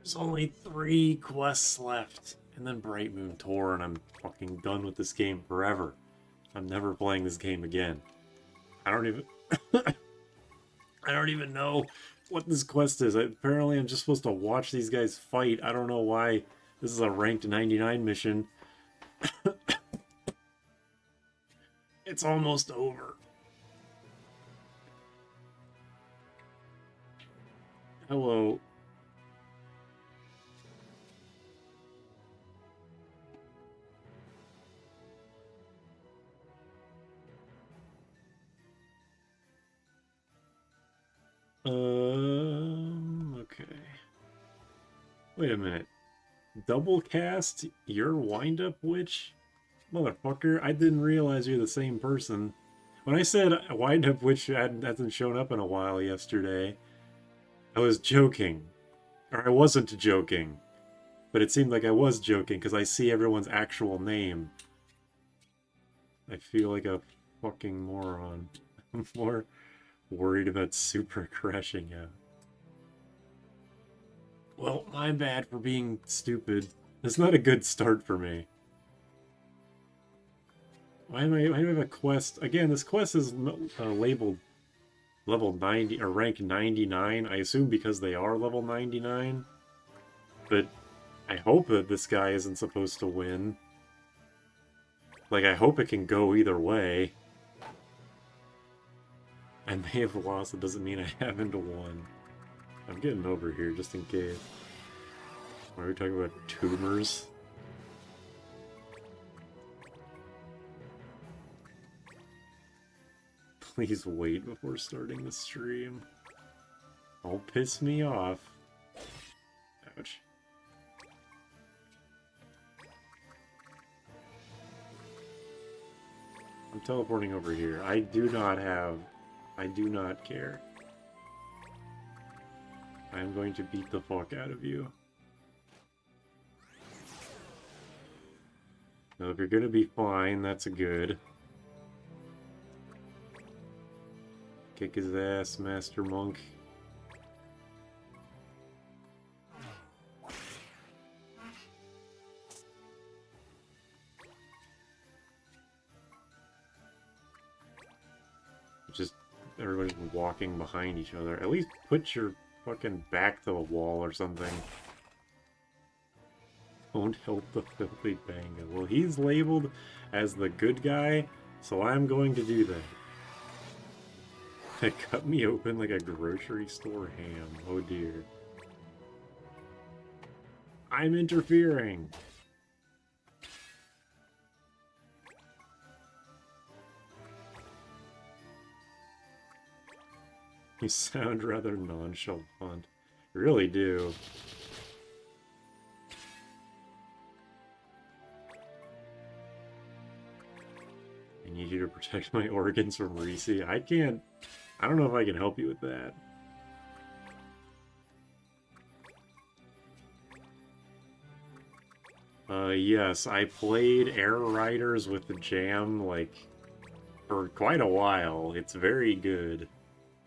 There's only 3 quests left, and then Bright Moon Tour, and I'm fucking done with this game forever. I'm never playing this game again. I don't even... I don't even know what this quest is. Apparently I'm just supposed to watch these guys fight. I don't know why this is a ranked 99 mission. It's almost over. Hello. Okay. Wait a minute. Double cast your wind-up witch? Motherfucker, I didn't realize you're the same person. When I said wind-up witch hasn't shown up in a while yesterday, I was joking. Or I wasn't joking. But it seemed like I was joking because I see everyone's actual name. I feel like a fucking moron. I'm more worried about super crashing out. Well, my bad for being stupid. It's not a good start for me. Why do I have a quest? Again, this quest is labeled level 90 or rank 99. I assume because they are level 99. But I hope that this guy isn't supposed to win. Like, I hope it can go either way. I may have lost, it doesn't mean I haven't won. I'm getting over here just in case. Why are we talking about tumors? Please wait before starting the stream. Don't piss me off. Ouch. I'm teleporting over here. I do not care. I'm going to beat the fuck out of you. Now, if you're gonna be fine, that's good. Kick his ass, Master Monk. Just everybody's walking behind each other. At least put your fucking back to the wall or something. Don't help the filthy banga. Well, he's labeled as the good guy, so I'm going to do that. It cut me open like a grocery store ham. Oh dear. I'm interfering! You sound rather nonchalant. You really do. I need you to protect my organs from Reese. I don't know if I can help you with that. Yes, I played Air Riders with the Jam, like, for quite a while. It's very good.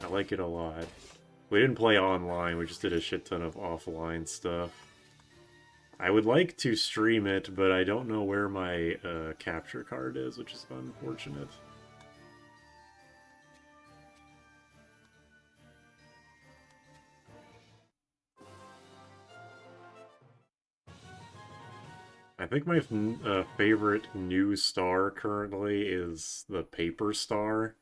I like it a lot. We didn't play online, we just did a shit ton of offline stuff. I would like to stream it, but I don't know where my capture card is, which is unfortunate. I think my favorite new star currently is the Paper Star.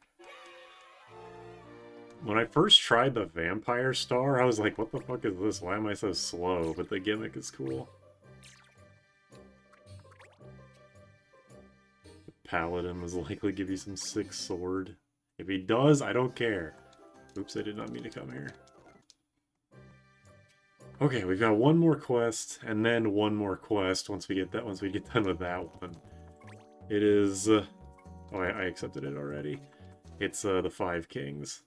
When I first tried the Vampire Star, I was like, what the fuck is this? Why am I so slow? But the gimmick is cool. The Paladin was likely give you some sick sword. If he does, I don't care. Oops, I did not mean to come here. Okay, we've got one more quest, and then one more quest once we get done with that one. It is... oh, I accepted it already. It's the 5 Kings.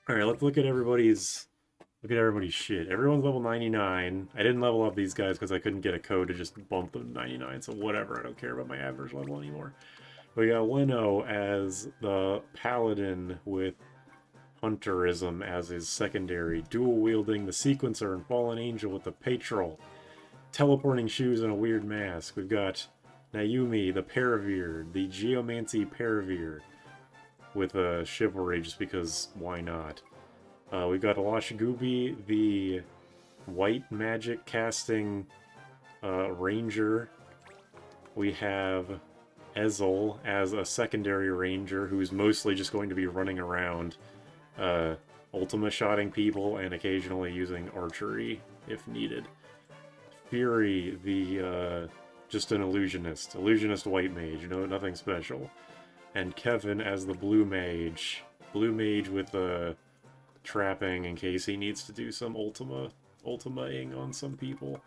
Alright, let's look at everybody's shit. Everyone's level 99. I didn't level up these guys because I couldn't get a code to just bump them to 99, so whatever, I don't care about my average level anymore. We got Leno as the Paladin with Hunterism as his secondary, dual-wielding the Sequencer and Fallen Angel with the Patrol, teleporting shoes and a weird mask. We've got Naomi, the Paraveer, the Geomancy Paraveer, with a Chivalry just because why not. We've got Alashigubi, the white magic casting ranger. We have Ezel as a secondary ranger who's mostly just going to be running around Ultima shotting people and occasionally using archery if needed. Fury, the just an illusionist white mage, nothing special. And Kevin as the blue mage with trapping in case he needs to do some ultimating on some people.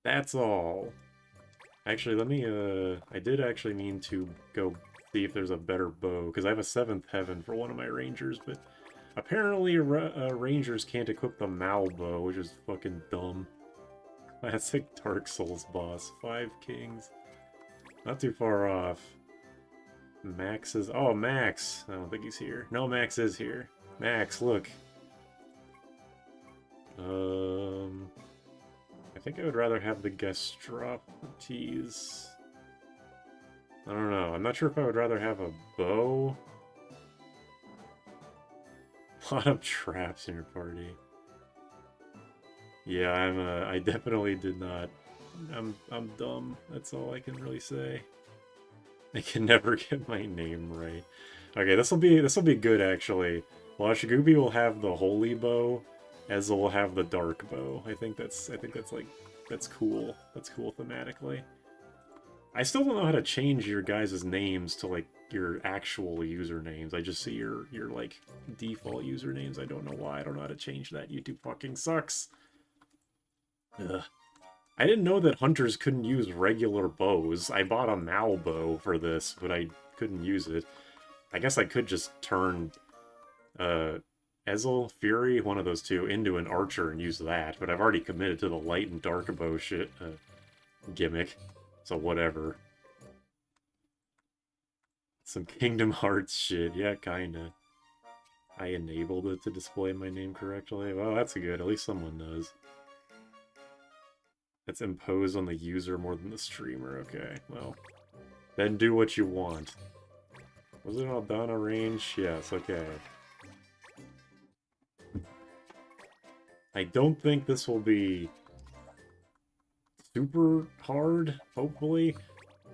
That's all. Actually, let me, I did actually mean to go see if there's a better bow, because I have a 7th Heaven for one of my rangers, but apparently rangers can't equip the Mal bow, which is fucking dumb. Classic Dark Souls boss, 5 kings. Not too far off. Max is... Oh, Max! I don't think he's here. No, Max is here. Max, look. I think I would rather have the Gastropotes. I don't know. I'm not sure if I would rather have a bow. A lot of traps in your party. Yeah, I definitely did not. I'm dumb. That's all I can really say. I can never get my name right. Okay, this'll be good actually. Alashigubi will have the holy bow, Ezel will have the dark bow. I think that's cool. That's cool thematically. I still don't know how to change your guys' names to like your actual usernames. I just see your like default usernames. I don't know why. I don't know how to change that. YouTube fucking sucks. Ugh. I didn't know that hunters couldn't use regular bows. I bought a Mal bow for this, but I couldn't use it. I guess I could just turn Ezel, Fury, one of those two, into an archer and use that, but I've already committed to the light and dark bow shit gimmick, so whatever. Some Kingdom Hearts shit, yeah, kinda. I enabled it to display my name correctly. Well, that's good, at least someone knows. It's imposed on the user more than the streamer. Okay, well. Then do what you want. Was it Aldana range? Yes, okay. I don't think this will be super hard, hopefully.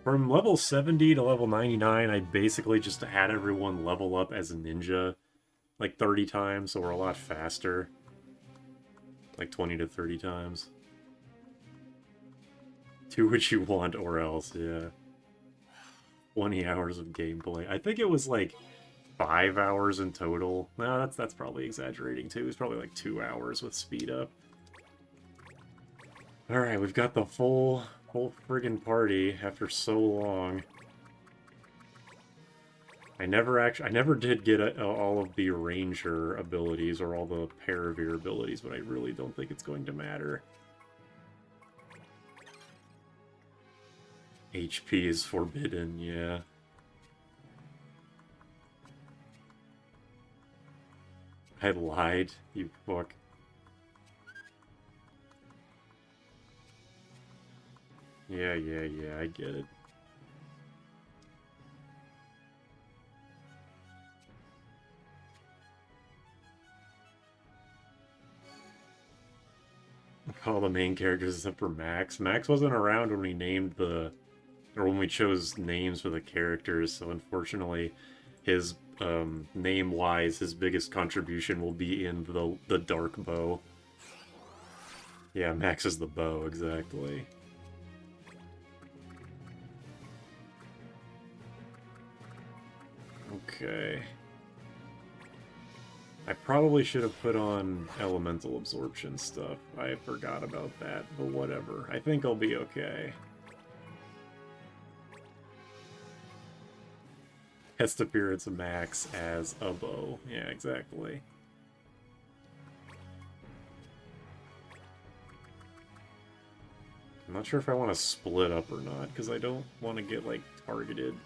From level 70 to level 99, I basically just had everyone level up as a ninja like 30 times, so we're a lot faster. Like 20 to 30 times. Do what you want or else, yeah. 20 hours of gameplay. I think it was like 5 hours in total. No, that's probably exaggerating too. It's probably like 2 hours with speed up. Alright, we've got the full friggin' party after so long. I never did get all of the ranger abilities or all the Paraveer abilities, but I really don't think it's going to matter. HP is forbidden, yeah. I lied, you fuck. Yeah, I get it. All the main characters except for Max. Max wasn't around when we named or when we chose names for the characters, so unfortunately his name-wise, his biggest contribution will be in the dark bow. Yeah, Max is the bow, exactly. Okay. I probably should have put on elemental absorption stuff. I forgot about that, but whatever. I think I'll be okay. Guest appearance of Max as a bow. Yeah, exactly. I'm not sure if I want to split up or not, because I don't want to get, like, targeted.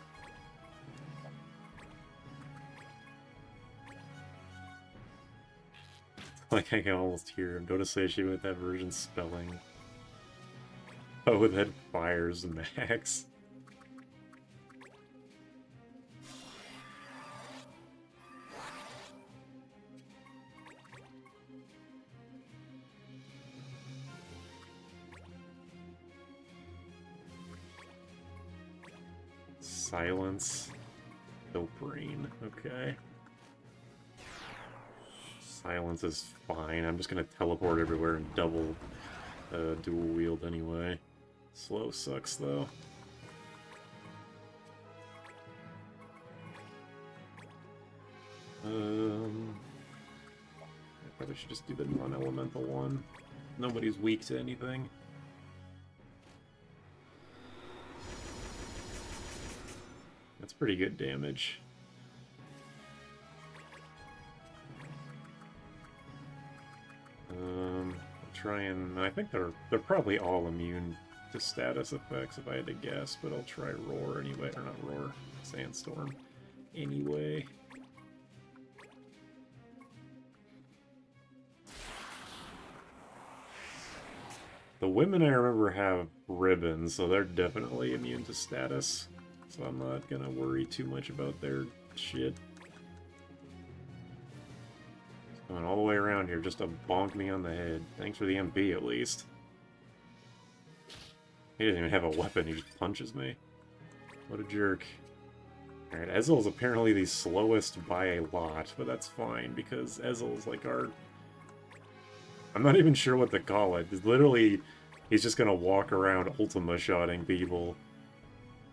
Like, I can almost hear him. Don't associate with that version spelling. Oh, that fires Max. Silence. No brain. Okay. Silence is fine. I'm just gonna teleport everywhere and double dual wield anyway. Slow sucks though. I probably should just do the non-elemental one. Nobody's weak to anything. That's pretty good damage. Try and I think they're probably all immune to status effects if I had to guess, but I'll try Roar anyway, or not Roar, Sandstorm anyway. The women I remember have ribbons, so they're definitely immune to status. So I'm not gonna worry too much about their shit. Going all the way around here just to bonk me on the head. Thanks for the MP at least. He doesn't even have a weapon, he just punches me. What a jerk. Alright, Ezel's apparently the slowest by a lot, but that's fine because Ezel's like our... I'm not even sure what to call it. It's literally, he's just gonna walk around Ultima-shotting people.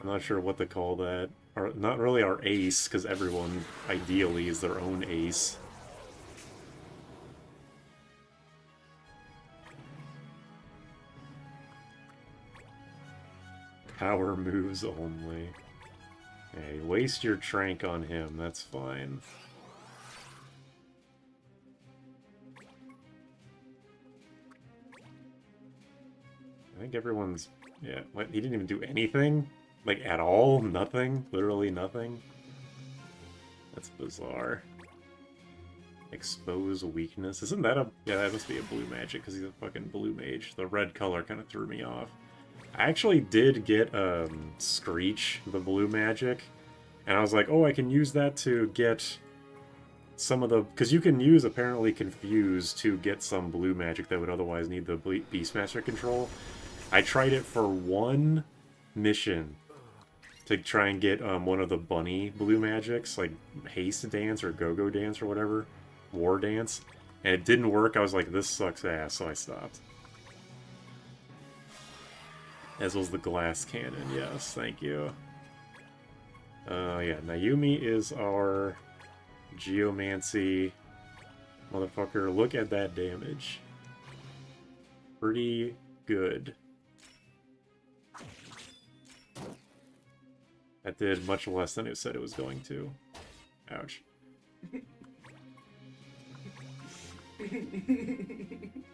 I'm not sure what to call that. Not really our ace, because everyone ideally is their own ace. Power moves only. Hey, waste your trank on him, that's fine. I think everyone's... Yeah, what? He didn't even do anything? Like, at all? Nothing? Literally nothing? That's bizarre. Expose weakness. Isn't that a... Yeah, that must be a blue magic, because he's a fucking blue mage. The red color kind of threw me off. I actually did get Screech, the blue magic, and I was like, oh, I can use that to get some of the... Because you can use, apparently, Confuse to get some blue magic that would otherwise need the Beastmaster control. I tried it for one mission to try and get one of the bunny blue magics, like Haste Dance or Go-Go Dance or whatever, War Dance, and it didn't work. I was like, this sucks ass, so I stopped. As was the glass cannon, yes, thank you. Yeah, Naomi is our Geomancy motherfucker. Look at that damage. Pretty good. That did much less than it said it was going to. Ouch.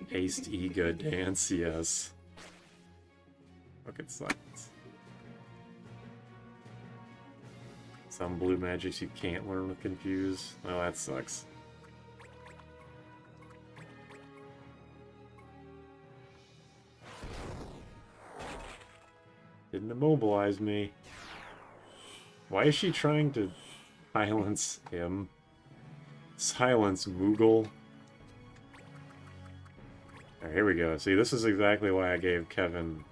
Haste Ega Dance, yes. Fucking sucks. Some blue magics you can't learn with Confuse. Oh, that sucks. Didn't immobilize me. Why is she trying to silence him? Silence Moogle. Alright, here we go. See, this is exactly why I gave Kevin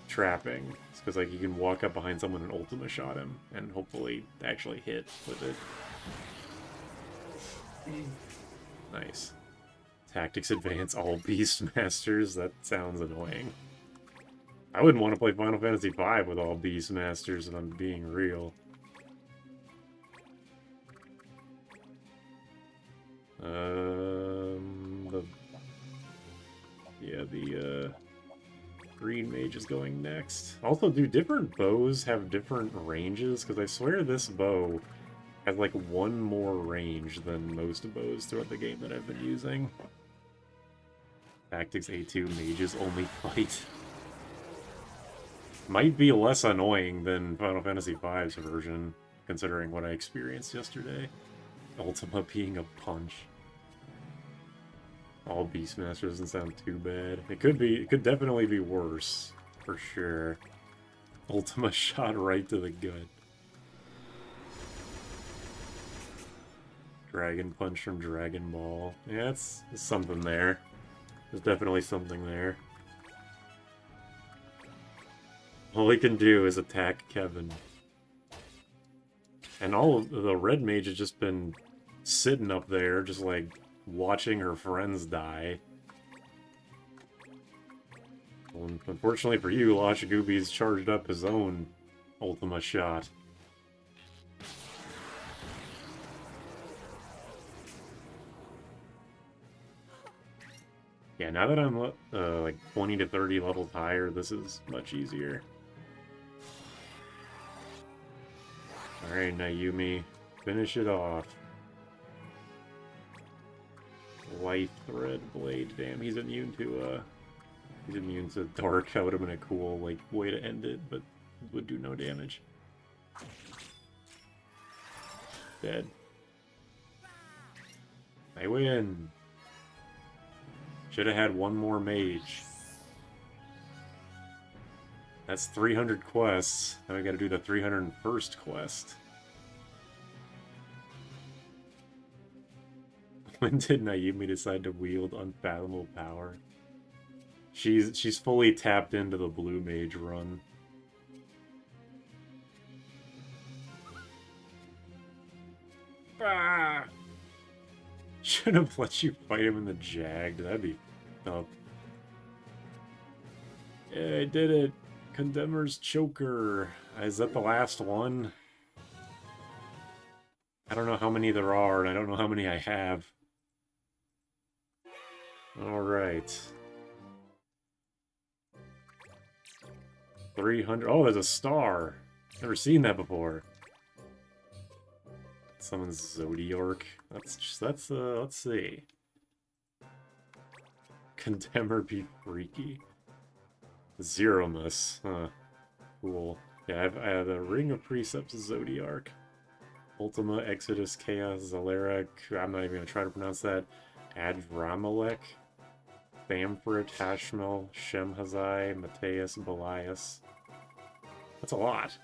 trapping. It's because like you can walk up behind someone and Ultima shot him and hopefully actually hit with it. Nice. Tactics advance all Beastmasters. That sounds annoying. I wouldn't want to play Final Fantasy V with all Beastmasters if I'm being real. The green mage is going next. Also, do different bows have different ranges? Because I swear this bow has like one more range than most bows throughout the game that I've been using. Tactics A2 mages only fight. Might be less annoying than Final Fantasy V's version, considering what I experienced yesterday. Ultima being a punch. All Beastmaster doesn't sound too bad. It could definitely be worse, for sure. Ultima shot right to the gut. Dragon Punch from Dragon Ball. Yeah, it's something there. There's definitely something there. All he can do is attack Kevin. And all of the red mage has just been sitting up there, just like watching her friends die. Well, unfortunately for you, Lashigubi's charged up his own Ultima shot. Yeah, now that I'm like 20 to 30 levels higher, this is much easier. Alright, Nayumi, finish it off. Light Thread Blade. Damn, he's immune to dark. That would have been a cool like way to end it, but would do no damage. Dead. I win. Should have had one more mage. That's 300 quests. Now we gotta do the 301st quest. When did Nayumi decide to wield unfathomable power? She's fully tapped into the blue mage run. Ah! Should have let you fight him in the Jag. That'd be tough. Yeah, I did it. Condemner's Choker. Is that the last one? I don't know how many there are, and I don't know how many I have. Alright. 300. Oh, there's a star. Never seen that before. Summons Zodiark. Let's see. Condemner be freaky. Zeromus. Huh. Cool. Yeah, I have the Ring of Precepts Zodiark. Ultima, Exodus, Chaos, Zalera. I'm not even gonna try to pronounce that. Adramelech. Bamfrit, Hashmel, Shemhazai, Mateus, Belias. That's a lot.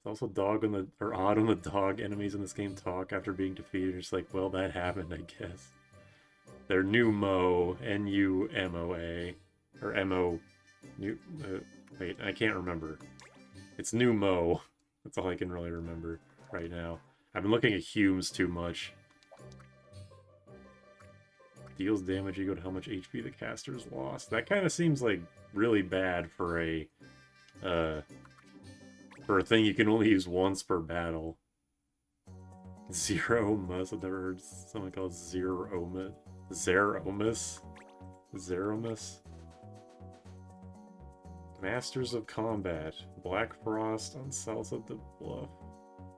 Also, odd on the dog enemies in this game talk after being defeated. It's like, well, that happened, I guess. They're Numo, N-U-M-O-A, or M-O. Wait, I can't remember. It's Numo. That's all I can really remember right now. I've been looking at Humes too much. Deals damage equal to how much HP the caster's lost. That kind of seems like really bad for a thing you can only use once per battle. Zeromus. I've never heard someone called Zeromus. Zeromus. Zeromus. Masters of Combat. Black Frost on Salsa de Bluff.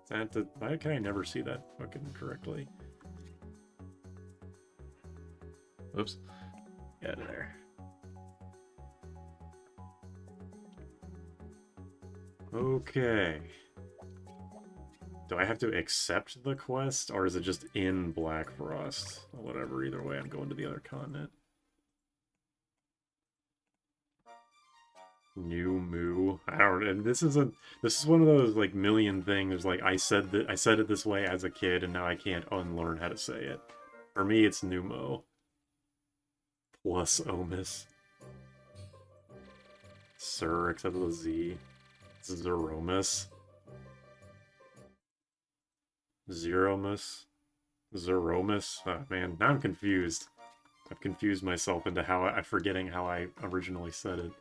Santa. Why can I never see that fucking correctly? Oops. Get out of there. Okay. Do I have to accept the quest, or is it just in Black Frost? Whatever, either way, I'm going to the other continent. New Moo. I don't know. And this is one of those like million things. Like I said it this way as a kid, and now I can't unlearn how to say it. For me, it's Numo. Plus Omis. Sir, except for the Z. Zeromus. Zeromus. Zeromus. Oh, man, now I'm confused. I've confused myself into I'm forgetting how I originally said it.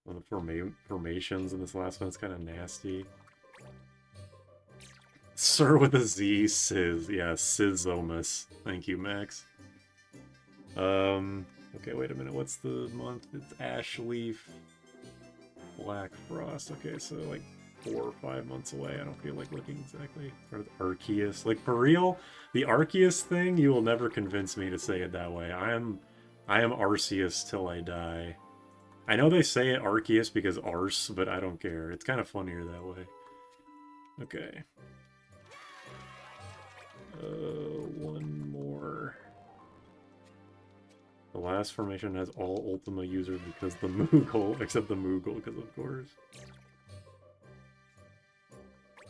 Well, the formations in this last one's kind of nasty. Sir with a Z, Sizz. Yeah, Sizzomus. Thank you, Max. Okay, wait a minute. What's the month? It's Ashleaf. Black Frost. Okay, so like 4 or 5 months away. I don't feel like looking exactly. Or the Arceus. Like, for real, the Arceus thing, you will never convince me to say it that way. I am Arceus till I die. I know they say it Arceus because Arse, but I don't care. It's kind of funnier that way. Okay. One more. The last formation has all Ultima users because the Moogle, except the Moogle, because of course.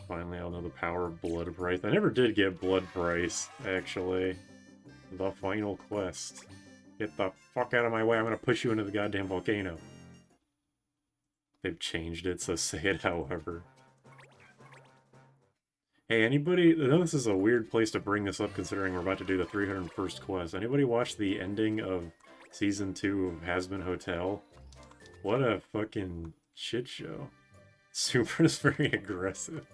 Finally, I'll know the power of Blood Price. I never did get Blood Price, actually. The final quest. Get the fuck out of my way, I'm gonna push you into the goddamn volcano. They've changed it, so say it however. Hey, anybody... I know this is a weird place to bring this up considering we're about to do the 301st quest. Anybody watch the ending of Season 2 of Hazbin Hotel? What a fucking shit show. Super is very aggressive.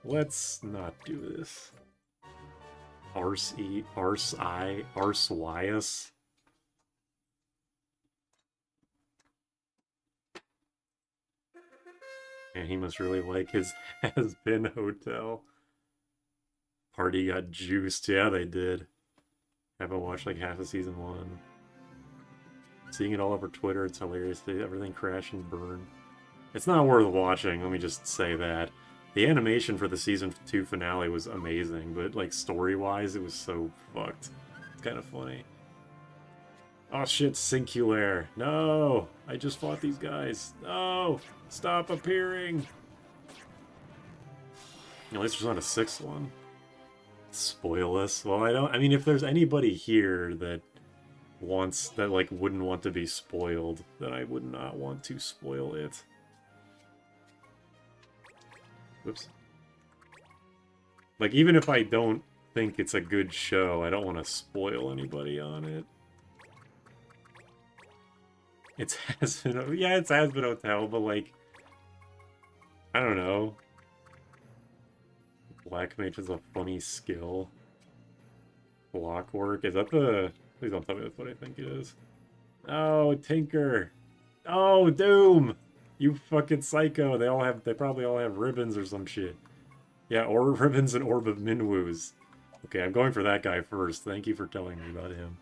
Let's not do this. Arceus. And he must really like his Hazbin Hotel. Party got juiced. Yeah, they did. Haven't watched like half of season 1. Seeing it all over Twitter, it's hilarious. Everything crash and burn. It's not worth watching, let me just say that. The animation for the season 2 finale was amazing, but like story-wise, it was so fucked. It's kind of funny. Oh shit, Sinculair. No! I just fought these guys. No! Stop appearing! At least there's not a 6th one. Spoil us. Well, I mean, if there's anybody here that wouldn't want to be spoiled, then I would not want to spoil it. Whoops. Like, even if I don't think it's a good show, I don't want to spoil anybody on it. It has been, yeah, it has been Hotel, but like, I don't know. Black Mage is a funny skill. Blockwork, is that the... Please don't tell me that's what I think it is. Oh, Tinker! Oh, Doom! You fucking psycho. They probably all have ribbons or some shit. Yeah, or ribbons and Orb of Minwus. Okay, I'm going for that guy first. Thank you for telling me about him.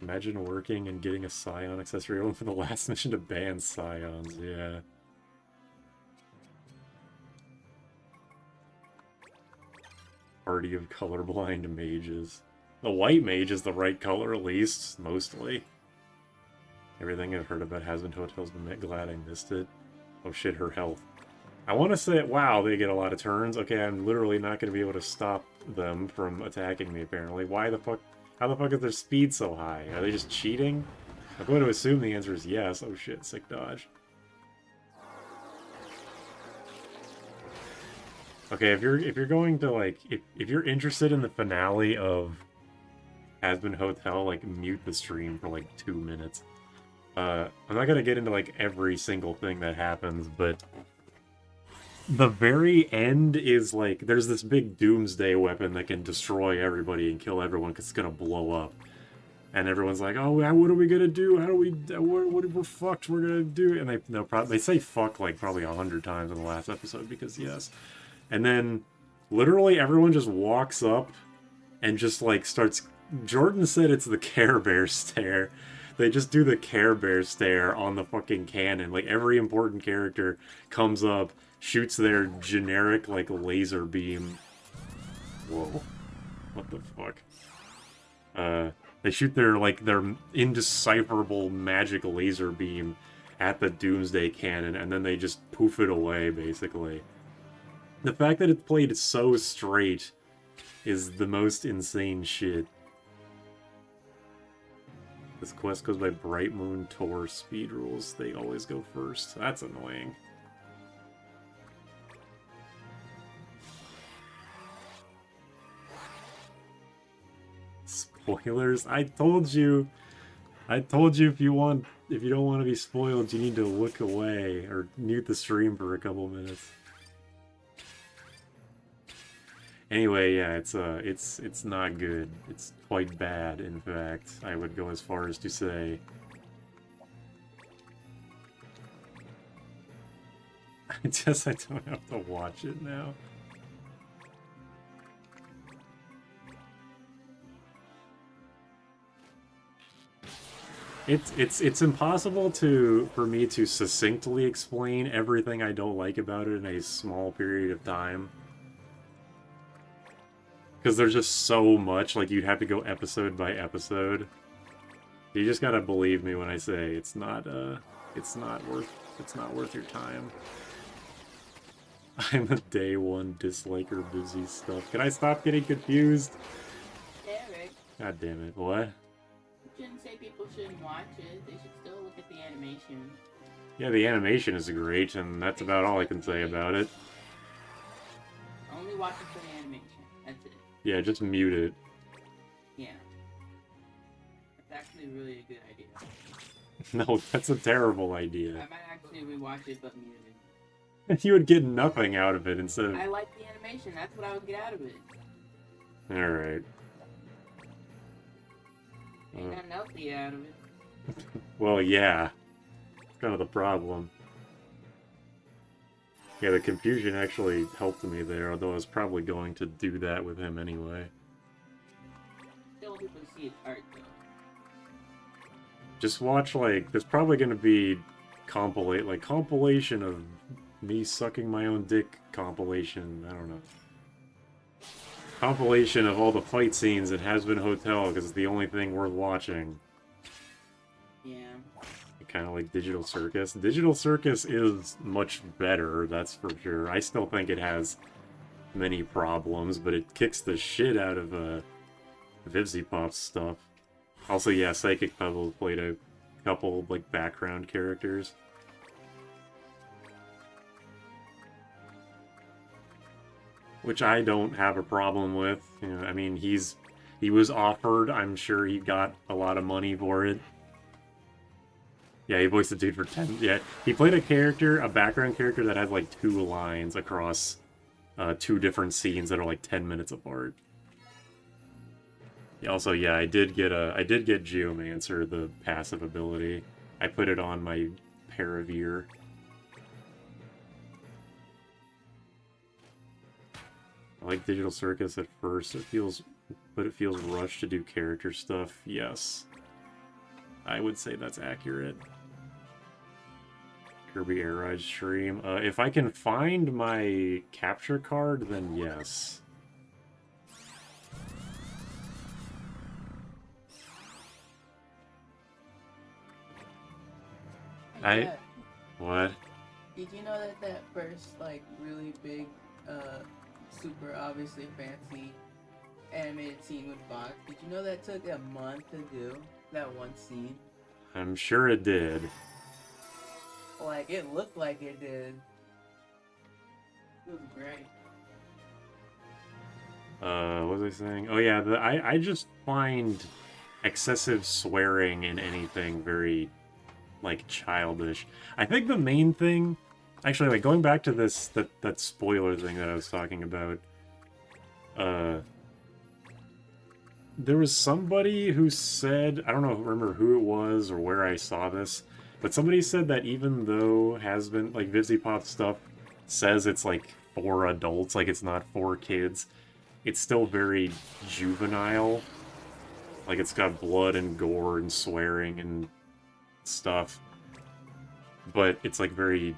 Imagine working and getting a Scion accessory only for the last mission to ban Scions, yeah. Party of colorblind mages. The white mage is the right color, at least, mostly. Everything I've heard about Hazbin Hotel's been glad I missed it. Oh shit, her health. I want to say, wow, they get a lot of turns. Okay, I'm literally not going to be able to stop them from attacking me, apparently. Why the fuck? How the fuck is their speed so high? Are they just cheating? I'm going to assume the answer is yes. Oh shit, sick dodge. Okay, if you're going to, like, if you're interested in the finale of Hazbin Hotel, like, mute the stream for, like, 2 minutes. I'm not gonna get into, like, every single thing that happens, but the very end is, like, there's this big doomsday weapon that can destroy everybody and kill everyone because it's gonna blow up. And everyone's like, oh, what are we gonna do? How do we, we're fucked, we're gonna do it. And they say fuck, like, probably 100 times in the last episode, because yes. And then, literally, everyone just walks up and just, like, starts... Jordan said it's the Care Bear stare. They just do the Care Bear stare on the fucking cannon. Like, every important character comes up, shoots their generic, like, laser beam. Whoa. What the fuck? They shoot their, like, their indecipherable magic laser beam at the Doomsday Cannon, and then they just poof it away, basically. The fact that it's played so straight is the most insane shit. This quest goes by Bright Moon Tor speed rules. They always go first. That's annoying. Spoilers? I told you if you don't want to be spoiled, you need to look away or mute the stream for a couple minutes. Anyway, yeah, it's not good. It's quite bad, in fact. I would go as far as to say. I don't have to watch it now. It's impossible for me to succinctly explain everything I don't like about it in a small period of time. Because there's just so much, like you'd have to go episode by episode. You just gotta believe me when I say it's not worth your time. I'm a day one disliker busy stuff. Can I stop getting confused? Derek, God damn it. What? you shouldn't say people shouldn't watch it. They should still look at the animation. Yeah, the animation is great, and that's about all I can say about it. Only watch it for the animation. That's it. Yeah, just mute it. Yeah. That's actually really a good idea. No, that's a terrible I idea. might actually rewatch it, but mute it. You would get nothing out of it instead of... I like the animation. That's what I would get out of it. Alright. Ain't nothing else to get out of it. Well, yeah. It's kind of the problem. Yeah, the confusion actually helped me there, although I was probably going to do that with him anyway. Still want people to see its art, though. Just watch, like, there's probably going to be compilation of me sucking my own dick compilation, I don't know. Compilation of all the fight scenes in Hazbin Hotel, because it's the only thing worth watching. Yeah. Kind of like Digital Circus. Digital Circus is much better, that's for sure. I still think it has many problems, but it kicks the shit out of VivziePop's stuff. Also, yeah, Psychic Pebble played a couple, like, background characters. Which I don't have a problem with. You know, I mean, he was offered, I'm sure he got a lot of money for it. Yeah, he voiced the dude for 10... Yeah, he played a background character that has, like, 2 lines across 2 different scenes that are, like, 10 minutes apart. Yeah, also, yeah, I did get Geomancer, the passive ability. I put it on my Paraveer. I like Digital Circus at first, but it feels rushed to do character stuff. Yes. I would say that's accurate. Kirby Air Ride stream. If I can find my capture card, then yes. What? Did you know that first, like, really big, super obviously fancy animated scene with Fox, did you know that took a month to do? That one scene? I'm sure it did. Like, it looked like it did. It was great. What was I saying? Oh yeah, I just find excessive swearing in anything very, like, childish. I think the main thing... Actually, like, going back to that spoiler thing that I was talking about, there was somebody who said, I don't remember who it was or where I saw this, but somebody said that even though like, VivziePop stuff says it's, like, for adults, like, it's not for kids, it's still very juvenile. Like, it's got blood and gore and swearing and stuff, but it's, like, very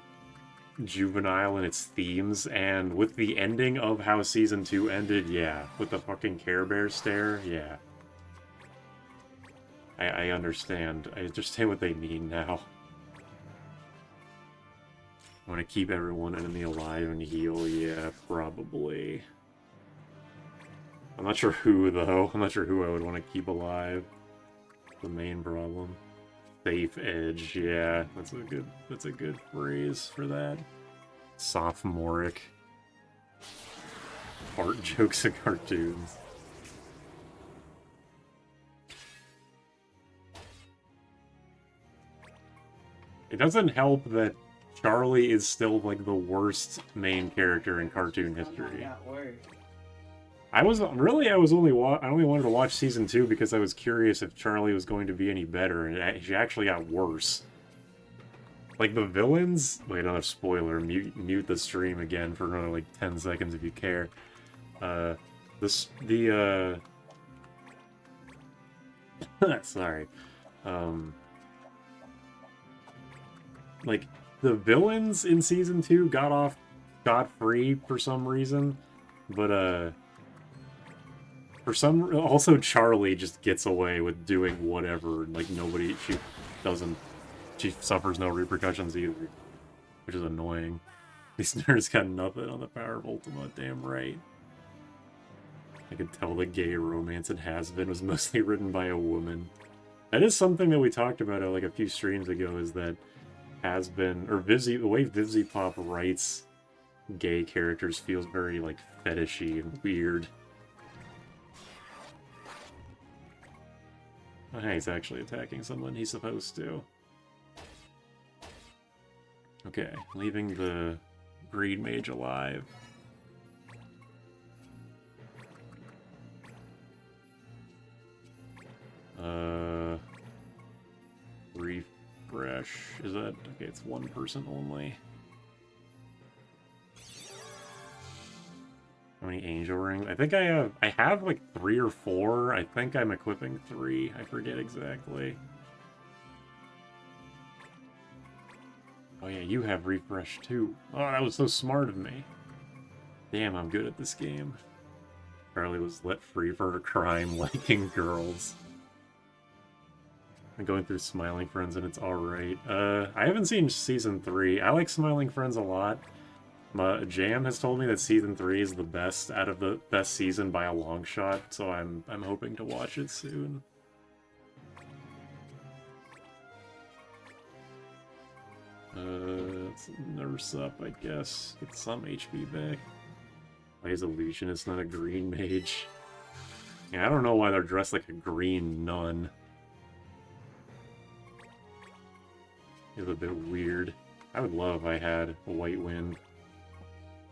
juvenile in its themes, and with the ending of how Season 2 ended, yeah. With the fucking Care Bear stare, yeah. I understand. I understand what they mean now. I want to keep everyone enemy alive and heal, yeah, probably. I'm not sure who, though. I'm not sure who I would want to keep alive. The main problem. Safe edge, yeah, that's a good phrase for that. Sophomoric. Art jokes and cartoons. It doesn't help that Charlie is still, like, the worst main character in cartoon history. I only wanted to watch Season 2 because I was curious if Charlie was going to be any better, and she actually got worse. Like, the villains... Wait, another spoiler. Mute the stream again for another, like, 10 seconds if you care. Sorry. like, the villains in Season 2 got off scot-free for some reason, but, for some... Also, Charlie just gets away with doing whatever, and, like, nobody... She suffers no repercussions either, which is annoying. These nerds got nothing on the power of Ultima, damn right. I could tell the gay romance in Has-Been was mostly written by a woman. That is something that we talked about like a few streams ago, is that Has-Been, or the way VivziePop writes gay characters feels very, like, fetishy and weird. Oh, hey, he's actually attacking someone he's supposed to. Okay, leaving the Greed Mage alive. Refresh. Is that... Okay, it's one person only. How many angel rings? I think I have like 3 or 4. I think I'm equipping 3. I forget exactly. Oh yeah, you have refresh too. Oh, that was so smart of me. Damn, I'm good at this game. Charlie was let free for her crime, liking girls. I'm going through Smiling Friends and it's alright. I haven't seen Season 3. I like Smiling Friends a lot. Jam has told me that Season 3 is the best out of the best season by a long shot, so I'm hoping to watch it soon. Let's nurse up, I guess. Get some HP back. Why is Illusionist not a green mage? Yeah, I don't know why they're dressed like a green nun. It's a bit weird. I would love if I had a White Wind.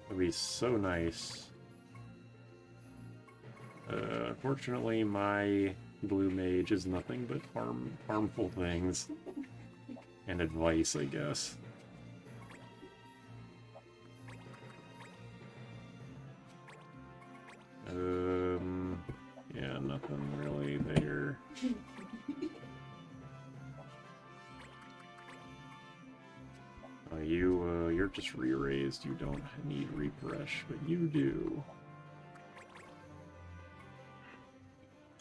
That'd be so nice. Unfortunately, my blue mage is nothing but harmful things. And advice, I guess. Yeah, nothing really there. You're just re-raised. You don't need refresh, but you do.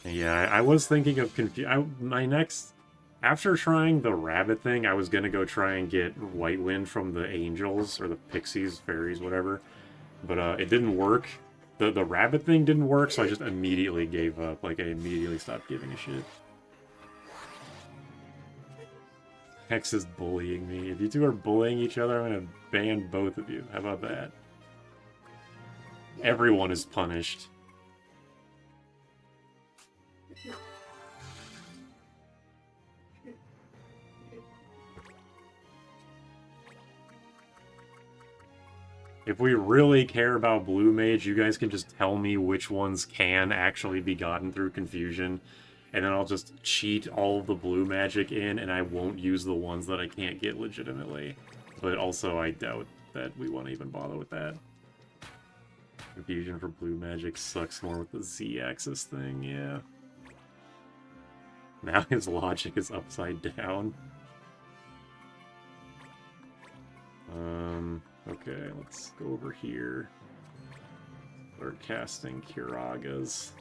Yeah, I was thinking of after trying the rabbit thing, I was gonna go try and get White Wind from the angels, or the pixies, fairies, whatever. But it didn't work. The rabbit thing didn't work, so I just immediately gave up. Like, I immediately stopped giving a shit. Hex is bullying me. If you two are bullying each other, I'm gonna ban both of you. How about that? Everyone is punished. If we really care about Blue Mage, you guys can just tell me which ones can actually be gotten through confusion, and then I'll just cheat all of the blue magic in, and I won't use the ones that I can't get legitimately. But also, I doubt that we want to even bother with that. Confusion for blue magic sucks more with the Z-axis thing, yeah. Now his logic is upside down. Okay, let's go over here. Start casting Kiragas.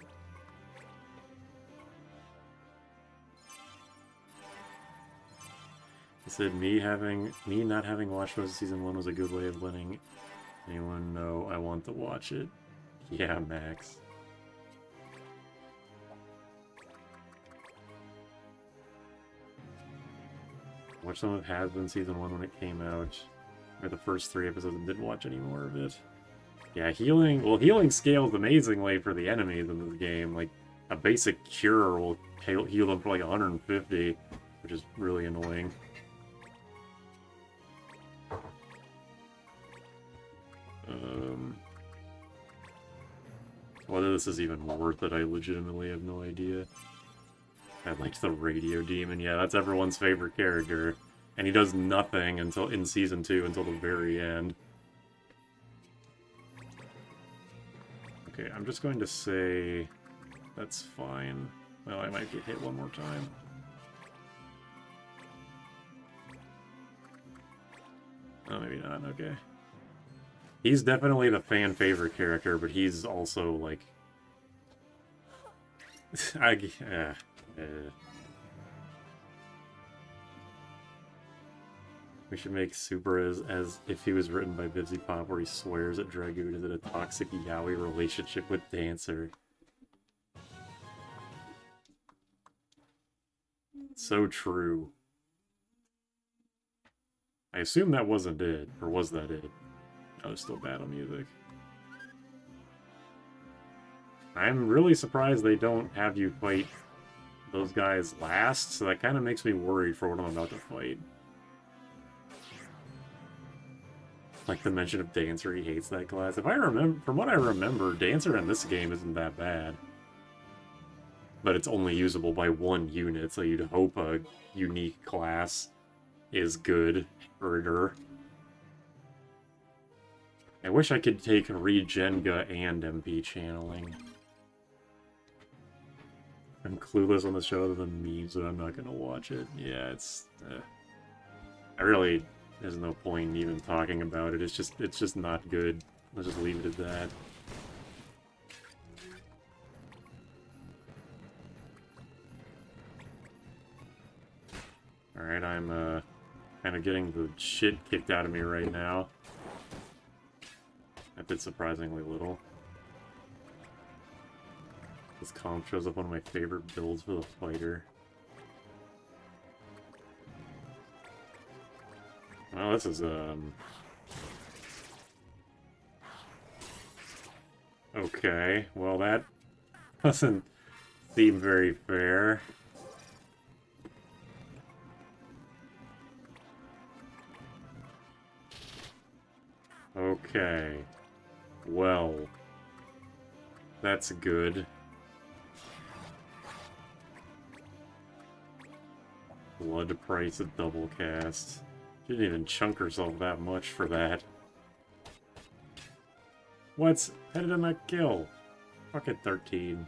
He said me not having watched most of Season 1 was a good way of letting anyone know I want to watch it. Yeah, Max. Watched some of Has-Been Season 1 when it came out. Or the first 3 episodes and didn't watch any more of it. Yeah, healing scales amazingly for the enemies in this game. Like, a basic cure will heal them for like 150, which is really annoying. Whether this is even worth it, I legitimately have no idea. I liked the Radio Demon. Yeah, that's everyone's favorite character. And he does nothing until in Season 2 until the very end. Okay, I'm just going to say that's fine. Well, I might get hit one more time. Oh, maybe not. Okay. He's definitely the fan favorite character, but he's also like, We should make Super as if he was written by Bibsy Pop, where he swears at Dragoon is in a toxic yaoi relationship with Dancer. So true. I assume that wasn't it, or was that it? Oh, there's still battle music. I'm really surprised they don't have you fight those guys last, so that kind of makes me worried for what I'm about to fight. Like the mention of Dancer, he hates that class. If I remember, from what I remember, Dancer in this game isn't that bad. But it's only usable by one unit, so you'd hope a unique class is good for her. I wish I could take Regenga and MP channeling. I'm clueless on the show other than memes, so I'm not gonna watch it. Yeah, it's... I really... There's no point in even talking about it. It's just not good. Let's just leave it at that. Alright, I'm kind of getting the shit kicked out of me right now. That did surprisingly little. This comp shows up one of my favorite builds for the fighter. Well, this is, okay, well that doesn't seem very fair. Okay. Well. That's good. Blood price of double cast. She didn't even chunk herself that much for that. What's headed on that kill? Fuck it, 13.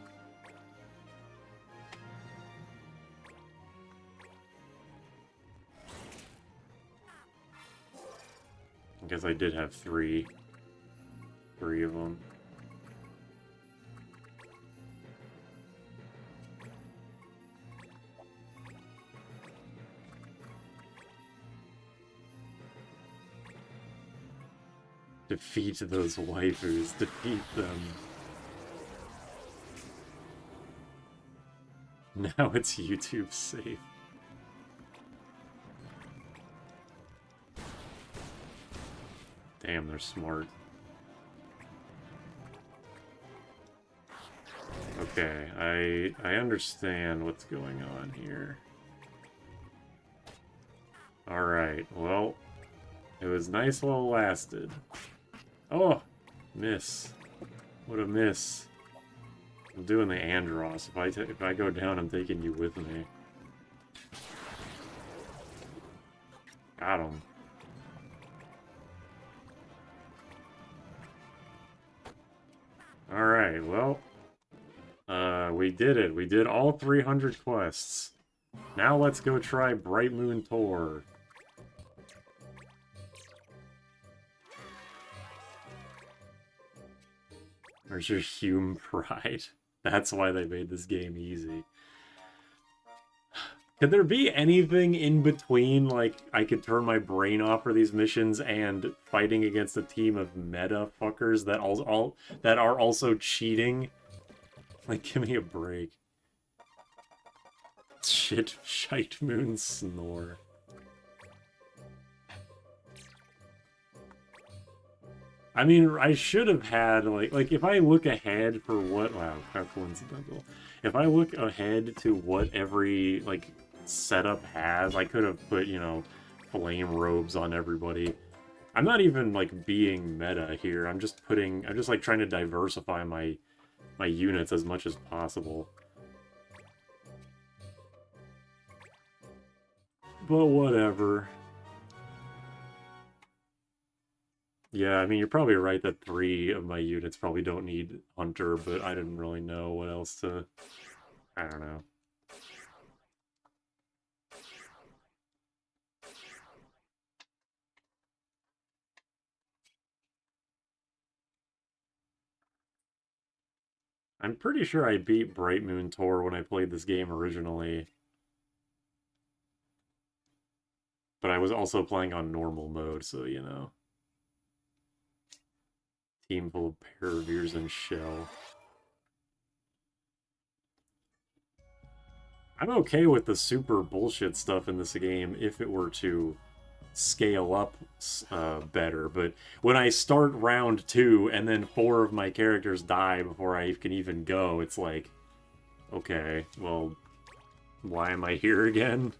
I guess I did have three of them. Defeat those waifus. Defeat them. Now it's YouTube safe. Damn, they're smart. Okay, I understand what's going on here. Alright, well, it was nice while it lasted. Oh! Miss. What a miss. I'm doing the Andross. If I go down, I'm taking you with me. Got him. Alright, well... we did it. We did all 300 quests. Now let's go try Bright Moon Tour. Where's your Hume pride? That's why they made this game easy. Could there be anything in between, like, I could turn my brain off for these missions and fighting against a team of meta fuckers that that are also cheating? Like, give me a break. Shite Moon Snore. I mean, I should have had, like, if I look ahead for what... Wow, how coincidental. If I look ahead to what every, like, setup has, I could have put, you know, flame robes on everybody. I'm not even, like, being meta here. I'm just, like, trying to diversify my units as much as possible. But whatever. Yeah, I mean, you're probably right that 3 of my units probably don't need Hunter, but I didn't really know what else to... I don't know. I'm pretty sure I beat Bright Moon Tor when I played this game originally. But I was also playing on normal mode, so you know. Team full of Paraveers and Shell. I'm okay with the super bullshit stuff in this game if it were to scale up better, but when I start round 2 and then 4 of my characters die before I can even go, it's like, okay, well, why am I here again?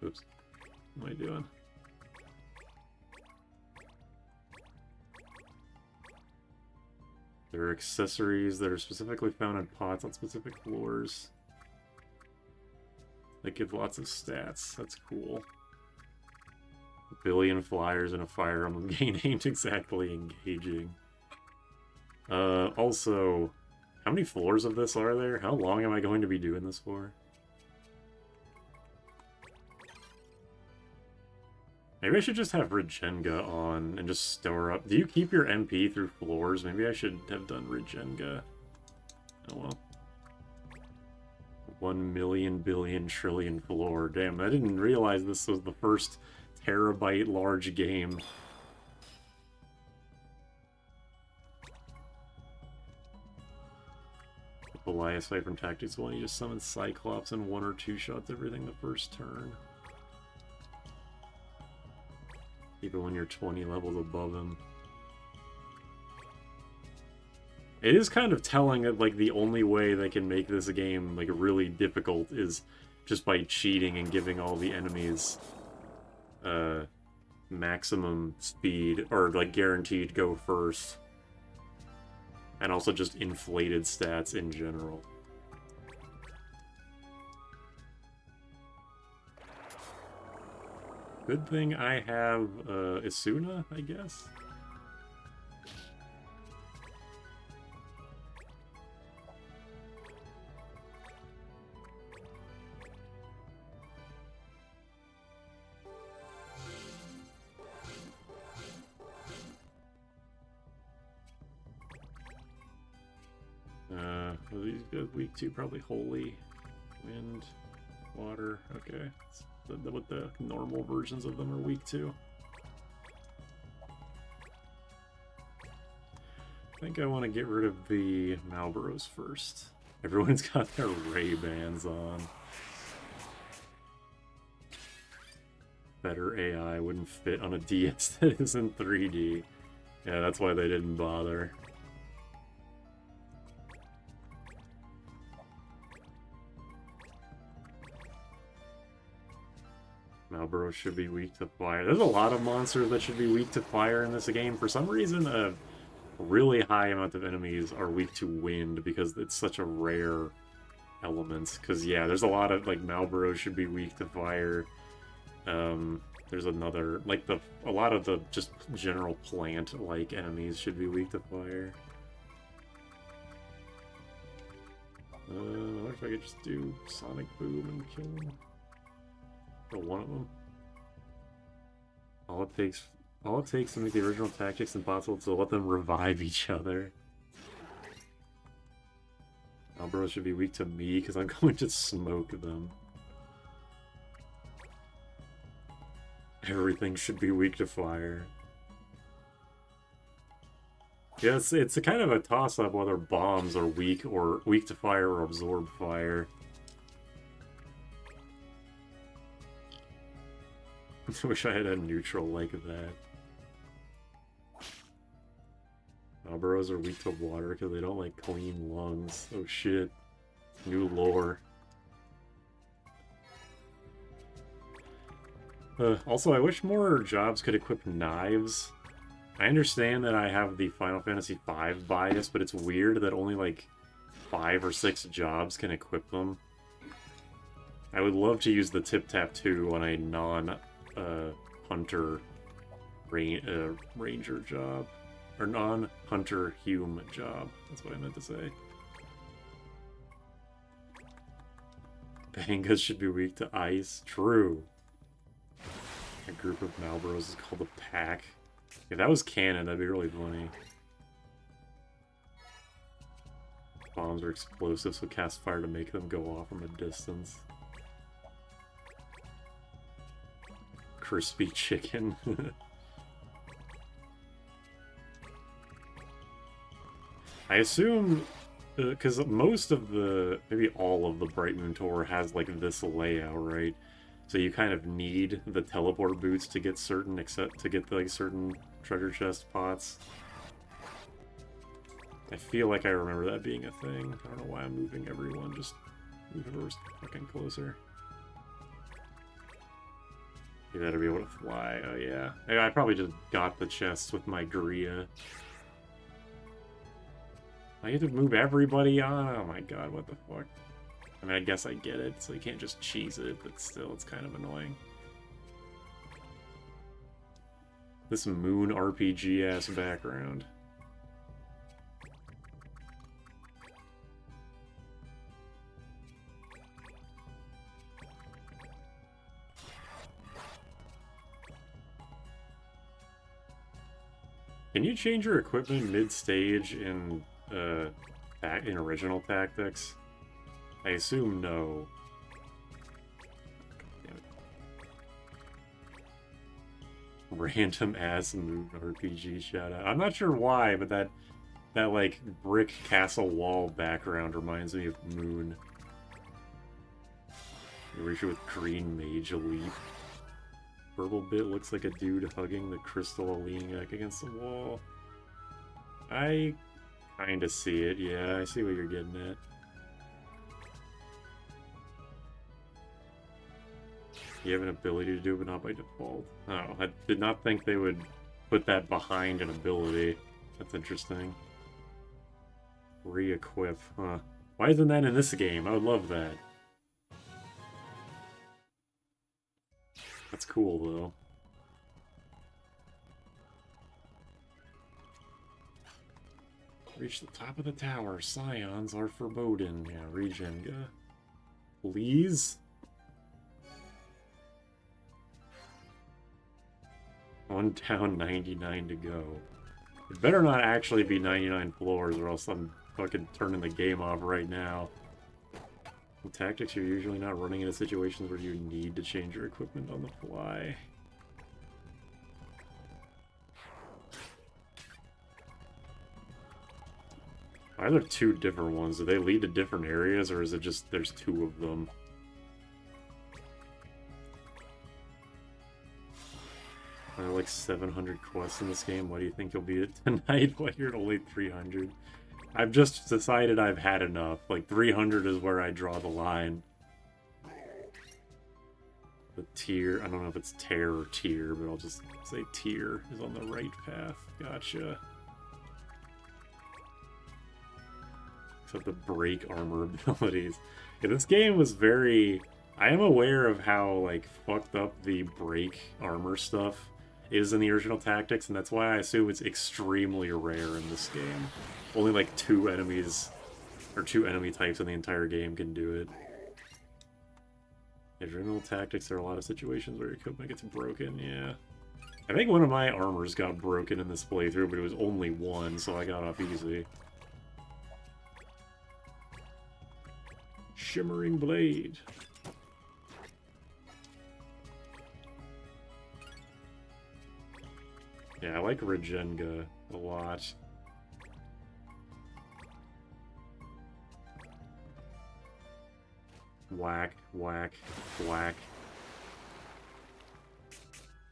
Oops. What am I doing? There are accessories that are specifically found in pots on specific floors. They give lots of stats. That's cool. A billion flyers in a Fire Emblem game ain't exactly engaging. Also, how many floors of this are there? How long am I going to be doing this for? Maybe I should just have Regenga on and just store up. Do you keep your MP through floors? Maybe I should have done Regenga. Oh well. 1 million billion trillion floor. Damn, I didn't realize this was the first terabyte large game. Elias fight from Tactics 1, he just summons Cyclops and 1 or 2 shots everything the first turn. Even when you're 20 levels above him. It is kind of telling that, like, the only way they can make this game, like, really difficult is just by cheating and giving all the enemies, maximum speed, or, like, guaranteed go first. And also just inflated stats in general. Good thing I have, Isuna, I guess? Are these good? Week 2, probably Holy, Wind, Water. Okay, what the normal versions of them are weak 2. I think I want to get rid of the Malboros first. Everyone's got their Ray-Bans on. Better AI wouldn't fit on a DS that is in 3D. Yeah, that's why they didn't bother. Malboro should be weak to fire. There's a lot of monsters that should be weak to fire in this game. For some reason, a really high amount of enemies are weak to wind because it's such a rare element. Because, yeah, there's a lot of, like, Malboro should be weak to fire. There's another, like, a lot of the just general plant-like enemies should be weak to fire. What if I could just do Sonic Boom and kill him? Or one of them. All it takes to make the original tactics impossible to let them revive each other. Malboro should be weak to me because I'm going to smoke them. Everything should be weak to fire. Yeah, it's a kind of a toss-up whether bombs are weak to fire or absorb fire. I wish I had a neutral like that. Malboros are weak to water because they don't like clean lungs. Oh shit. New lore. Also, I wish more jobs could equip knives. I understand that I have the Final Fantasy V bias, but it's weird that only like 5 or 6 jobs can equip them. I would love to use the Tip-Tap 2 on a non-hunter ranger job. Or non-hunter Hume job. That's what I meant to say. Bangas should be weak to ice. True. A group of Malboros is called a pack. If that was canon, that'd be really funny. bombs are explosive, so cast fire to make them go off from a distance. Crispy chicken. I assume, because most of the, maybe all of the Bright Moon Tour has like this layout, right? So you kind of need the teleport boots to get certain, like certain treasure chest pots. I feel like I remember that being a thing. I don't know why I'm moving everyone, just move it fucking closer. You better be able to fly. Oh yeah. I probably just got the chests with my Gria. I get to move everybody on? Oh my god, what the fuck? I mean, I guess I get it, so you can't just cheese it, but still, it's kind of annoying. This Moon RPG-ass background. Can you change your equipment mid-stage in original tactics? I assume no. Damn it. Random ass Moon RPG shout out. I'm not sure why, but that like brick castle wall background reminds me of Moon. Erasure with green mage elite. Purple bit looks like a dude hugging the crystal leaning back against the wall. I kinda see it, yeah, I see what you're getting at. You have an ability to do it, but not by default. Oh, I did not think they would put that behind an ability. That's interesting. Re-equip, huh. Why isn't that in this game? I would love that. That's cool, though. Reach the top of the tower. Scions are forbidden. Yeah, Regenga. Please? One down, 99 to go. It better not actually be 99 floors, or else I'm fucking turning the game off right now. In tactics, you're usually not running into situations where you need to change your equipment on the fly. Are there two different ones? Do they lead to different areas, or is it just there's two of them? There are like 700 quests in this game. Why do you think you'll beat it tonight? Why you're at only 300? I've just decided I've had enough. Like, 300 is where I draw the line. The tier, I don't know if it's tear or tier, but I'll just say tier is on the right path. Gotcha. Except the break armor abilities. Yeah, this game was very... I am aware of how, like, fucked up the break armor stuff is in the original tactics, and that's why I assume it's extremely rare in this game. Only like two enemies, or two enemy types in the entire game can do it. In original tactics, there are a lot of situations where your equipment gets broken, yeah. I think one of my armors got broken in this playthrough, but it was only one, so I got off easy. Shimmering Blade. Yeah, I like Regenga a lot. Whack, whack, whack.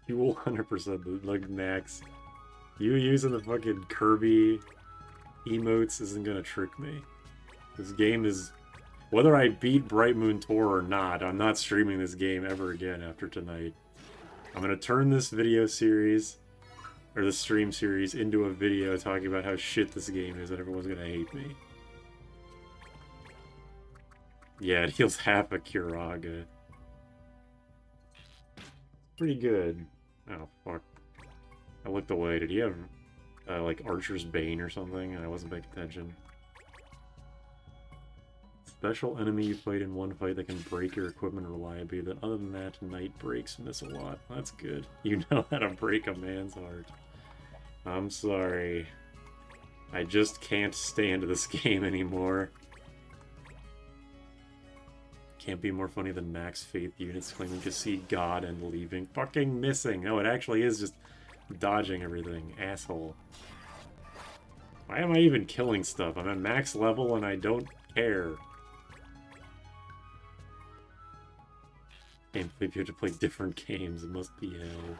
You will 100% like Max. You using the fucking Kirby emotes isn't gonna trick me. This game is... Whether I beat Bright Moon Tour or not, I'm not streaming this game ever again after tonight. I'm gonna turn this video series... or the stream series into a video talking about how shit this game is and everyone's gonna hate me. Yeah, it heals half a Curaga. Pretty good. Oh, fuck. I looked away. Did he have, like, Archer's Bane or something? I wasn't paying attention. Special enemy you fight in one fight that can break your equipment reliably. Then other than that, night breaks miss a lot. That's good. You know how to break a man's heart. I'm sorry. I just can't stand this game anymore. Can't be more funny than Max Faith units claiming to see God and leaving. Fucking missing. No, it actually is just dodging everything. Asshole. Why am I even killing stuff? I'm at max level and I don't care. Can't believe you have to play different games. It must be hell.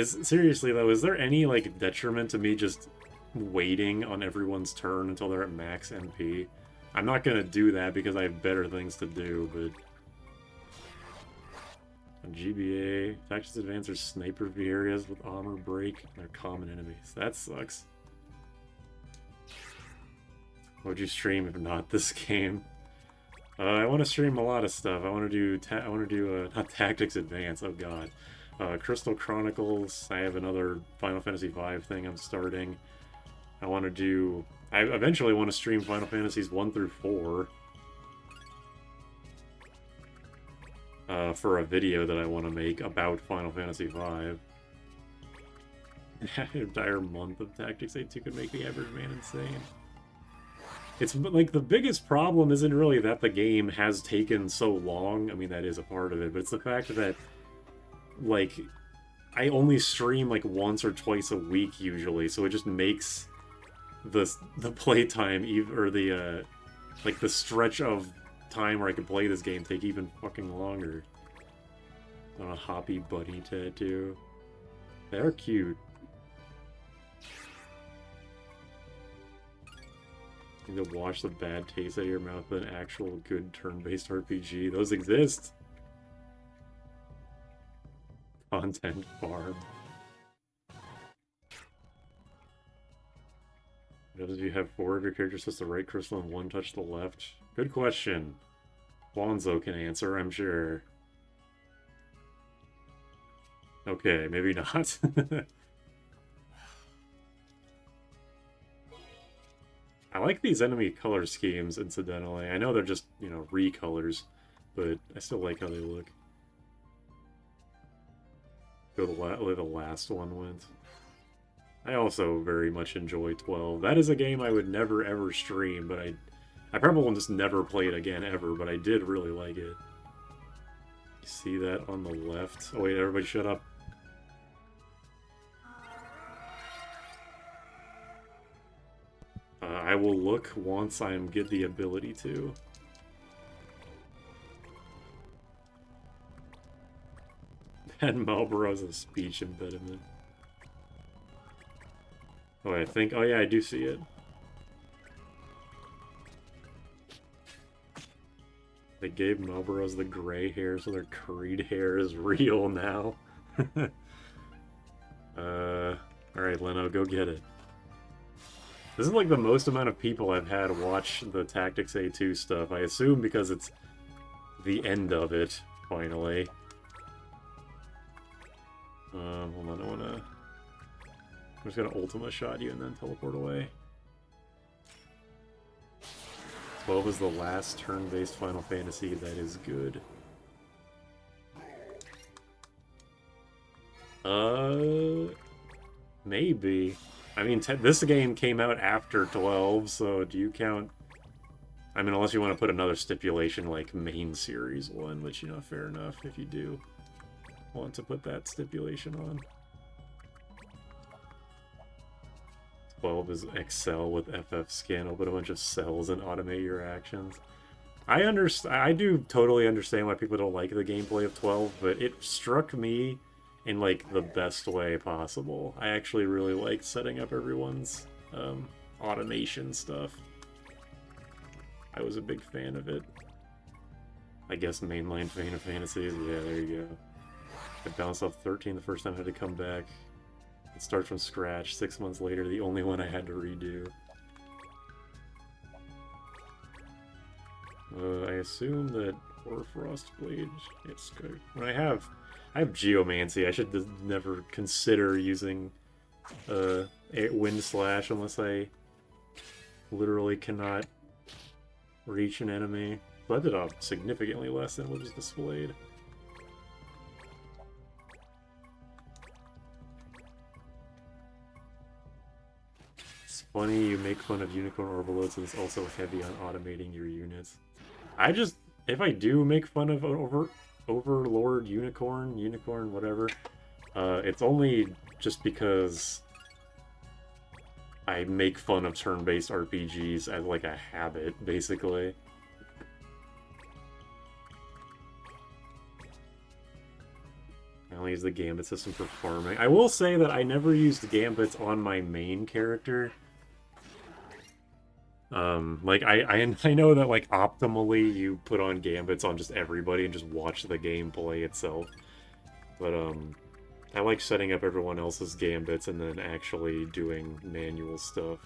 Seriously though, is there any like detriment to me just waiting on everyone's turn until they're at max MP? I'm not gonna do that because I have better things to do, but on GBA, Tactics Advance are sniper V areas with armor break and they're common enemies. That sucks. What would you stream if not this game? I want to stream a lot of stuff. I want to do not Tactics Advance. Oh god, Crystal Chronicles. I have another Final Fantasy V thing I'm starting. I want to do. I eventually want to stream Final Fantasies 1 through 4 for a video that I want to make about Final Fantasy V. An entire month of Tactics A2 could make the average man insane. It's like the biggest problem isn't really that the game has taken so long. I mean, that is a part of it, but it's the fact that, like, I only stream like once or twice a week usually, so it just makes the playtime or the like the stretch of time where I can play this game take even fucking longer. On a Hoppy Bunny tattoo. They're cute. You to wash the bad taste out of your mouth with an actual good turn-based RPG. Those exist. Content farm. What if you have 4 of your characters touch the right crystal and 1 touch the left? Good question. Bonzo can answer, I'm sure. Okay, maybe not. I like these enemy color schemes, incidentally. I know they're just, you know, recolors, but I still like how they look. Go the way the last one went. I also very much enjoy 12. That is a game I would never ever stream, but I probably will just never play it again ever, but I did really like it. You see that on the left? Oh wait, everybody shut up. I will look once I get the ability to. And Marlboro's a speech impediment. Oh, I think... Oh yeah, I do see it. They gave Marlboro's the gray hair, so their curried hair is real now. Alright, Leno, go get it. This is like the most amount of people I've had watch the Tactics A2 stuff. I assume because it's the end of it, finally. Hold on, I'm just gonna Ultima shot you and then teleport away. 12 is the last turn-based Final Fantasy that is good. Maybe. I mean, this game came out after 12, so do you count... I mean, unless you want to put another stipulation like main series one, which, you know, fair enough if you do want to put that stipulation on. 12 is Excel with FF scan, open a bunch of cells and automate your actions. I do totally understand why people don't like the gameplay of 12, but it struck me in, like, the best way possible. I actually really liked setting up everyone's automation stuff. I was a big fan of it. I guess mainline Final Fantasies, yeah, there you go. I bounced off 13 the first time I had to come back. It starts from scratch. 6 months later, the only one I had to redo. I assume that Hoarfrost Blade... It's good. When I have Geomancy. I should just never consider using Wind Slash unless I literally cannot reach an enemy. So I did significantly less than what was displayed. funny you make fun of unicorn overloads, and it's also heavy on automating your units. If I do make fun of Overlord, Unicorn, whatever, it's only just because I make fun of turn-based RPGs as like a habit, basically. I only use the Gambit system for farming. I will say that I never used Gambits on my main character. Like, I know that, like, optimally you put on Gambits on just everybody and just watch the gameplay itself. But, I like setting up everyone else's Gambits and then actually doing manual stuff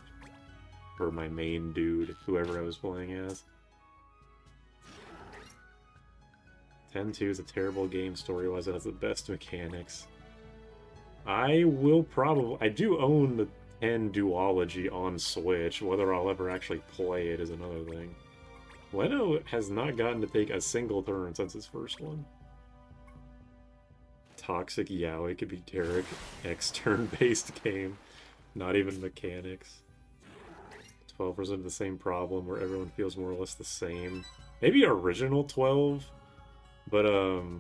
for my main dude, whoever I was playing as. 10-2 is a terrible game story-wise. It has the best mechanics. I do own the 10 duology on Switch. Whether I'll ever actually play it is another thing. Leno has not gotten to take a single turn since his first one. Toxic Yaoi could be Derek. X turn-based game. Not even mechanics. 12% the same problem where everyone feels more or less the same. Maybe original 12? But,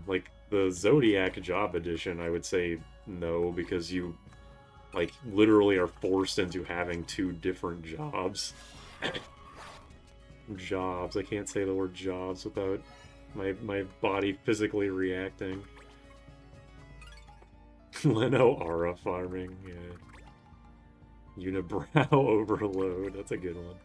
like, the Zodiac Job Edition, I would say no, because you, like, literally are forced into having 2 different jobs. Jobs. I can't say the word jobs without my body physically reacting. Leno Aura farming, yeah. Unibrow Overload, that's a good one.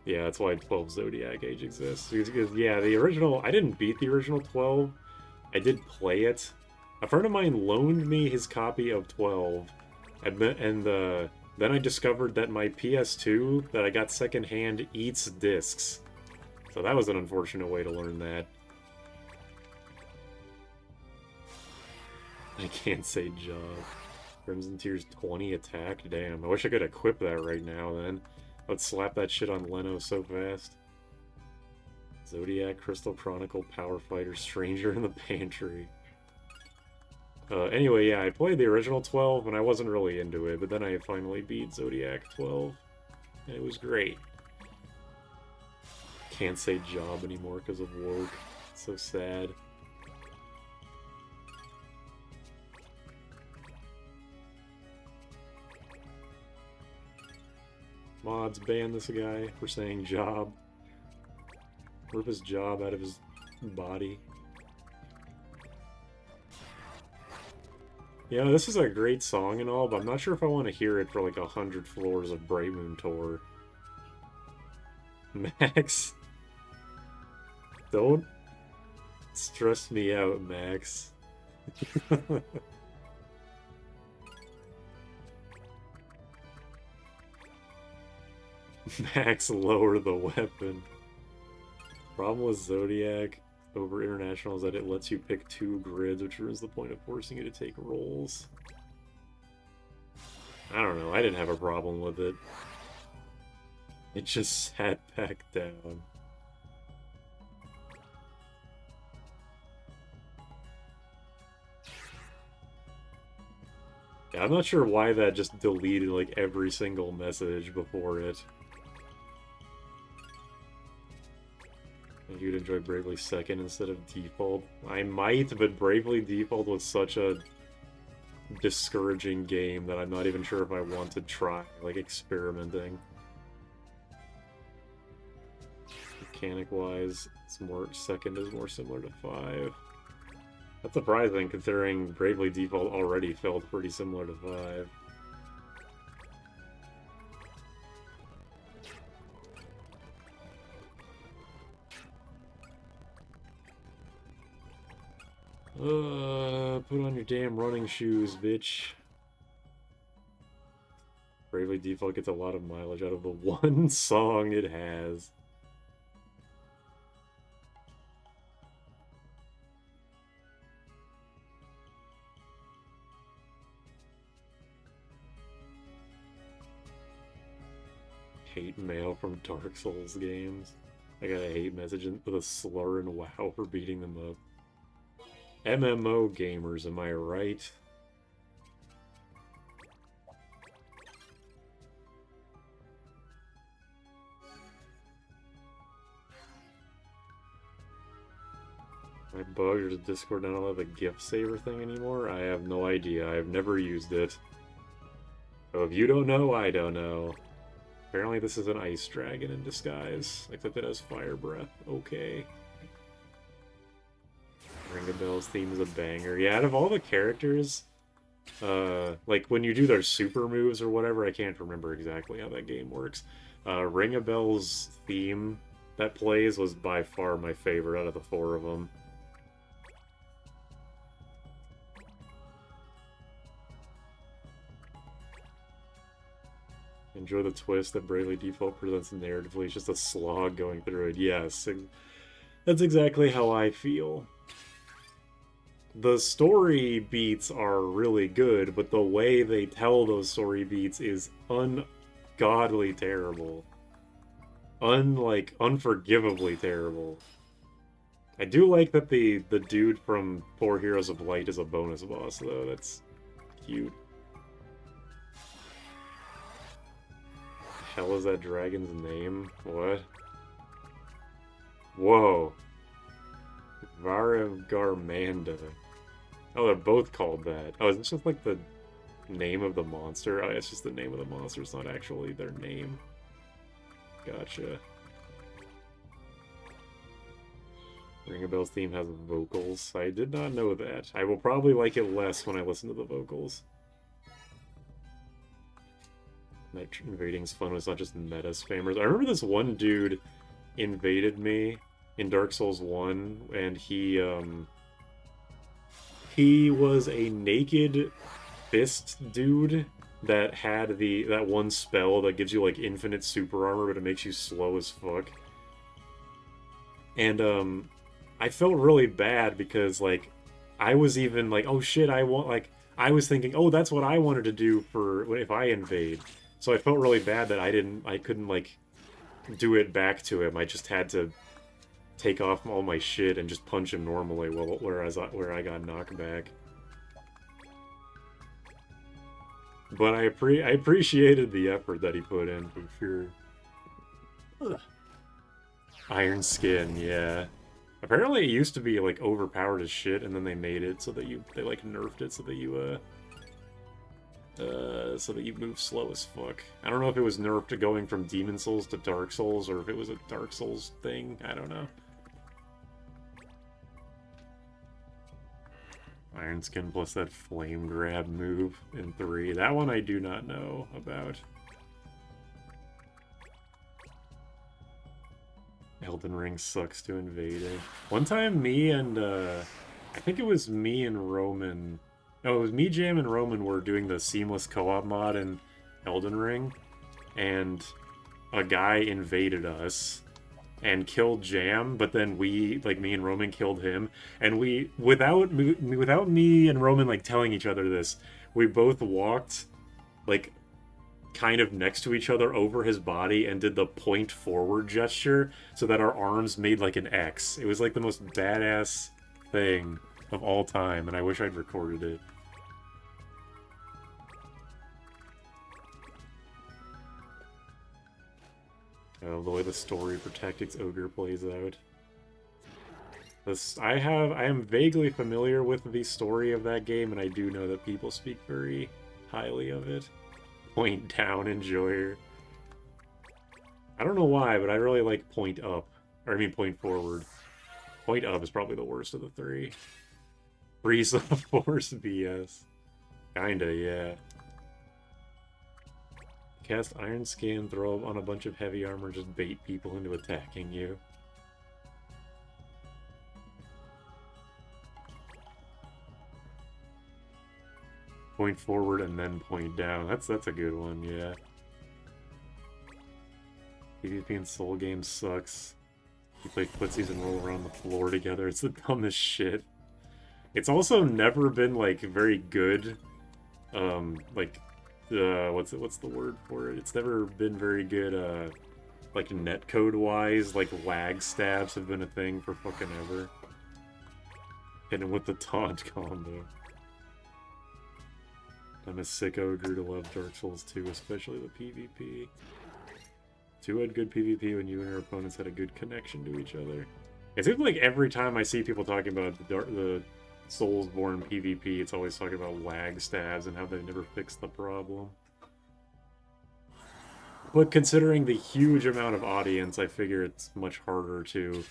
Yeah, that's why 12 Zodiac Age exists. Because, yeah, the original... I didn't beat the original 12. I did play it. A friend of mine loaned me his copy of 12. And then I discovered that my PS2 that I got secondhand eats discs. So that was an unfortunate way to learn that. I can't say job. Crimson Tears 20 attack? Damn, I wish I could equip that right now, then. I would slap that shit on Leno so fast. Zodiac, Crystal Chronicle, Power Fighter, Stranger in the Pantry. Anyway, yeah, I played the original 12, and I wasn't really into it, but then I finally beat Zodiac 12, and it was great. Can't say job anymore because of work. So sad. Mods ban this guy for saying job. Rip his job out of his body. Yeah, this is a great song and all, but I'm not sure if I want to hear it for like 100 floors of Brave Moon Tour. Max. Don't stress me out, Max. Max, lower the weapon. Problem with Zodiac over International is that it lets you pick 2 grids, which ruins the point of forcing you to take rolls. I don't know, I didn't have a problem with it. It just sat back down. Yeah, I'm not sure why that just deleted like every single message before it. You'd enjoy Bravely Second instead of Default. I might, but Bravely Default was such a discouraging game that I'm not even sure if I want to try, like, experimenting. Mechanic-wise, Second is more similar to 5. That's surprising, considering Bravely Default already felt pretty similar to 5. Put on your damn running shoes, bitch. Bravely Default gets a lot of mileage out of the one song it has. Hate mail from Dark Souls games. I got a hate message with a slur and WoW for beating them up. MMO gamers, am I right? I bugged or does Discord not allow the gift saver thing anymore? I have no idea. I've never used it. So if you don't know, I don't know. Apparently this is an ice dragon in disguise, except it has fire breath. Okay. Ring of Bells theme is a banger. Yeah, out of all the characters, like when you do their super moves or whatever, I can't remember exactly how that game works. Ring of Bells theme that plays was by far my favorite out of the 4 of them. Enjoy the twist that Bravely Default presents narratively. It's just a slog going through it. Yes, that's exactly how I feel. The story beats are really good, but the way they tell those story beats is ungodly terrible. Unforgivably terrible. I do like that the dude from 4 Heroes of Light is a bonus boss, though. That's cute. Hell is that dragon's name? What? Whoa. Varevgarmanda. Oh, they're both called that. Oh, is this just like the name of the monster? Oh, it's just the name of the monster. It's not actually their name. Gotcha. Ring of Bells theme has vocals. I did not know that. I will probably like it less when I listen to the vocals. Night invading's fun. It's not just meta spammers. I remember this one dude invaded me in Dark Souls 1, and he was a naked fist dude that had that one spell that gives you like infinite super armor, but it makes you slow as fuck. And I felt really bad because like I was even like, oh shit, I was thinking, oh, that's what I wanted to do for if I invade. So I felt really bad that I couldn't like do it back to him. I just had to take off all my shit and just punch him normally where I got knocked back. But I appreciated the effort that he put in, for sure. Ugh. Iron Skin, yeah. Apparently it used to be like overpowered as shit, and then they made it so that they like nerfed it so that you move slow as fuck. I don't know if it was nerfed to going from Demon Souls to Dark Souls, or if it was a Dark Souls thing. I don't know. Iron Skin plus that flame grab move in 3. That one I do not know about. Elden Ring sucks to invade it. One time me and, I think it was me and Roman... No, it was me, Jam, and Roman were doing the seamless co-op mod in Elden Ring, and a guy invaded us and killed Jam, but then me and Roman killed him, and without me and Roman, like, telling each other this, we both walked, like, kind of next to each other over his body and did the point forward gesture so that our arms made, like, an X. It was, like, the most badass thing of all time, and I wish I'd recorded it. The way the story for Tactics Ogre plays out. I am vaguely familiar with the story of that game, and I do know that people speak very highly of it. Point down, enjoyer. I don't know why, but I really like point up. Or I mean point forward. Point up is probably the worst of the 3. Breeze of Force BS. Kinda, yeah. Cast Iron Skin, throw on a bunch of heavy armor, just bait people into attacking you. Point forward and then point down. That's a good one, yeah. PvP in Soul games sucks. You play footsies and roll around the floor together. It's the dumbest shit. It's also never been, like, very good, like, what's the word for it? It's never been very good, like, netcode-wise. Like, lag stabs have been a thing for fucking ever. Hitting with the taunt combo. I'm a sick ogre to love Dark Souls 2, especially the PvP. 2 had good PvP when you and your opponents had a good connection to each other. It seems like every time I see people talking about the Soulsborne PvP, it's always talking about lag stabs and how they never fixed the problem. But considering the huge amount of audience, I figure it's much harder to...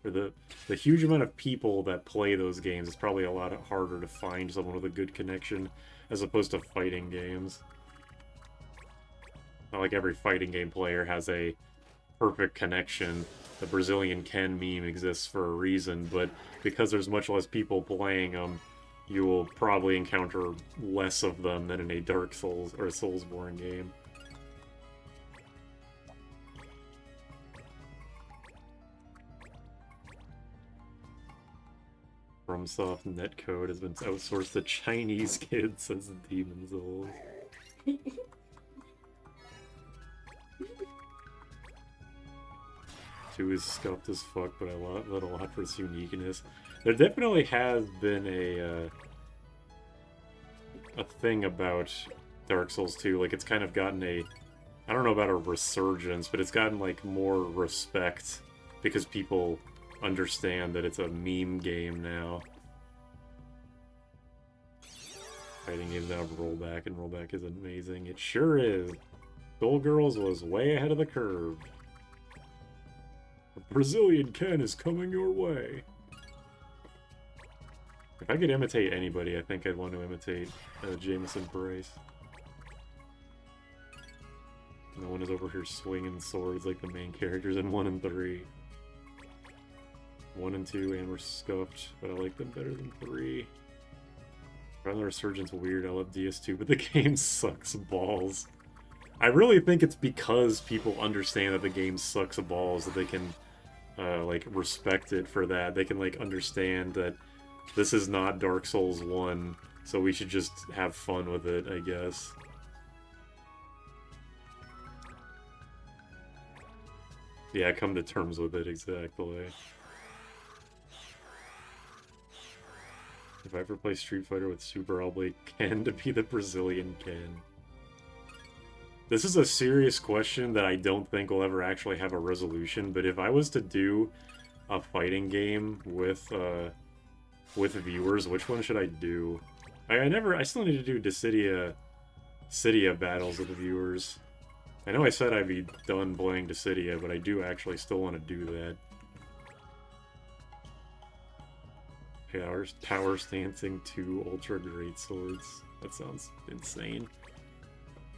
For the huge amount of people that play those games, it's probably a lot harder to find someone with a good connection as opposed to fighting games. Not like every fighting game player has a perfect connection. The Brazilian Ken meme exists for a reason, but because there's much less people playing them, you will probably encounter less of them than in a Dark Souls or a Soulsborne game. FromSoft netcode has been outsourced to Chinese kids since Demon's Souls. 2 is scuffed as fuck, but I love it a lot for its uniqueness. There definitely has been a thing about Dark Souls 2. Like, it's kind of gotten a... I don't know about a resurgence, but it's gotten, like, more respect because people understand that it's a meme game now. Fighting games now have rollback, and rollback is amazing. It sure is. Skullgirls was way ahead of the curve. The Brazilian Ken is coming your way. If I could imitate anybody, I think I'd want to imitate Jameson Bryce. No one is over here swinging swords like the main characters in 1 and 3. 1 and 2, and we're scuffed, but I like them better than 3. I found the Resurgence weird. I love DS2, but the game sucks balls. I really think it's because people understand that the game sucks balls that they can, like, respect it for that. They can, like, understand that this is not Dark Souls 1, so we should just have fun with it, I guess. Yeah, come to terms with it, exactly. If I ever play Street Fighter with Super, I'll play Ken to be the Brazilian Ken. This is a serious question that I don't think will ever actually have a resolution, but if I was to do a fighting game with viewers, which one should I do? I still need to do Dissidia battles with the viewers. I know I said I'd be done playing Dissidia, but I do actually still want to do that. Power Stancing 2 Ultra Great Swords. That sounds insane.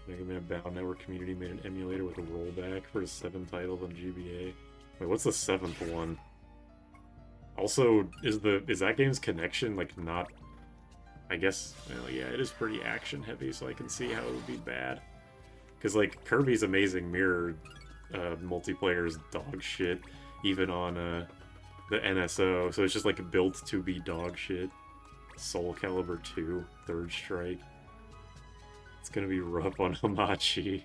Mega Man Battle Network community made an emulator with a rollback for the 7 titles on GBA. Wait, what's the 7th one? Also, is that game's connection, like, not... I guess, well, yeah, it is pretty action-heavy, so I can see how it would be bad. Because, like, Kirby's Amazing Mirror multiplayer is dog shit, even on the NSO, so it's just, like, built to be dog shit. Soul Calibur 2, Third Strike. It's gonna be rough on Hamachi.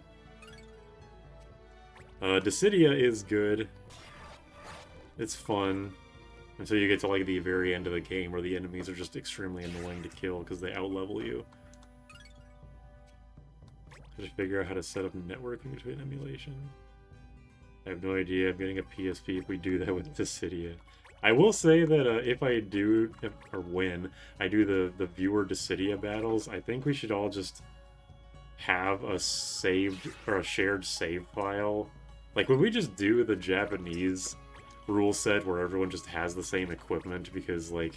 Dissidia is good. It's fun. Until you get to, like, the very end of the game where the enemies are just extremely annoying to kill because they outlevel you. Just figure out how to set up networking between emulation. I have no idea. I'm getting a PSP if we do that with Dissidia. I will say that if I do, or when I do the viewer Dissidia battles, I think we should all just have a saved, or a shared save file. Like, would we just do the Japanese rule set where everyone just has the same equipment? Because, like,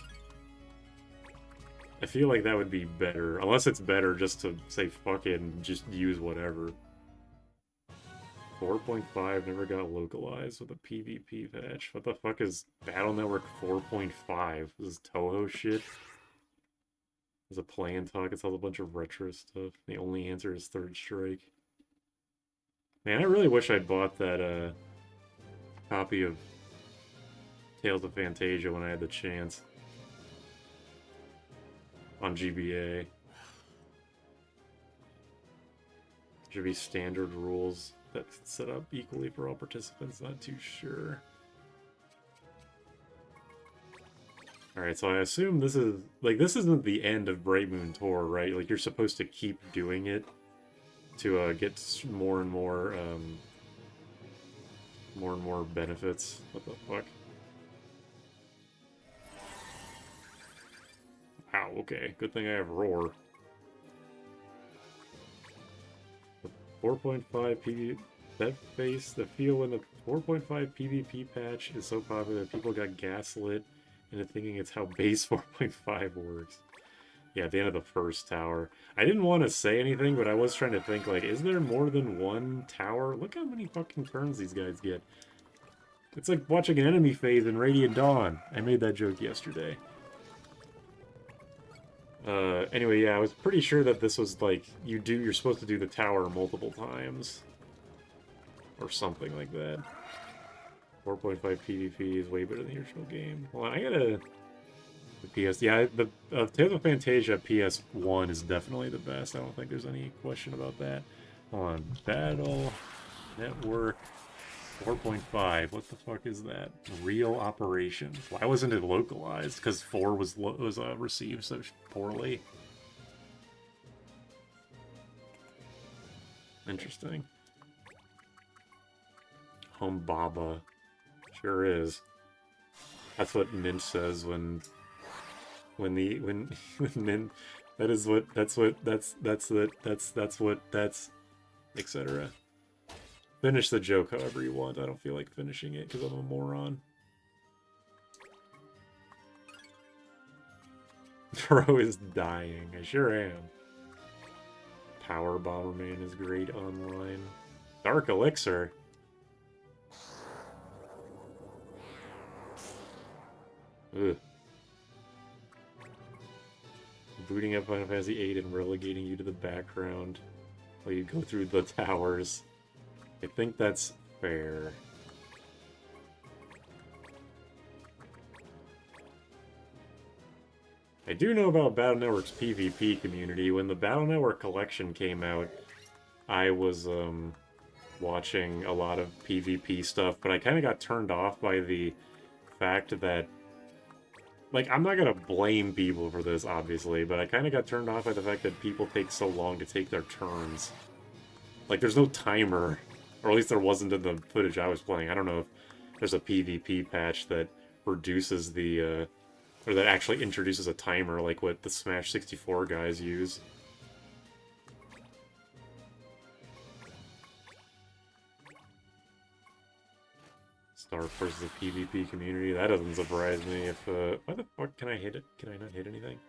I feel like that would be better. Unless it's better just to say fuck it and just use whatever. 4.5 never got localized with a PvP patch. What the fuck is Battle Network 4.5? This is Toho shit? There's a plan talk, it's all a bunch of retro stuff. The only answer is Third Strike. Man, I really wish I bought that copy of Tales of Phantasia when I had the chance. On GBA. Should be standard rules that's set up equally for all participants, not too sure. Alright, so I assume this is, like, this isn't the end of Bright Moon Tour, right? Like, you're supposed to keep doing it to get more and more benefits. What the fuck? Wow, okay. Good thing I have Roar. The 4.5 PvP... That face, the feel when the 4.5 PvP patch is so popular that people got gaslit into thinking it's how base 4.5 works. Yeah, at the end of the first tower. I didn't want to say anything, but I was trying to think, like, is there more than one tower? Look how many fucking turns these guys get. It's like watching an enemy phase in Radiant Dawn. I made that joke yesterday. Anyway, yeah, I was pretty sure that this was, like, you're supposed to do the tower multiple times. Or something like that. 4.5 PvP is way better than the original game. Hold on, I gotta... The PS... Yeah, the Tales of Phantasia PS1 is definitely the best. I don't think there's any question about that. Hold on. Battle... Network... 4.5. What the fuck is that? Real operation. Why wasn't it localized? Because 4 was received so poorly. Interesting. Home Baba. Sure is. That's what Mint says when Mint, that's etc. Finish the joke however you want. I don't feel like finishing it because I'm a moron. Bro is dying. I sure am. Power Bomberman is great online. Dark Elixir. Ugh. Booting up Final Fantasy VIII and relegating you to the background while you go through the towers. I think that's fair. I do know about Battle Network's PvP community. When the Battle Network collection came out, I was watching a lot of PvP stuff, but I kind of got turned off by the fact that, like, I'm not gonna blame people for this, obviously, but I kind of got turned off by the fact that people take so long to take their turns. Like, there's no timer. Or at least there wasn't in the footage I was playing. I don't know if there's a PvP patch that reduces the, or that actually introduces a timer like what the Smash 64 guys use. Star versus the PvP community. That doesn't surprise me. If why the fuck can I hit it? Can I not hit anything?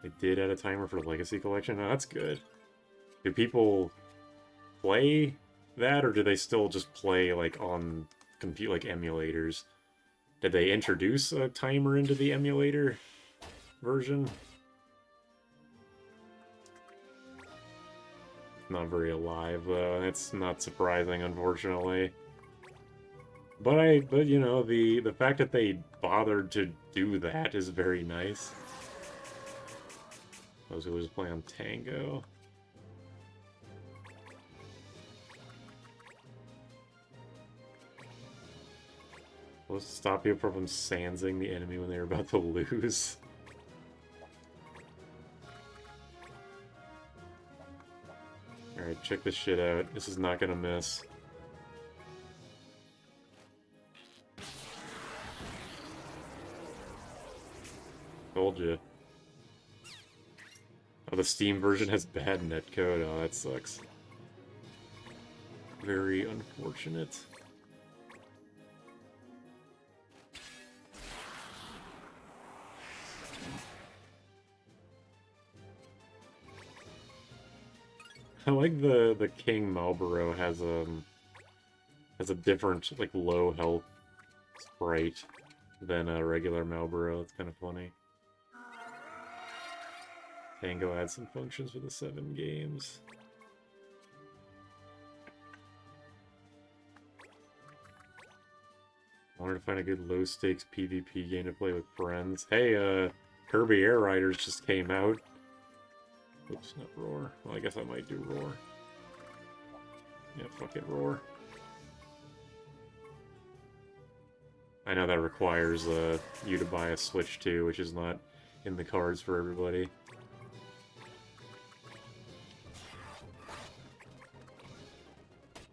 They did add a timer for the Legacy Collection. Oh, that's good. Do people play that, or do they still just play like on like emulators? Did they introduce a timer into the emulator version? Not very alive though. It's not surprising, unfortunately. But you know, the fact that they bothered to do that is very nice. Those who just play on Tango. Let's stop you from sansing the enemy when they're about to lose. Alright, check this shit out. This is not gonna miss. Told you. Oh, the Steam version has bad netcode. Oh, that sucks. Very unfortunate. I like the King Marlboro has a different, like, low health sprite than a regular Marlboro. It's kind of funny. Tango adds some functions for the 7 games. I wanted to find a good low-stakes PvP game to play with friends. Hey, Kirby Air Riders just came out. Oops, not Roar. Well, I guess I might do Roar. Yeah, fuck it, Roar. I know that requires you to buy a Switch too, which is not in the cards for everybody.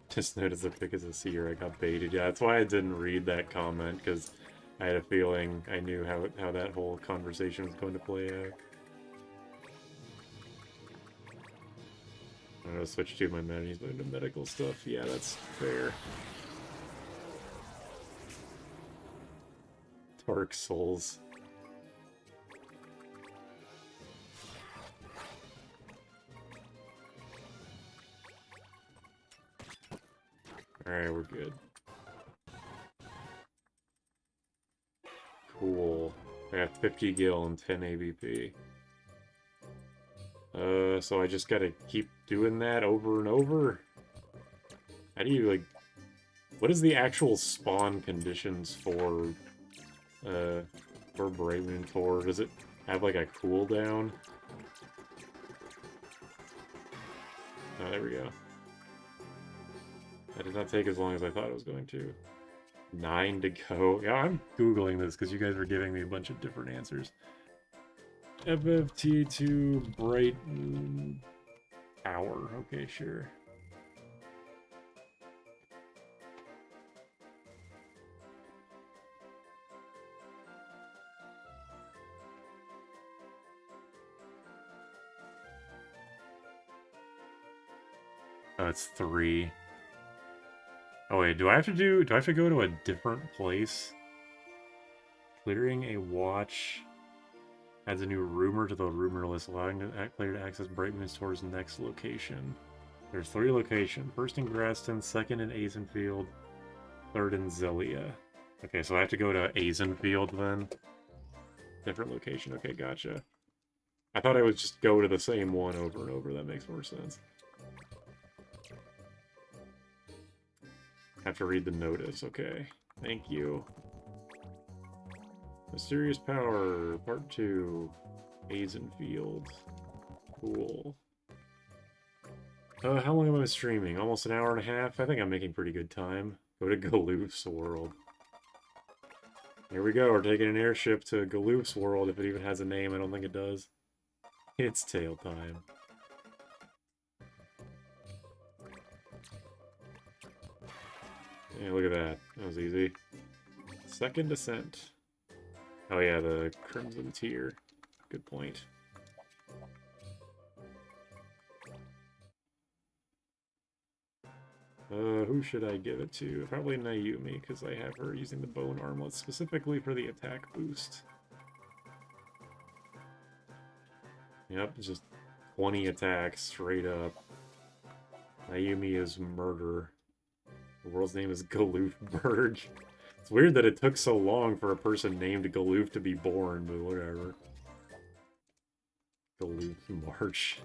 Just noticed the pick as a seer, I got baited. Yeah, that's why I didn't read that comment, because I had a feeling I knew how that whole conversation was going to play out. I'm gonna switch to my menus into medical stuff. Yeah, that's fair. Dark Souls. Alright, we're good. Cool. I got 50 gil and 10 ABP. So I just gotta keep doing that over and over? How do you, like... What is the actual spawn conditions for Bright Moon Tor? Does it have, like, a cooldown? Oh, there we go. That did not take as long as I thought it was going to. 9 to go. Yeah, I'm Googling this because you guys were giving me a bunch of different answers. FFT2 Bright Moon Tower. Okay, sure. Oh, it's 3. Oh wait, do I have to go to a different place? Clearing a watch adds a new rumor to the rumor list, allowing the player to access Bright Moon Tor's next location. There's 3 locations. First in Graston, second in Azenfield, third in Zelia. Okay, so I have to go to Azenfield then? Different location. Okay, gotcha. I thought I would just go to the same one over and over. That makes more sense. Have to read the notice. Okay. Thank you. Mysterious Power, Part 2. Azenfield. Cool. How long am I streaming? Almost an hour and a half? I think I'm making pretty good time. Go to Galoof's World. Here we go, we're taking an airship to Galoof's World, if it even has a name. I don't think it does. It's tail time. Yeah, look at that. That was easy. Second Descent. Oh yeah, the Crimson Tier. Good point. Who should I give it to? Probably Naomi, because I have her using the Bone Armlet specifically for the attack boost. Yep, just 20 attacks straight up. Naomi is murder. The world's name is Galoofberg. It's weird that it took so long for a person named Galoof to be born, but whatever. Galoof March.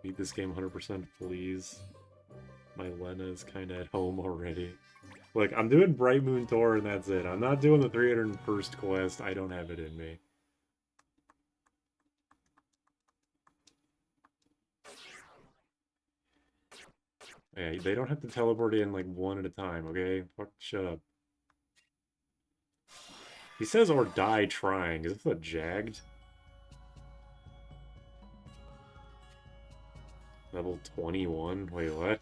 Beat this game 100%, please. My Lena is kind of at home already. Look, I'm doing Bright Moon Tor and that's it. I'm not doing the 301st quest. I don't have it in me. Yeah, they don't have to teleport in like one at a time, okay? Fuck, shut up. He says or die trying. Is this a Jagged? Level 21? Wait, what?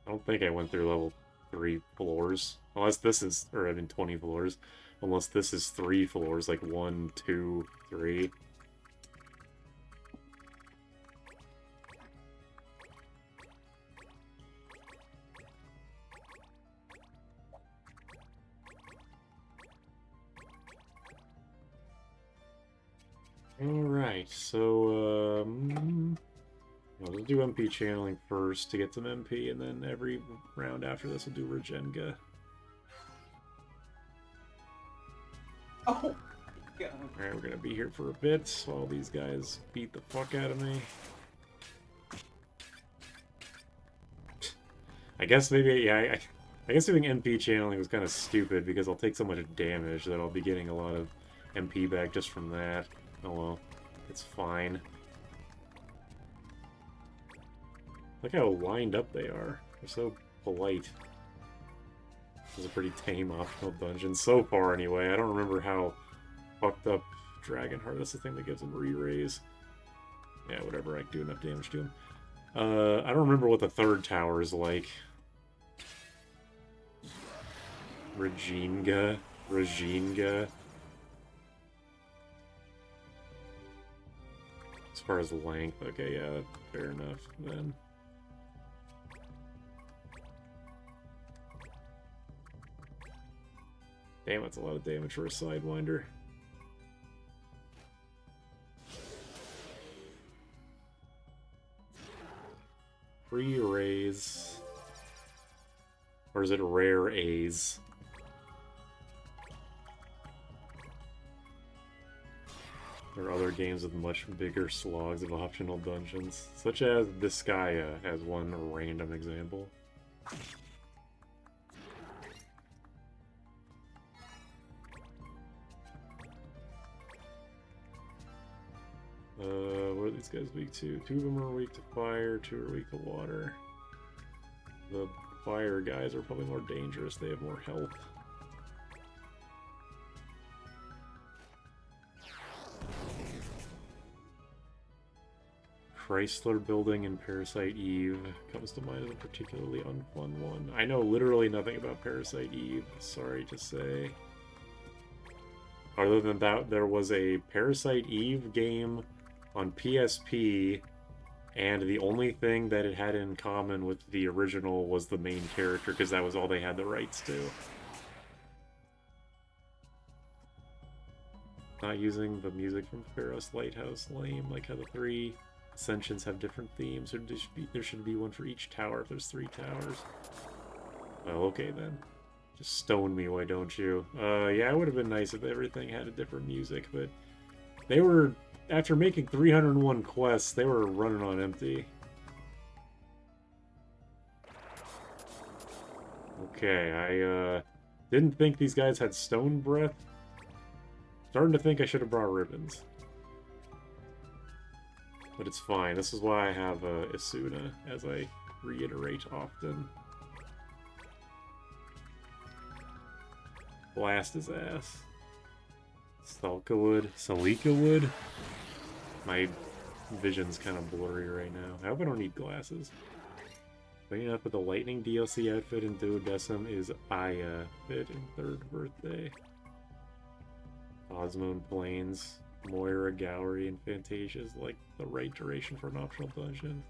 I don't think I went through level 3 floors. Unless this is, or I mean 20 floors. Unless this is 3 floors, like 1, 2, 3. Alright, so, we'll do MP channeling first to get some MP, and then every round after this we'll do Regenga. Oh! God. Alright, we're gonna be here for a bit while these guys beat the fuck out of me. I guess maybe, yeah, I guess doing MP channeling was kind of stupid because I'll take so much damage that I'll be getting a lot of MP back just from that. Oh well, it's fine. Look how lined up they are. They're so polite. This is a pretty tame optional dungeon so far anyway. I don't remember how fucked up Dragonheart. That's the thing that gives him re-raise. Yeah, whatever, I can do enough damage to him. I don't remember what the third tower is like. Reginga. Reginga. As far as length, okay, yeah, fair enough then. Damn, that's a lot of damage for a Sidewinder. Free raise. Or is it rare A's? There are other games with much bigger slogs of optional dungeons, such as Disgaea as one random example. What are these guys weak to? 2 of them are weak to fire, 2 are weak to water. The fire guys are probably more dangerous, they have more health. Chrysler Building in Parasite Eve comes to mind as a particularly unfun one. I know literally nothing about Parasite Eve, sorry to say. Other than that, there was a Parasite Eve game on PSP, and the only thing that it had in common with the original was the main character, because that was all they had the rights to. Not using the music from Pharos Lighthouse, lame, like how the 3 Ascensions have different themes. There should be one for each tower if there's 3 towers. Well, okay then. Just stone me, why don't you? Yeah, it would have been nice if everything had a different music, but they were, after making 301 quests, they were running on empty. Okay, I didn't think these guys had stone breath. Starting to think I should have brought ribbons. But it's fine. This is why I have Isuna, as I reiterate often. Blast his ass. Salika wood? My vision's kind of blurry right now. I hope I don't need glasses. Waking up with the Lightning DLC outfit in Duodecim is Aya fit in 3rd birthday. Osmond Plains, Moira, Gowry, and Fantasia is like the right duration for an optional dungeon.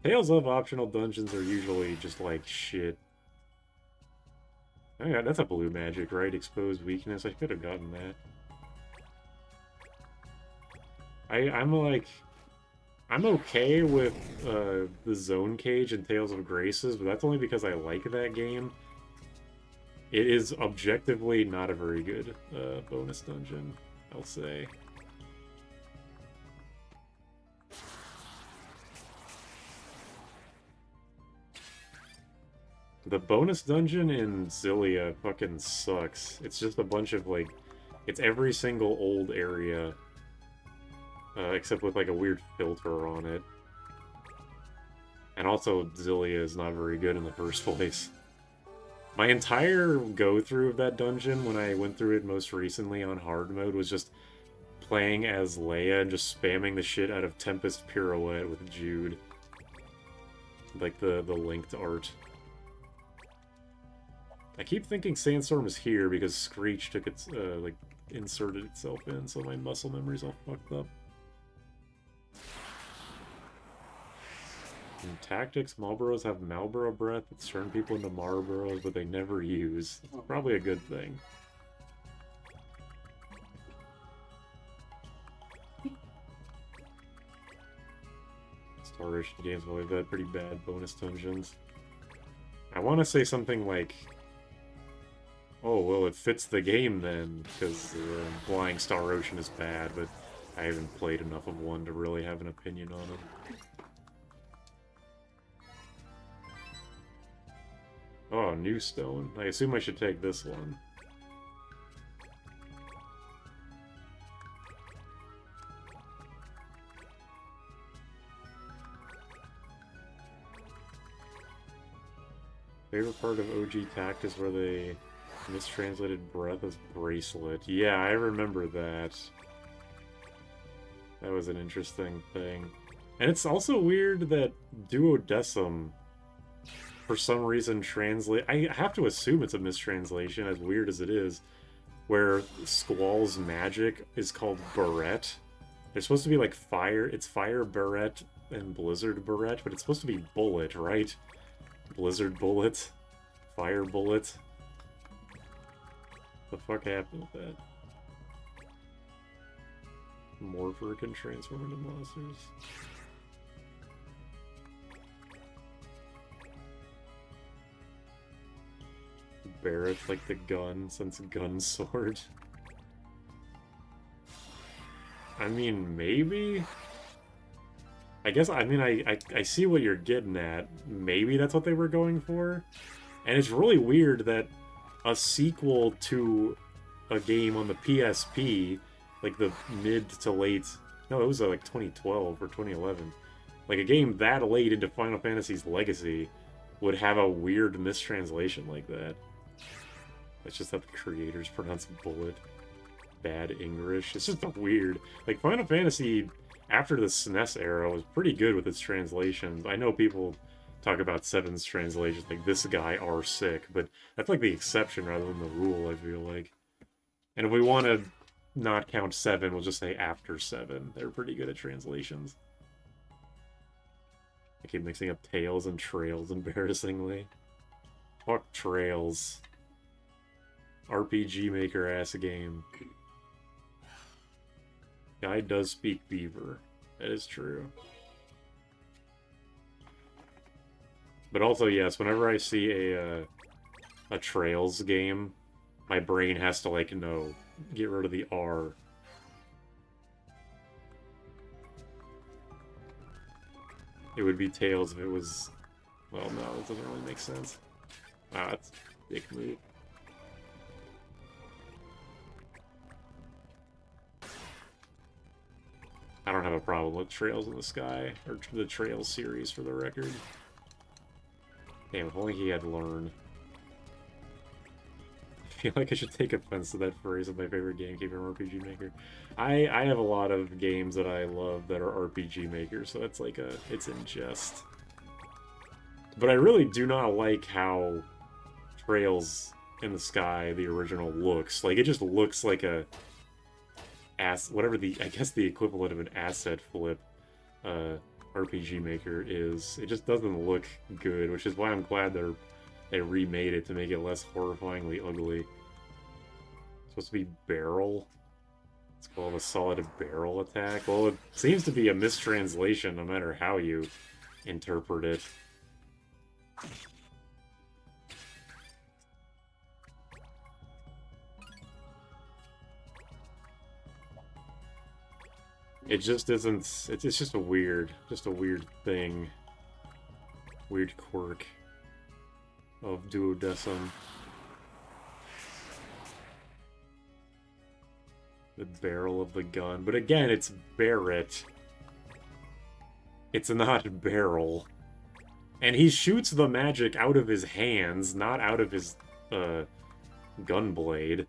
Tales of optional dungeons are usually just like shit. Oh yeah, that's a blue magic, right? Exposed weakness. I could have gotten that. I'm okay with the Zone Cage and Tales of Graces, but that's only because I like that game. It is objectively not a very good bonus dungeon, I'll say. The bonus dungeon in Xillia fucking sucks. It's just a bunch of, like, it's every single old area, except with, like, a weird filter on it. And also, Xillia is not very good in the first place. My entire go-through of that dungeon, when I went through it most recently on hard mode, was just playing as Leia and just spamming the shit out of Tempest Pirouette with Jude. Like, the linked art. I keep thinking Sandstorm is here because Screech took its, like, inserted itself in, so my muscle memory's all fucked up. In Tactics, Marlboros have Marlboro breath that turn people into Marlboros, but they never use. It's probably a good thing. Star Ocean games have always had pretty bad bonus dungeons. I want to say something like, oh, well, it fits the game then, because Flying Star Ocean is bad, but I haven't played enough of one to really have an opinion on it. Oh, new stone. I assume I should take this one. Favorite part of OG Tact is where they mistranslated breath as bracelet. Yeah, I remember that. That was an interesting thing. And it's also weird that Duodecim for some reason translate. I have to assume it's a mistranslation, as weird as it is, where Squall's magic is called Barret. It's supposed to be like fire. It's Fire Barret and Blizzard Barret, but it's supposed to be Bullet, right? Blizzard Bullet, Fire Bullet. The fuck happened with that? Morpher can transform into monsters. Barret, like the gun, since gun sword. I mean, maybe? I guess, I mean, I see what you're getting at. Maybe that's what they were going for. And it's really weird that a sequel to a game on the PSP, like the mid to late... No, it was like 2012 or 2011. Like a game that late into Final Fantasy's legacy would have a weird mistranslation like that. That's just how the creators pronounce bullet. Bad English. It's just weird. Like, Final Fantasy, after the SNES era, was pretty good with its translations. I know people talk about 7's translations, like, this guy are sick, but that's like the exception rather than the rule, I feel like. And if we want to not count 7, we'll just say after 7. They're pretty good at translations. I keep mixing up Tales and Trails, embarrassingly. Fuck Trails. RPG Maker ass game. Guy does speak Beaver. That is true. But also, yes, whenever I see a Trails game, my brain has to, like, no, get rid of the R. It would be Tales if it was... Well, no, it doesn't really make sense. Ah, it's a dick move. I don't have a problem with Trails in the Sky, or the Trails series for the record. Damn, if only he had learned. I feel like I should take offense to that phrase of my favorite gamekeeper and RPG Maker. I have a lot of games that I love that are RPG Makers, so that's like it's in jest. But I really do not like how Trails in the Sky, the original, looks. Like, it just looks like a... whatever the, I guess the equivalent of an asset flip RPG Maker is. It just doesn't look good, which is why I'm glad they remade it to make it less horrifyingly ugly. It's supposed to be barrel. It's called a solid barrel attack. Well, it seems to be a mistranslation no matter how you interpret it. It just isn't... It's just a weird thing. Weird quirk of Duodecim. The barrel of the gun. But again, it's Barret. It's not barrel. And he shoots the magic out of his hands, not out of his gunblade.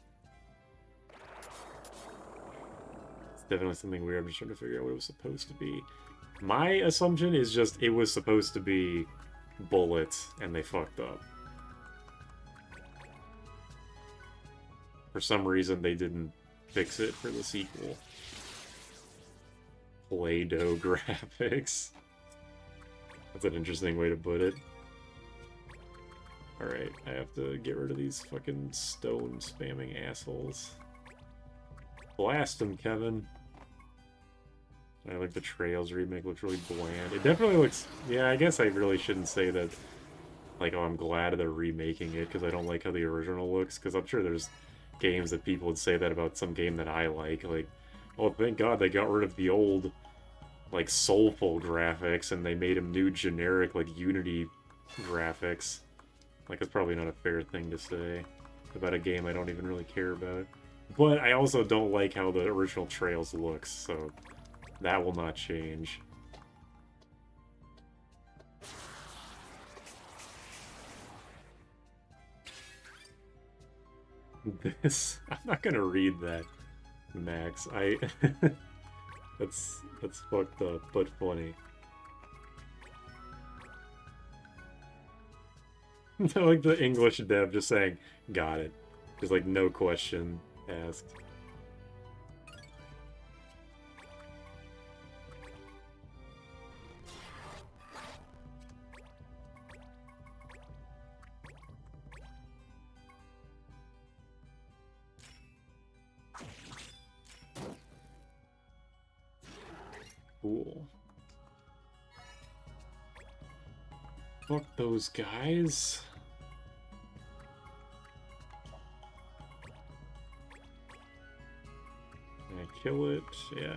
Definitely something weird. I'm just trying to figure out what it was supposed to be. My assumption is just it was supposed to be bullets, and they fucked up. For some reason, they didn't fix it for the sequel. Play-Doh graphics. That's an interesting way to put it. Alright, I have to get rid of these fucking stone spamming assholes. Blast them, Kevin. I like the Trails remake, looks really bland. It definitely looks... Yeah, I guess I really shouldn't say that, like, oh, I'm glad they're remaking it, because I don't like how the original looks, because I'm sure there's games that people would say that about some game that I like. Like, oh, thank God they got rid of the old, like, soulful graphics, and they made them new generic, like, Unity graphics. Like, that's probably not a fair thing to say about a game I don't even really care about. But I also don't like how the original Trails looks, so that will not change. This... I'm not gonna read that, Max. That's fucked up, but funny. Like the English dev just saying, got it. Just like no question asked. Cool. Fuck those guys. Can I kill it? Yeah.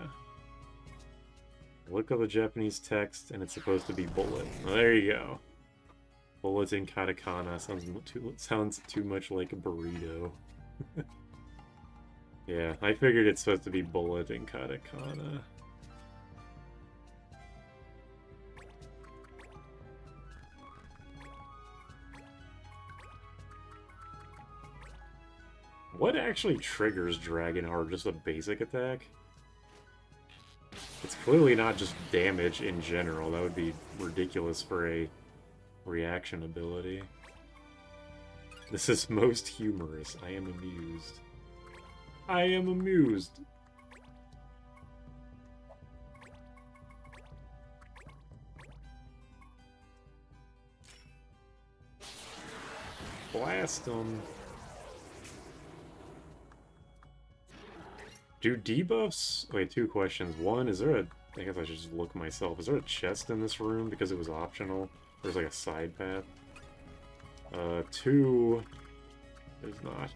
Look up the Japanese text, and it's supposed to be bullet. Well, there you go. Bullet in katakana sounds too much like a burrito. Yeah, I figured it's supposed to be bullet in katakana. What actually triggers Dragonheart? Just a basic attack? It's clearly not just damage in general. That would be ridiculous for a reaction ability. This is most humorous. I am amused. I am amused. Blast them. Do debuffs... Wait, two questions. One, is there a... I guess I should just look myself. Is there a chest in this room because it was optional? There's like a side path. Two... There's not.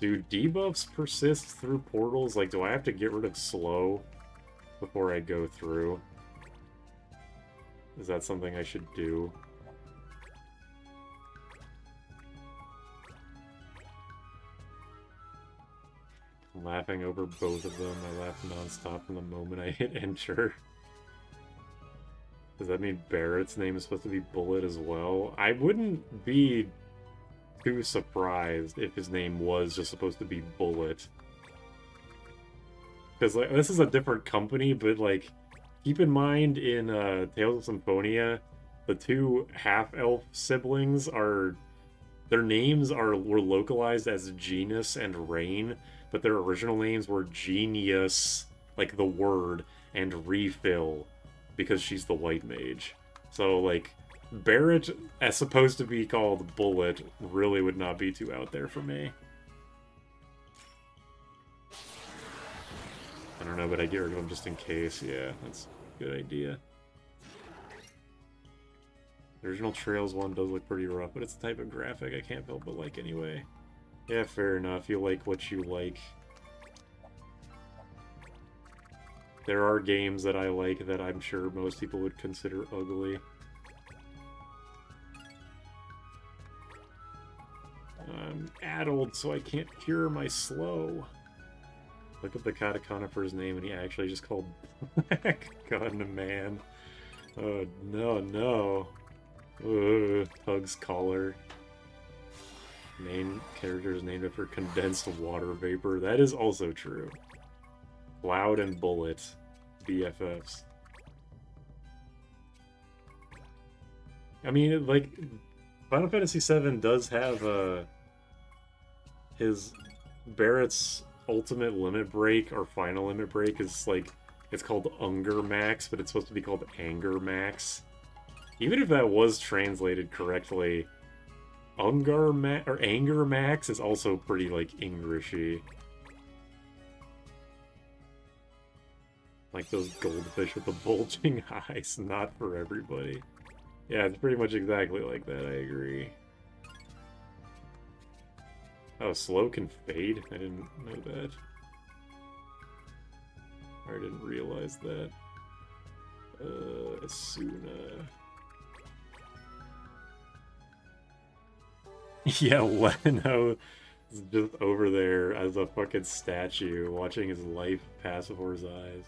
Do debuffs persist through portals? Like, do I have to get rid of slow before I go through? Is that something I should do? I'm laughing over both of them. I laugh nonstop from the moment I hit enter. Does that mean Barrett's name is supposed to be Bullet as well? I wouldn't be too surprised if his name was just supposed to be Bullet. Because like, this is a different company, but like, keep in mind in Tales of Symphonia, the two half-elf siblings are... Their names were localized as Genus and Rain, but their original names were Genius, like the word, and Refill, because she's the white mage. So, like, Barrett, as supposed to be called Bullet, really would not be too out there for me. I don't know, but I get rid of him just in case. Yeah, that's a good idea. The original Trails one does look pretty rough, but it's the type of graphic I can't help but like anyway. Yeah, fair enough. You like what you like. There are games that I like that I'm sure most people would consider ugly. I'm addled, so I can't cure my slow. Look up the katakana for his name, and he actually just called Black Gun Man. Oh, no, no. Tug's collar. Main character is named after condensed water vapor. That is also true. Cloud and Bullet, BFFs. I mean, like, Final Fantasy VII does have his Barrett's ultimate limit break or final limit break is like, it's called Unger Max, but it's supposed to be called Anger Max. Even if that was translated correctly, Anger Max is also pretty like Englishy. Like those goldfish with the bulging eyes, not for everybody. Yeah, it's pretty much exactly like that, I agree. Oh, slow can fade? I didn't know that. I didn't realize that. Asuna. Yeah, Leno is just over there as a fucking statue, watching his life pass before his eyes.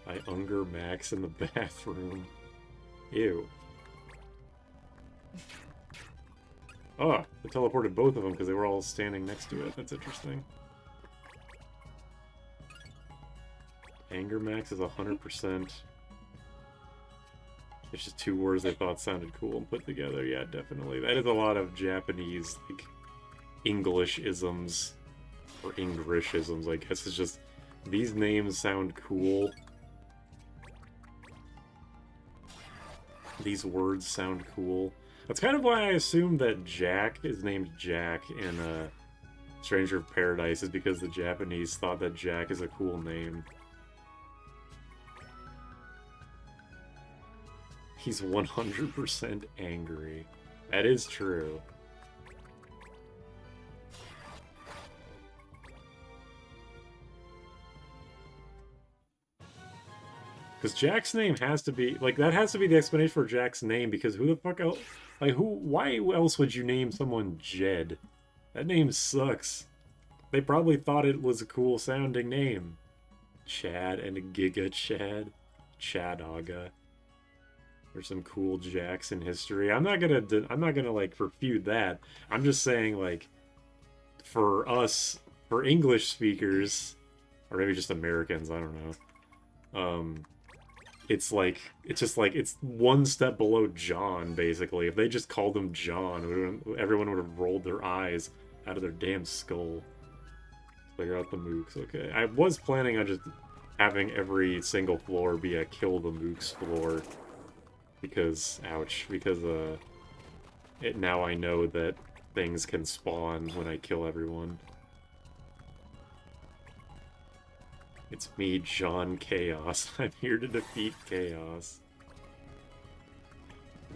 I Unger Max in the bathroom. Ew. Oh, it teleported both of them because they were all standing next to it. That's interesting. Anger Max is 100%. It's just two words they thought sounded cool and put together. Yeah, definitely. That is a lot of Japanese, like, English-isms. Or English-isms, I guess. It's just, these names sound cool. These words sound cool. That's kind of why I assumed that Jack is named Jack in Stranger of Paradise, is because the Japanese thought that Jack is a cool name. He's 100% angry. That is true. Because Jack's name has to be, like, that has to be the explanation for Jack's name, because who the fuck else, like, why else would you name someone Jed? That name sucks. They probably thought it was a cool sounding name. Chad and Giga Chad. Chadaga. There's some cool Jacks in history. I'm not gonna, like, refute that. I'm just saying, like, for us, for English speakers, or maybe just Americans, I don't know. It's just like, it's one step below John, basically. If they just called him John, everyone would have rolled their eyes out of their damn skull. Clear out the mooks, okay. I was planning on just having every single floor be a kill the mooks floor. Because, ouch, because, now I know that things can spawn when I kill everyone. It's me, John Chaos. I'm here to defeat Chaos.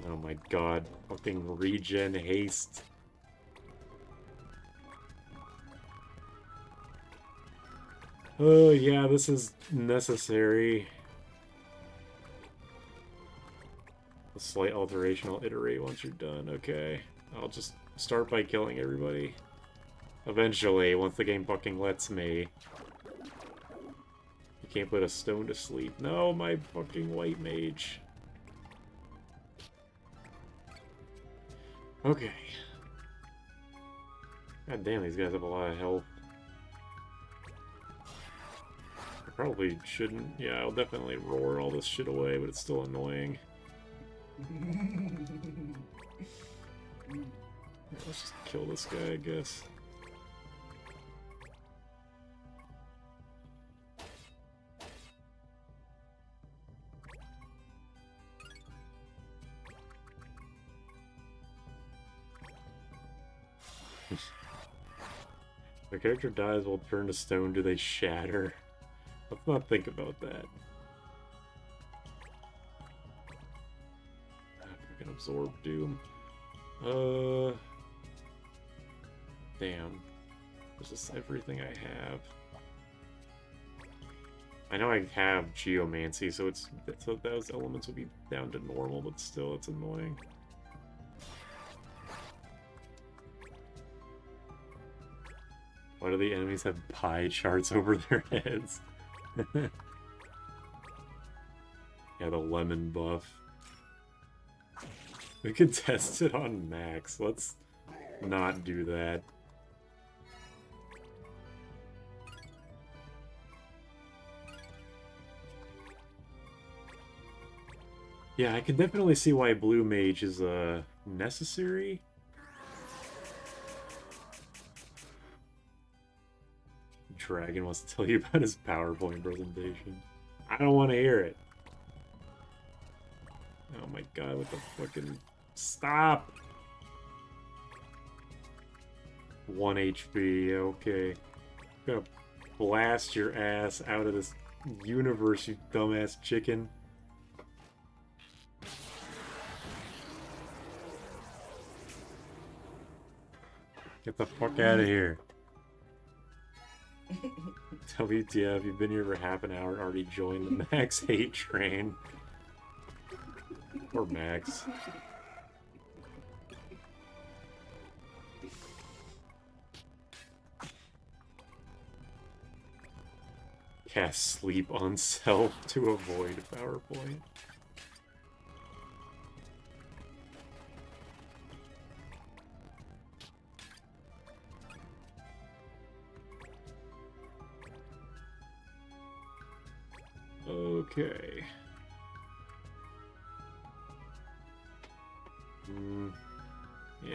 Oh my god. Fucking regen haste. Oh yeah, this is necessary. A slight alteration, I'll iterate once you're done. Okay. I'll just start by killing everybody. Eventually, once the game fucking lets me. Can't put a stone to sleep. No, my fucking white mage. Okay. God damn, these guys have a lot of health. I probably shouldn't. Yeah, I'll definitely roar all this shit away, but it's still annoying. Let's just kill this guy, I guess. If a character dies while turned to stone, do they shatter? Let's not think about that. I can absorb doom. Damn. Is this everything I have? I know I have Geomancy, so those elements would be down to normal, but still, it's annoying. Why do the enemies have pie charts over their heads? Yeah, the lemon buff. We could test it on Max. Let's not do that. Yeah, I can definitely see why Blue Mage is necessary. Dragon wants to tell you about his PowerPoint presentation. I don't want to hear it. Oh my god, what the fucking... Stop! 1 HP, okay. I'm gonna blast your ass out of this universe, you dumbass chicken. Get the fuck out of here. WTF, you've been here for half an hour and already joined the Max hate train. Or Max. Cast sleep on self to avoid PowerPoint. Okay.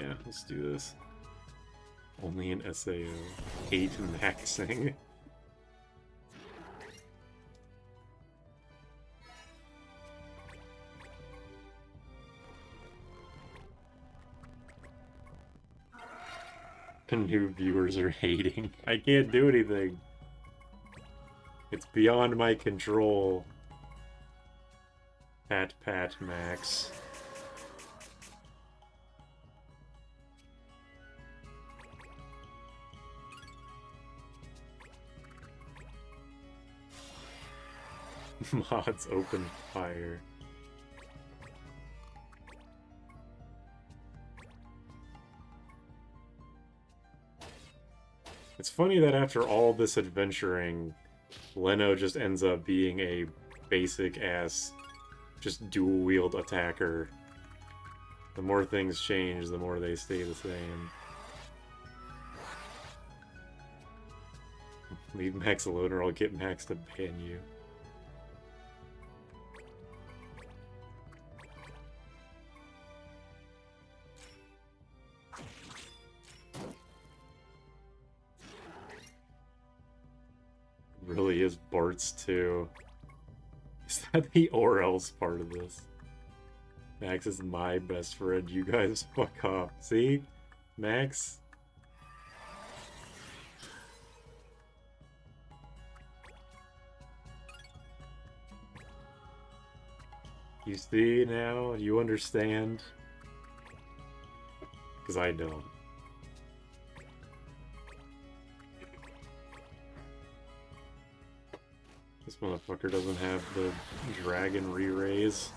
Yeah, let's do this. Only an SAO. Hate maxing. The new viewers are hating. I can't do anything. It's beyond my control. Pat Max. Mods open fire. It's funny that after all this adventuring, Leno just ends up being a basic-ass, just dual-wield attacker. The more things change, the more they stay the same. Leave Max alone or I'll get Max to ban you. Really is Bart's too. Is that the or else part of this? Max is my best friend. You guys fuck off. See? Max? You see now? You understand? Because I don't. This motherfucker doesn't have the dragon re-raise.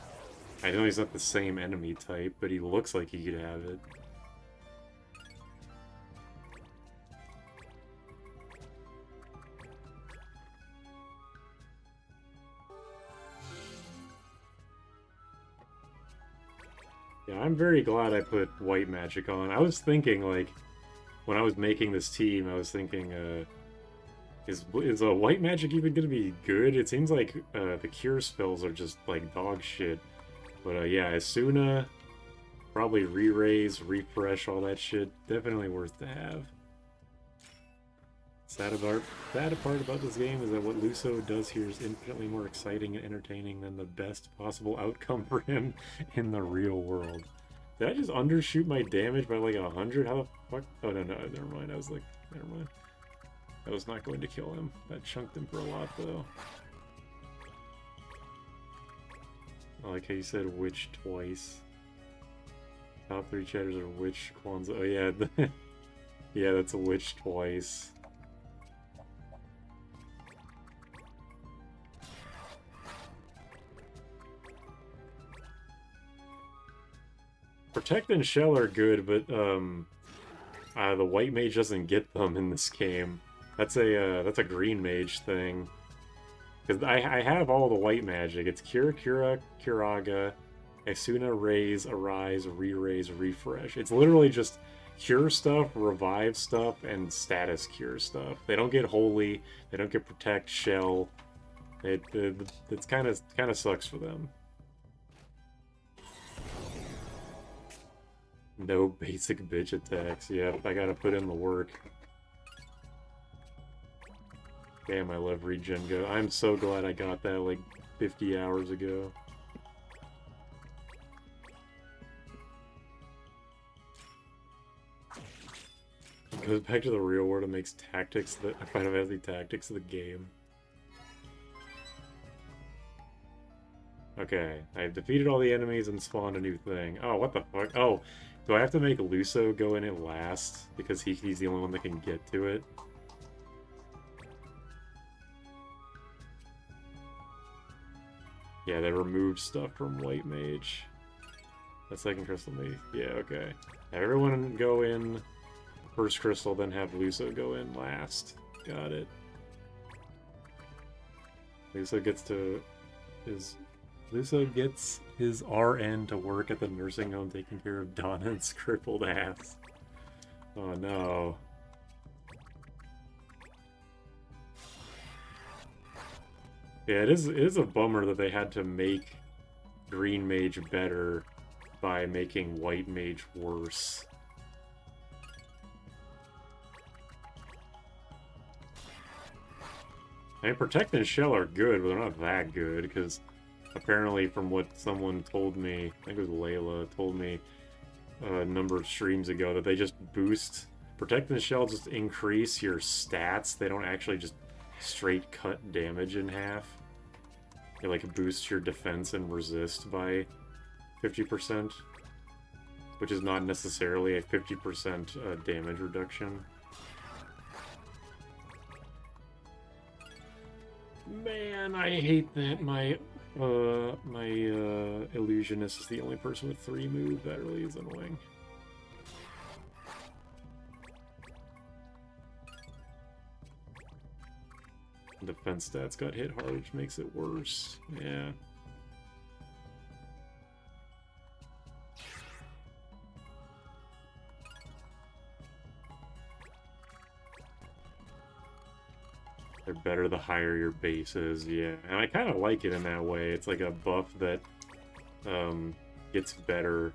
I know he's not the same enemy type, but he looks like he could have it. Yeah, I'm very glad I put white magic on. I was thinking, like, when I was making this team, I was thinking, is white magic even gonna be good? It seems like the cure spells are just like dog shit. But yeah, Asuna, probably re-raise, refresh, all that shit. Definitely worth to have. Sad part about this game is that what Luso does here is infinitely more exciting and entertaining than the best possible outcome for him in the real world. Did I just undershoot my damage by like 100? How the fuck? Oh no, never mind. I was like, never mind. That was not going to kill him. That chunked him for a lot, though. I like how you said witch twice. Top 3 chatters are witch, Kwanzaa. Oh, yeah. Yeah, that's a witch twice. Protect and Shell are good, but, the white mage doesn't get them in this game. That's a green mage thing. Because I have all the white magic. It's Cure, Curaga, Asuna, Raise, Arise, Re-Raise, Refresh. It's literally just cure stuff, revive stuff, and status cure stuff. They don't get Holy, they don't get Protect, Shell. It's kind of sucks for them. No basic bitch attacks. Yep, I gotta put in the work. Damn, I love regen go. I'm so glad I got that like 50 hours ago. It goes back to the real world and makes tactics, the Final Fantasy Tactics of the game. Okay, I've defeated all the enemies and spawned a new thing. Oh, what the fuck? Oh, do I have to make Luso go in it last? Because he's the only one that can get to it? Yeah, they removed stuff from White Mage. That second crystal mage. Yeah, okay. Have everyone go in first crystal, then have Luso go in last. Got it. Luso gets his RN to work at the nursing home taking care of Donna's crippled ass. Oh no. Yeah, it is a bummer that they had to make Green Mage better by making White Mage worse. I mean, Protect and Shell are good, but they're not that good, because apparently from what someone told me, I think it was Layla, told me a number of streams ago, that they just boost... Protect and Shell just increase your stats. They don't actually just straight cut damage in half. They, like, boost your defense and resist by 50%, which is not necessarily a 50% damage reduction. Man, I hate that my illusionist is the only person with 3 move. That really is annoying. Defense stats got hit hard, which makes it worse. Yeah. They're better the higher your base is, yeah. And I kind of like it in that way. It's like a buff that gets better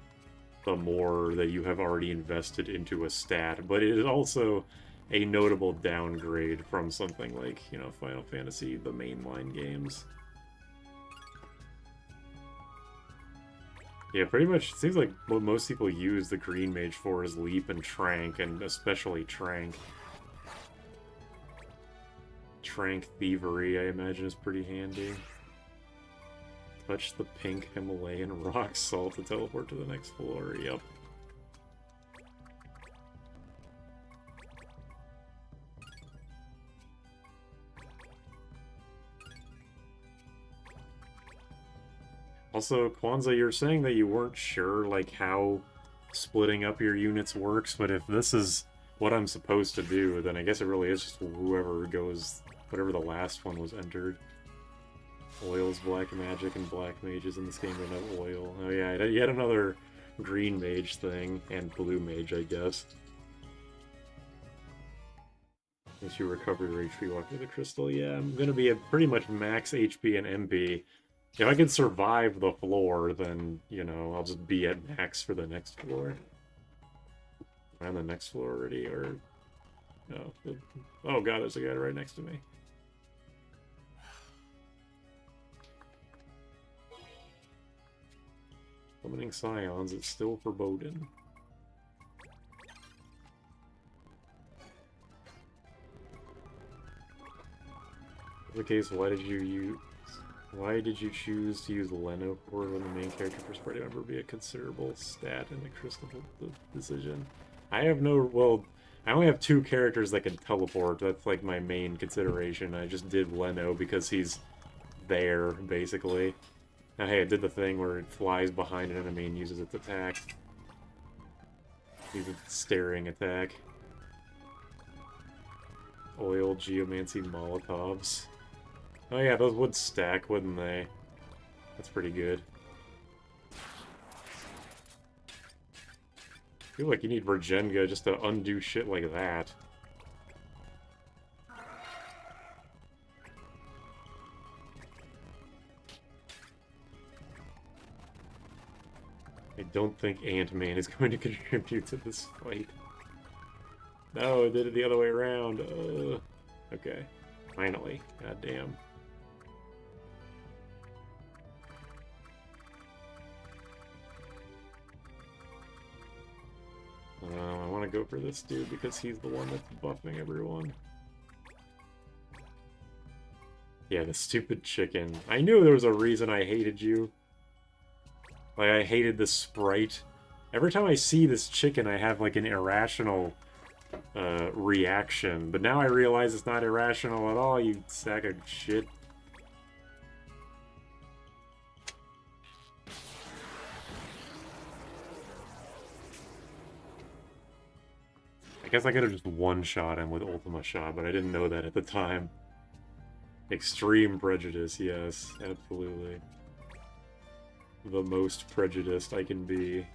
the more that you have already invested into a stat. But it is also a notable downgrade from something like, you know, Final Fantasy, the mainline games. Yeah, pretty much, it seems like what most people use the Green Mage for is Leap and Trank, and especially Trank. Trank Thievery, I imagine, is pretty handy. Touch the pink Himalayan rock salt to teleport to the next floor, yep. Also, Kwanzaa, you're saying that you weren't sure, like, how splitting up your units works, but if this is what I'm supposed to do, then I guess it really is just whoever goes, whatever the last one was entered. Oil's black magic and black mages in this game don't have oil. Oh yeah, yet another green mage thing, and blue mage, I guess. Once you recover your HP, walk through the crystal. Yeah, I'm gonna be at pretty much max HP and MP. If I can survive the floor, then, you know, I'll just be at max for the next floor. Am I on the next floor already, or... No. Oh god, there's a guy right next to me. Summoning Scions, it's still foreboding. In the case, why did you choose to use Leno for when the main character first party member be a considerable stat in the crystal decision? I have no, well, I only have 2 characters that can teleport. That's like my main consideration. I just did Leno because he's there, basically. Now, hey, I did the thing where it flies behind an enemy and uses its attack. Uses its staring attack. Oil, Geomancy, Molotovs. Oh yeah, those would stack, wouldn't they? That's pretty good. I feel like you need Virgenga just to undo shit like that. I don't think Ant-Man is going to contribute to this fight. No, I did it the other way around. Okay. Finally. God damn. I want to go for this dude because he's the one that's buffing everyone. Yeah, the stupid chicken. I knew there was a reason I hated you. Like, I hated the sprite. Every time I see this chicken, I have, like, an irrational reaction. But now I realize it's not irrational at all, you sack of shit. I guess I could have just one-shot him with Ultima Shot, but I didn't know that at the time. Extreme prejudice, yes, absolutely. The most prejudiced I can be.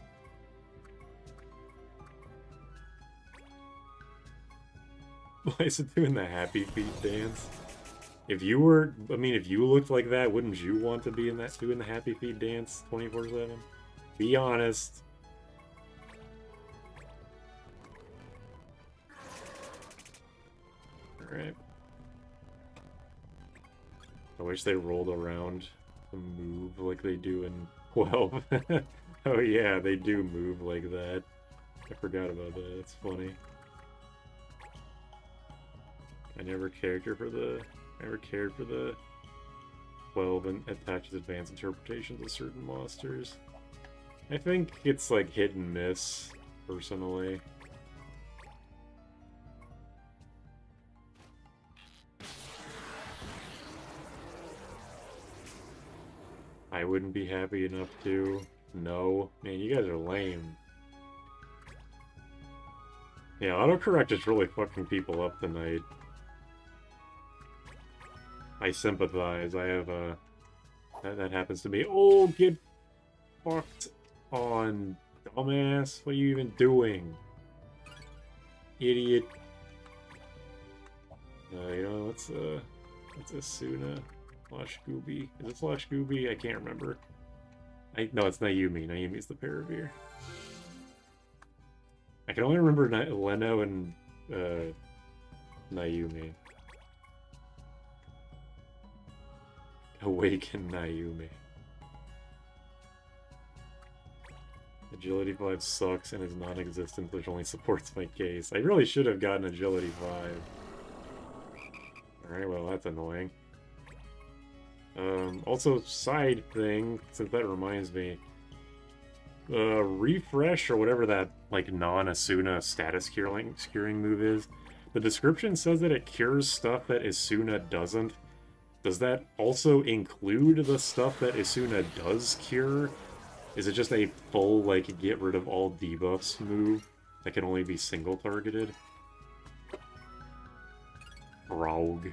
Why is it doing the happy feet dance? If you were, I mean, if you looked like that, wouldn't you want to be in that, doing the happy feet dance 24/7? Be honest. Alright. I wish they rolled around the move like they do in 12. Oh yeah, they do move like that. I forgot about that. It's funny. I never cared for the 12 and attaches advanced interpretations of certain monsters. I think it's like hit and miss, personally. I wouldn't be happy enough to. No. Man, you guys are lame. Yeah, autocorrect is really fucking people up tonight. I sympathize. I have a... That happens to me. Oh, get fucked on, dumbass. What are you even doing? Idiot. You know, it's Asuna. Slash Gooby. Is it Slash Gooby? I can't remember. No, it's Nayumi. Nayumi's the Paravir. I can only remember Leno and Nayumi. Awaken Nayumi. Agility 5 sucks and is non-existent, which only supports my case. I really should have gotten Agility 5. Alright, well, that's annoying. Also, side thing, since that reminds me, refresh or whatever that like non-Asuna status curing move is. The description says that it cures stuff that Asuna doesn't. Does that also include the stuff that Asuna does cure? Is it just a full like get rid of all debuffs move that can only be single targeted? Rogue.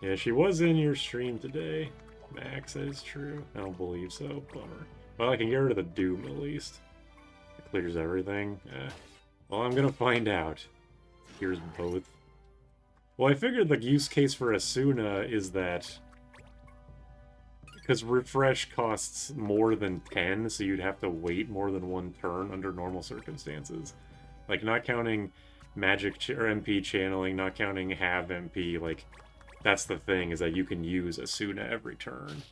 Yeah, she was in your stream today, Max, that is true. I don't believe so, bummer. Well, I can get rid of the Doom at least. It clears everything. Well, I'm gonna find out. Here's both. Well, I figured the use case for Asuna is that... because refresh costs more than 10, so you'd have to wait more than one turn under normal circumstances. Like, not counting magic or MP channeling, not counting have MP, like... That's the thing, is that you can use Asuna every turn.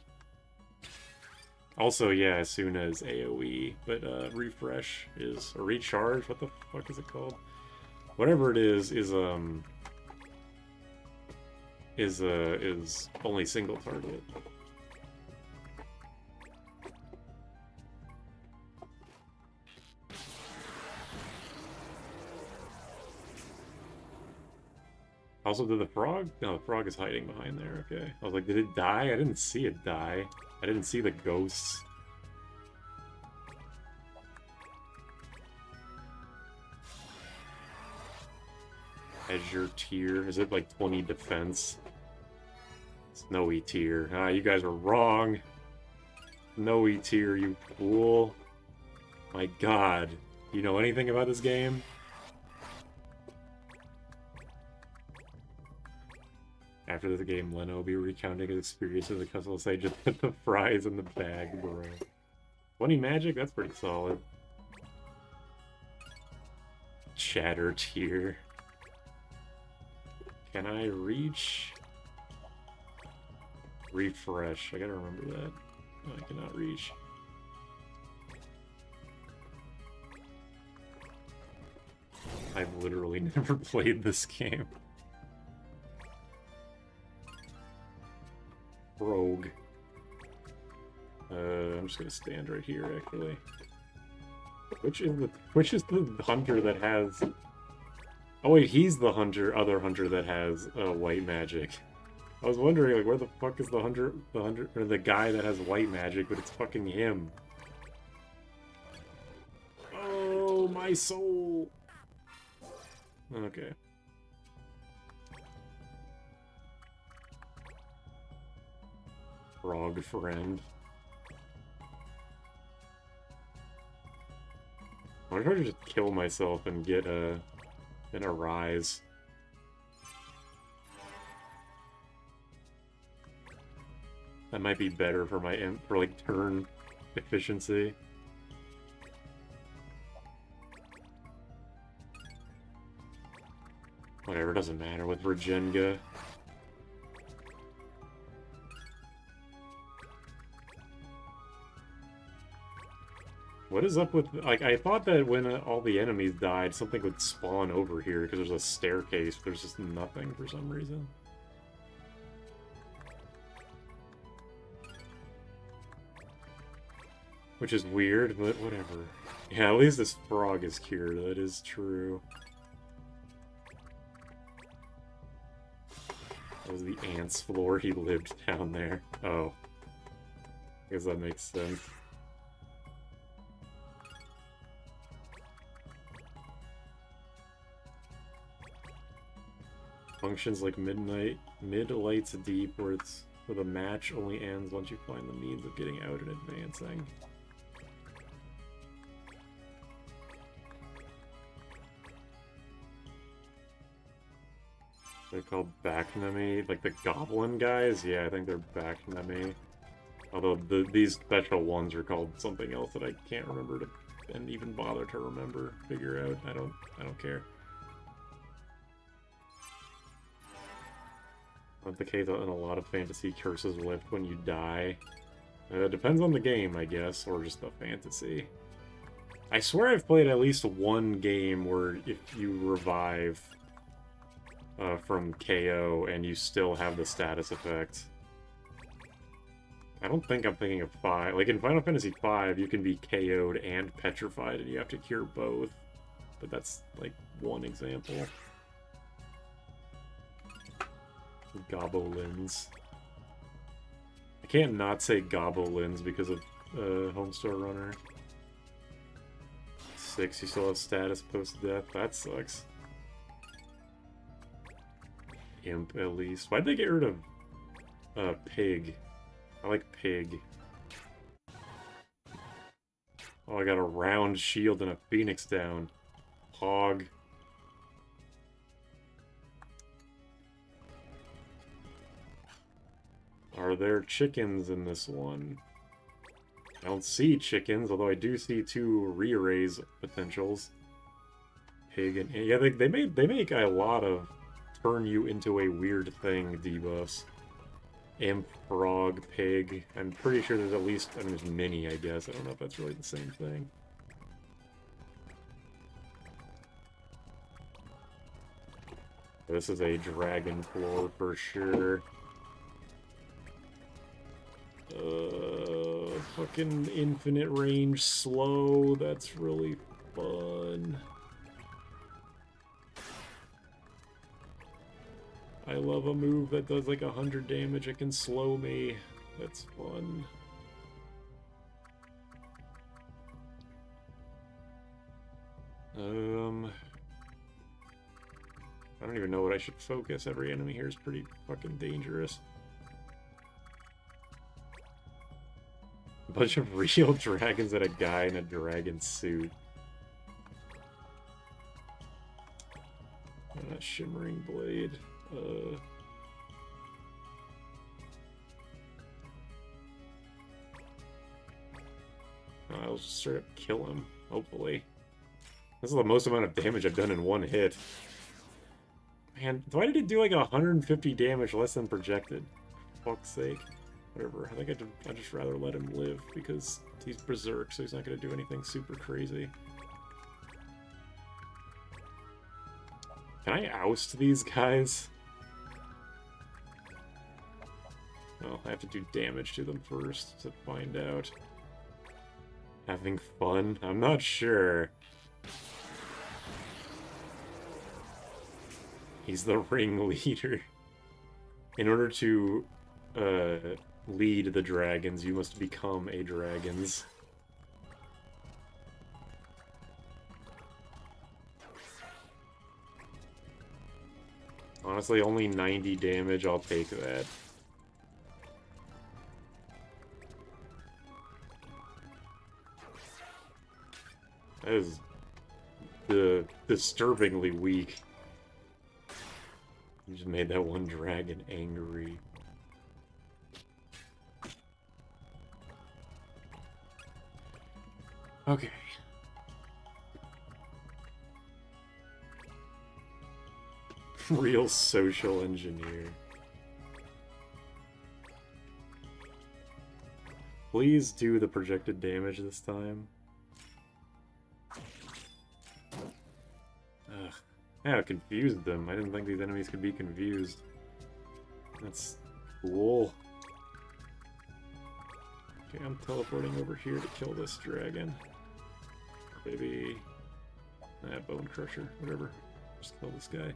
Also, yeah, Asuna is AoE, but refresh is... or recharge, what the fuck is it called? Whatever it is only single target. Also, did the frog? No, the frog is hiding behind there, okay. I was like, did it die? I didn't see it die. I didn't see the ghosts. Azure tier. Is it like 20 defense? Snowy tier. Ah, you guys are wrong. Snowy tier, you fool. My god. You know anything about this game? After the game, Leno will be recounting his experience as a customer sage. Just put the fries in the bag, bro. 20 magic? That's pretty solid. Shatter tier. Can I reach? Refresh. I gotta remember that. No, I cannot reach. I've literally never played this game. Rogue. I'm just gonna stand right here, actually. Which is the hunter that has... Oh wait, he's the other hunter that has white magic. I was wondering, like, where the fuck is the hunter, or the guy that has white magic, but it's fucking him. Oh, my soul! Okay. Frog friend. I wonder if I should just kill myself and get an Arise. That might be better for my like turn efficiency. Whatever, doesn't matter with Regenga. What is up with... Like, I thought that when all the enemies died, something would spawn over here, because there's a staircase, but there's just nothing for some reason. Which is weird, but whatever. Yeah, at least this frog is cured, that is true. That was the ant's floor, he lived down there. Oh. I guess that makes sense. Functions like mid-lights deep, where the match only ends once you find the means of getting out and advancing. They're called Backnemy, like the goblin guys? Yeah, I think they're Backnemy. Although these special ones are called something else that I can't remember to and even bother to figure out. I don't care. That's the case in a lot of fantasy, curses lift when you die. It depends on the game, I guess, or just the fantasy. I swear I've played at least one game where if you revive from KO and you still have the status effect. I don't think I'm thinking of 5. Like, in Final Fantasy V, you can be KO'd and petrified, and you have to cure both. But that's, like, one example. Goblins. I can't not say goblins because of Homestar Runner. 6, you still have status post-death. That sucks. Imp, at least. Why'd they get rid of Pig? I like Pig. Oh, I got a round shield and a phoenix down. Hog. Are there chickens in this one? I don't see chickens, although I do see 2 re-raise potentials. Pig and... Yeah, they make a lot of turn you into a weird thing debuffs. Imp, frog, pig. I'm pretty sure there's at least... I mean, there's many, I guess. I don't know if that's really the same thing. This is a dragon floor for sure. Fucking infinite range slow. That's really fun. I love a move that does like 100 damage. It can slow me. That's fun. I don't even know what I should focus. Every enemy here is pretty fucking dangerous. A bunch of real dragons and a guy in a dragon suit. And a shimmering blade. I'll just straight up kill him, hopefully. This is the most amount of damage I've done in one hit. Man, why did it do like 150 damage less than projected? For fuck's sake. Whatever, I think I'd just rather let him live, because he's berserk, so he's not going to do anything super crazy. Can I oust these guys? Well, I have to do damage to them first to find out. Having fun? I'm not sure. He's the ringleader. In order to lead the dragons, you must become a dragons. Honestly, only 90 damage, I'll take that. That is disturbingly weak. You just made that one dragon angry. Okay. Real social engineer. Please do the projected damage this time. Yeah, it confused them. I didn't think these enemies could be confused. That's cool. Okay, I'm teleporting over here to kill this dragon. Maybe... Bone Crusher, whatever. Just kill this guy.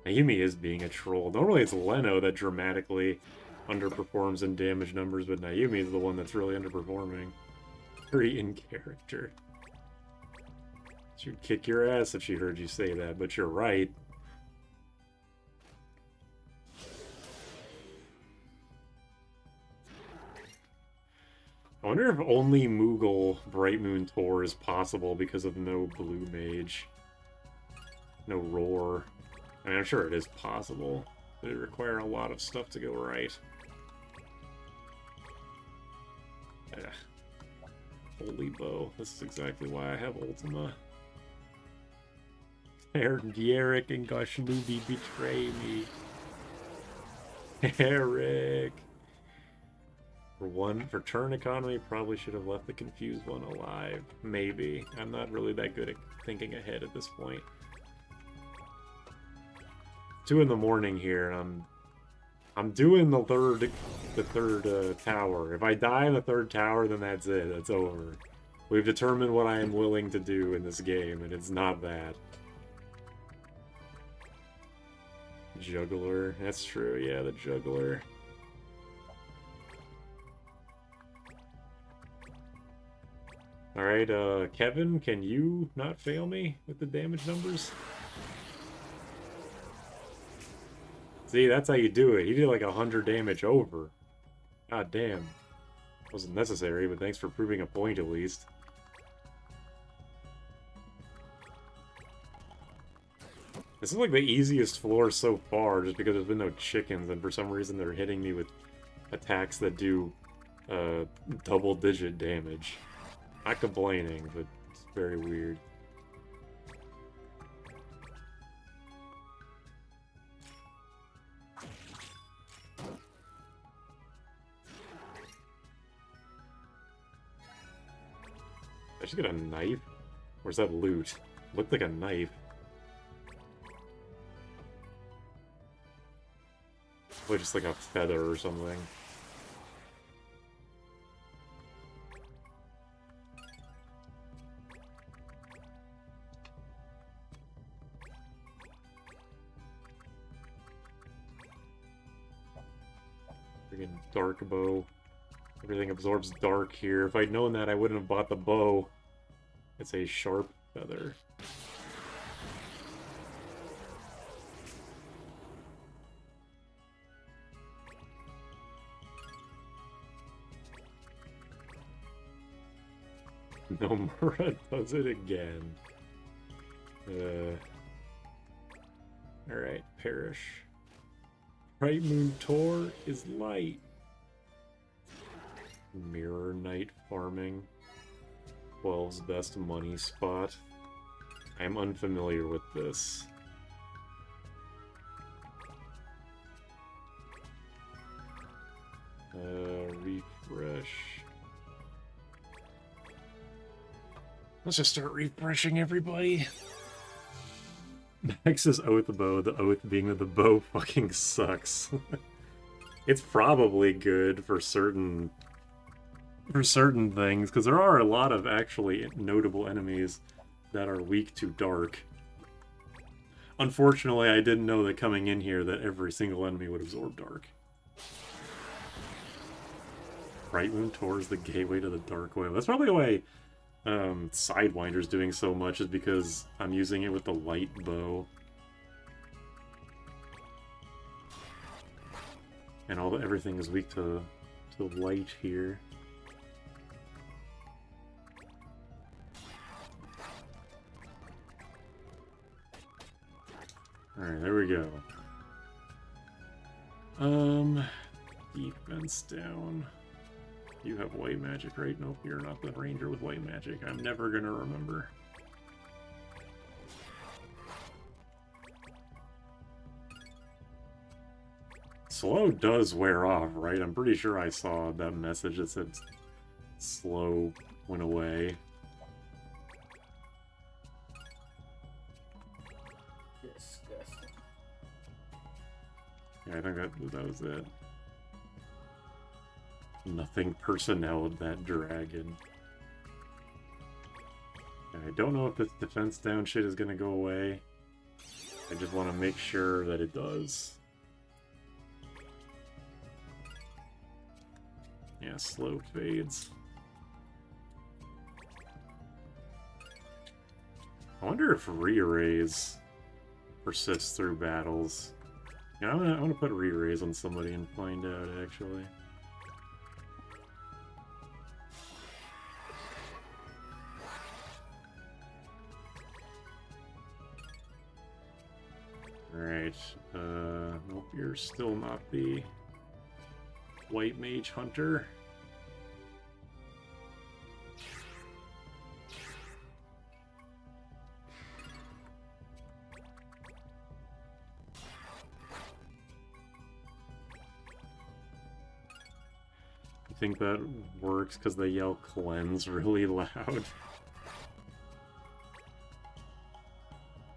Naomi is being a troll. Normally it's Leno that dramatically underperforms in damage numbers, but Naomi is the one that's really underperforming. Very in character. She'd kick your ass if she heard you say that, but you're right. I wonder if only Moogle Bright Moon Tor is possible because of no Blue Mage. No Roar. I mean, I'm sure it is possible, but it require a lot of stuff to go right. Ugh. Holy Bow. This is exactly why I have Ultima. Eric and Goshlubi betray me. Eric! For turn economy, probably should have left the confused one alive. Maybe. I'm not really that good at thinking ahead at this point. 2 in the morning here, and I'm doing the third tower. If I die in the 3rd tower, then that's it. That's over. We've determined what I am willing to do in this game, and it's not that. Juggler. That's true, yeah, the Juggler. Alright, Kevin, can you not fail me with the damage numbers? See, that's how you do it. He did like 100 damage over. God damn. Wasn't necessary, but thanks for proving a point at least. This is like the easiest floor so far, just because there's been no chickens, and for some reason they're hitting me with attacks that do double-digit damage. Not complaining, but it's very weird. Did I just get a knife? Or is that loot? Looked like a knife. Or just like a feather or something. Freaking dark bow. Everything absorbs dark here. If I'd known that, I wouldn't have bought the bow. It's a sharp feather. Nomura does it again. Alright, perish. Bright Moon Tor is light. Mirror Knight farming. 12's best money spot. I'm unfamiliar with this. Refresh. Let's just start refreshing everybody. Max's Oath Bow, the oath being that the bow fucking sucks. It's probably good for certain things, because there are a lot of actually notable enemies that are weak to dark. Unfortunately, I didn't know that coming in here that every single enemy would absorb dark. Bright Moon Tor is the gateway to the Dark Wave. That's probably why Sidewinder's doing so much, is because I'm using it with the light bow. And everything is weak to light here. Alright, there we go. Defense down. You have white magic, right? Nope, you're not the ranger with white magic. I'm never gonna remember. Slow does wear off, right? I'm pretty sure I saw that message that said slow went away. disgusting. Yeah, I think that was it. Nothing personnel that dragon. And I don't know if this defense down shit is gonna go away. I just want to make sure that it does. Yeah, slow fades. I wonder if re-raise persists through battles. Yeah, I'm gonna put re-raise on somebody and find out, actually. Alright, nope, you're still not the White Mage Hunter. You think that works because they yell cleanse really loud?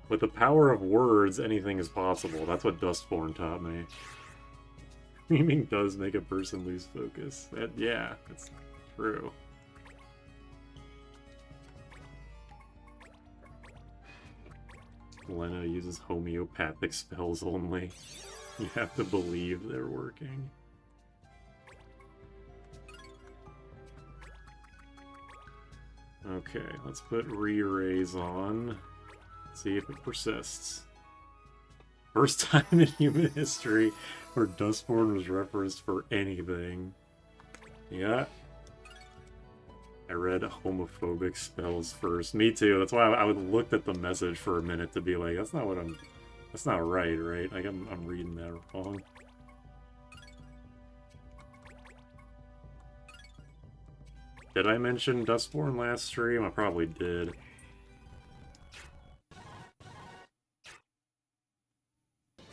With the power of words, anything is possible. That's what Dustborn taught me. Screaming does make a person lose focus. Yeah, it's true. Lena uses homeopathic spells only. You have to believe they're working. Okay, let's put re-raise on. See if it persists. First time in human history where Dustborn was referenced for anything. Yeah. I read homophobic spells first. Me too. That's why I would looked at the message for a minute to be like, that's not right, right? Like I'm reading that wrong. Did I mention Dustborn last stream? I probably did.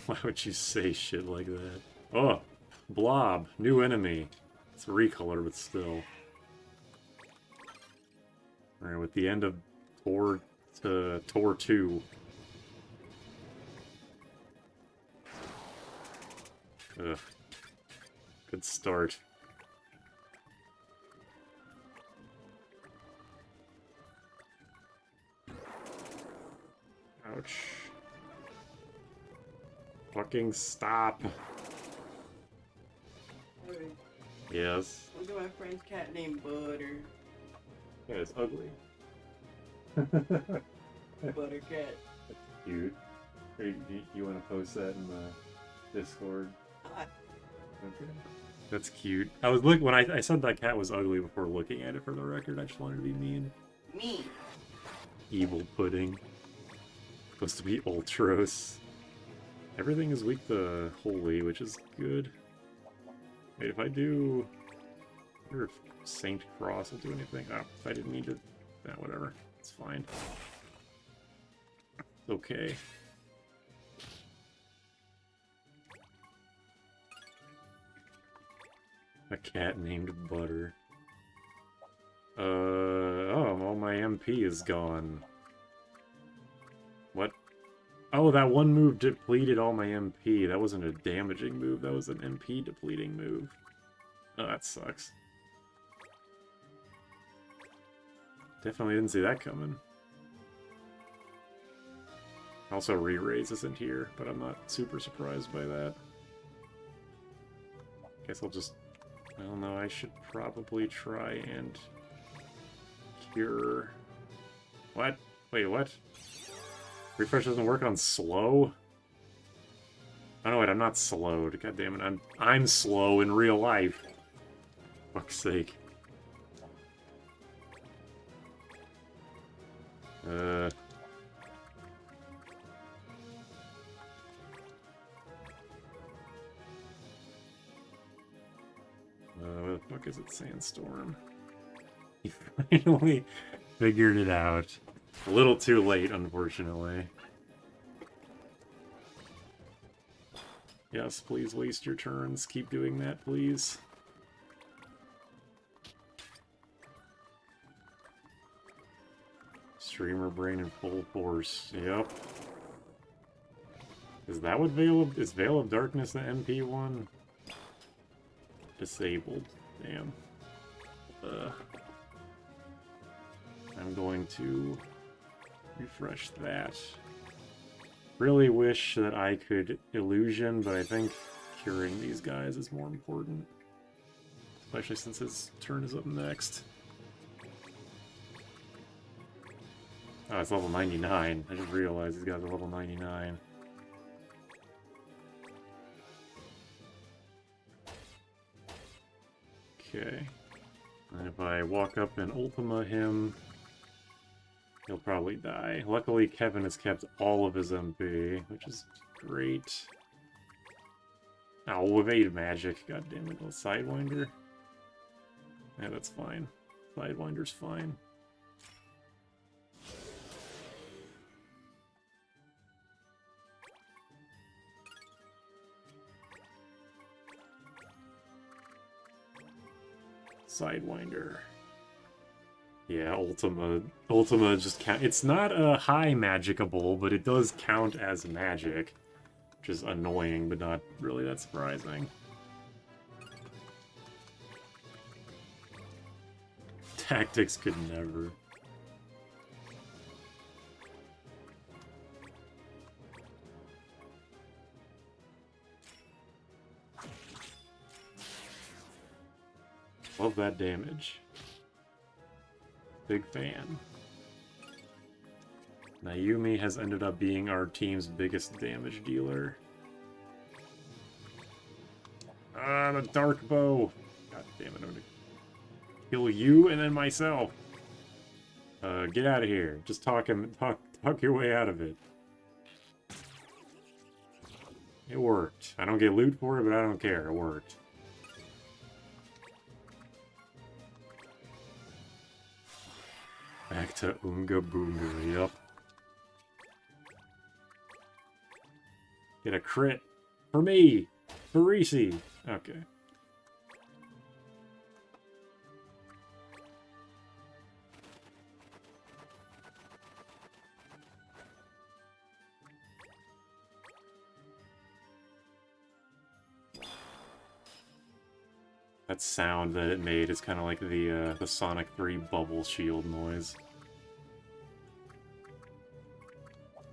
Why would you say shit like that? Oh, Blob, new enemy. It's recolor, but still. Alright, with the end of Tor 2. Ugh. Good start. Ouch. Fucking stop. Hey, Yes. look at my friend's cat named Butter. Yeah, it's ugly. Butter cat. Cute. You want to post that in the Discord? Okay. That's cute. I was when I said that cat was ugly before looking at it for the record. I just wanted to be mean. Me. Evil pudding. Supposed to be Ultros. Everything is weak to Holy, which is good. Wait, if I do... I wonder if Saint Cross will do anything. Oh, if I didn't need to... Yeah, whatever. It's fine. Okay. A cat named Butter. Oh, well, my MP is gone. What? Oh, that one move depleted all my MP. That wasn't a damaging move, that was an MP depleting move. Oh, that sucks. Definitely didn't see that coming. Also, re-raise isn't here, but I'm not super surprised by that. Guess I'll just... I don't know, I should probably try and... cure... What? Wait, what? Refresh doesn't work on slow? Oh no, wait, I'm not slowed. God damn it, I'm slow in real life. Fuck's sake. Where the fuck is it, Sandstorm? He finally figured it out. A little too late, unfortunately. Yes, please waste your turns. Keep doing that, please. Streamer brain in full force. Yep. Is that what is Veil of Darkness the MP one? Disabled. Damn. I'm going to refresh that. Really wish that I could illusion, but I think curing these guys is more important. Especially since his turn is up next. Oh, it's level 99. I just realized these guys are level 99. Okay. And if I walk up and Ultima him, he'll probably die. Luckily, Kevin has kept all of his MP, which is great. Oh, evade magic. God damn it. Sidewinder? Yeah, that's fine. Sidewinder's fine. Sidewinder. Yeah, Ultima just count. It's not a high magicable, but it does count as magic, which is annoying, but not really that surprising. Tactics could never. Love that damage. Big fan. Naomi has ended up being our team's biggest damage dealer. Ah, the dark bow. God damn it, I'm gonna kill you and then myself. Get out of here. Just talk your way out of it. It worked. I don't get loot for it, but I don't care. It worked. Back to Oonga Boonga, yep. Get a crit. For me! For Reese! Okay. That sound that it made is kind of like the Sonic 3 bubble shield noise.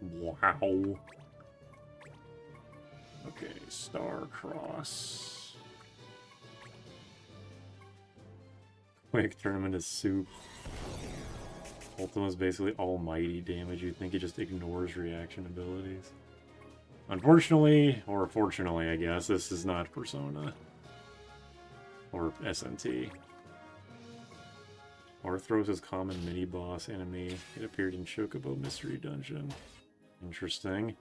Wow. Okay, Star Cross. Quick tournament is soup. Ultima's basically almighty damage. You'd think it just ignores reaction abilities. Unfortunately, or fortunately, I guess, this is not Persona. Or SNT. Arthros' common mini-boss enemy. It appeared in Chocobo Mystery Dungeon. Interesting.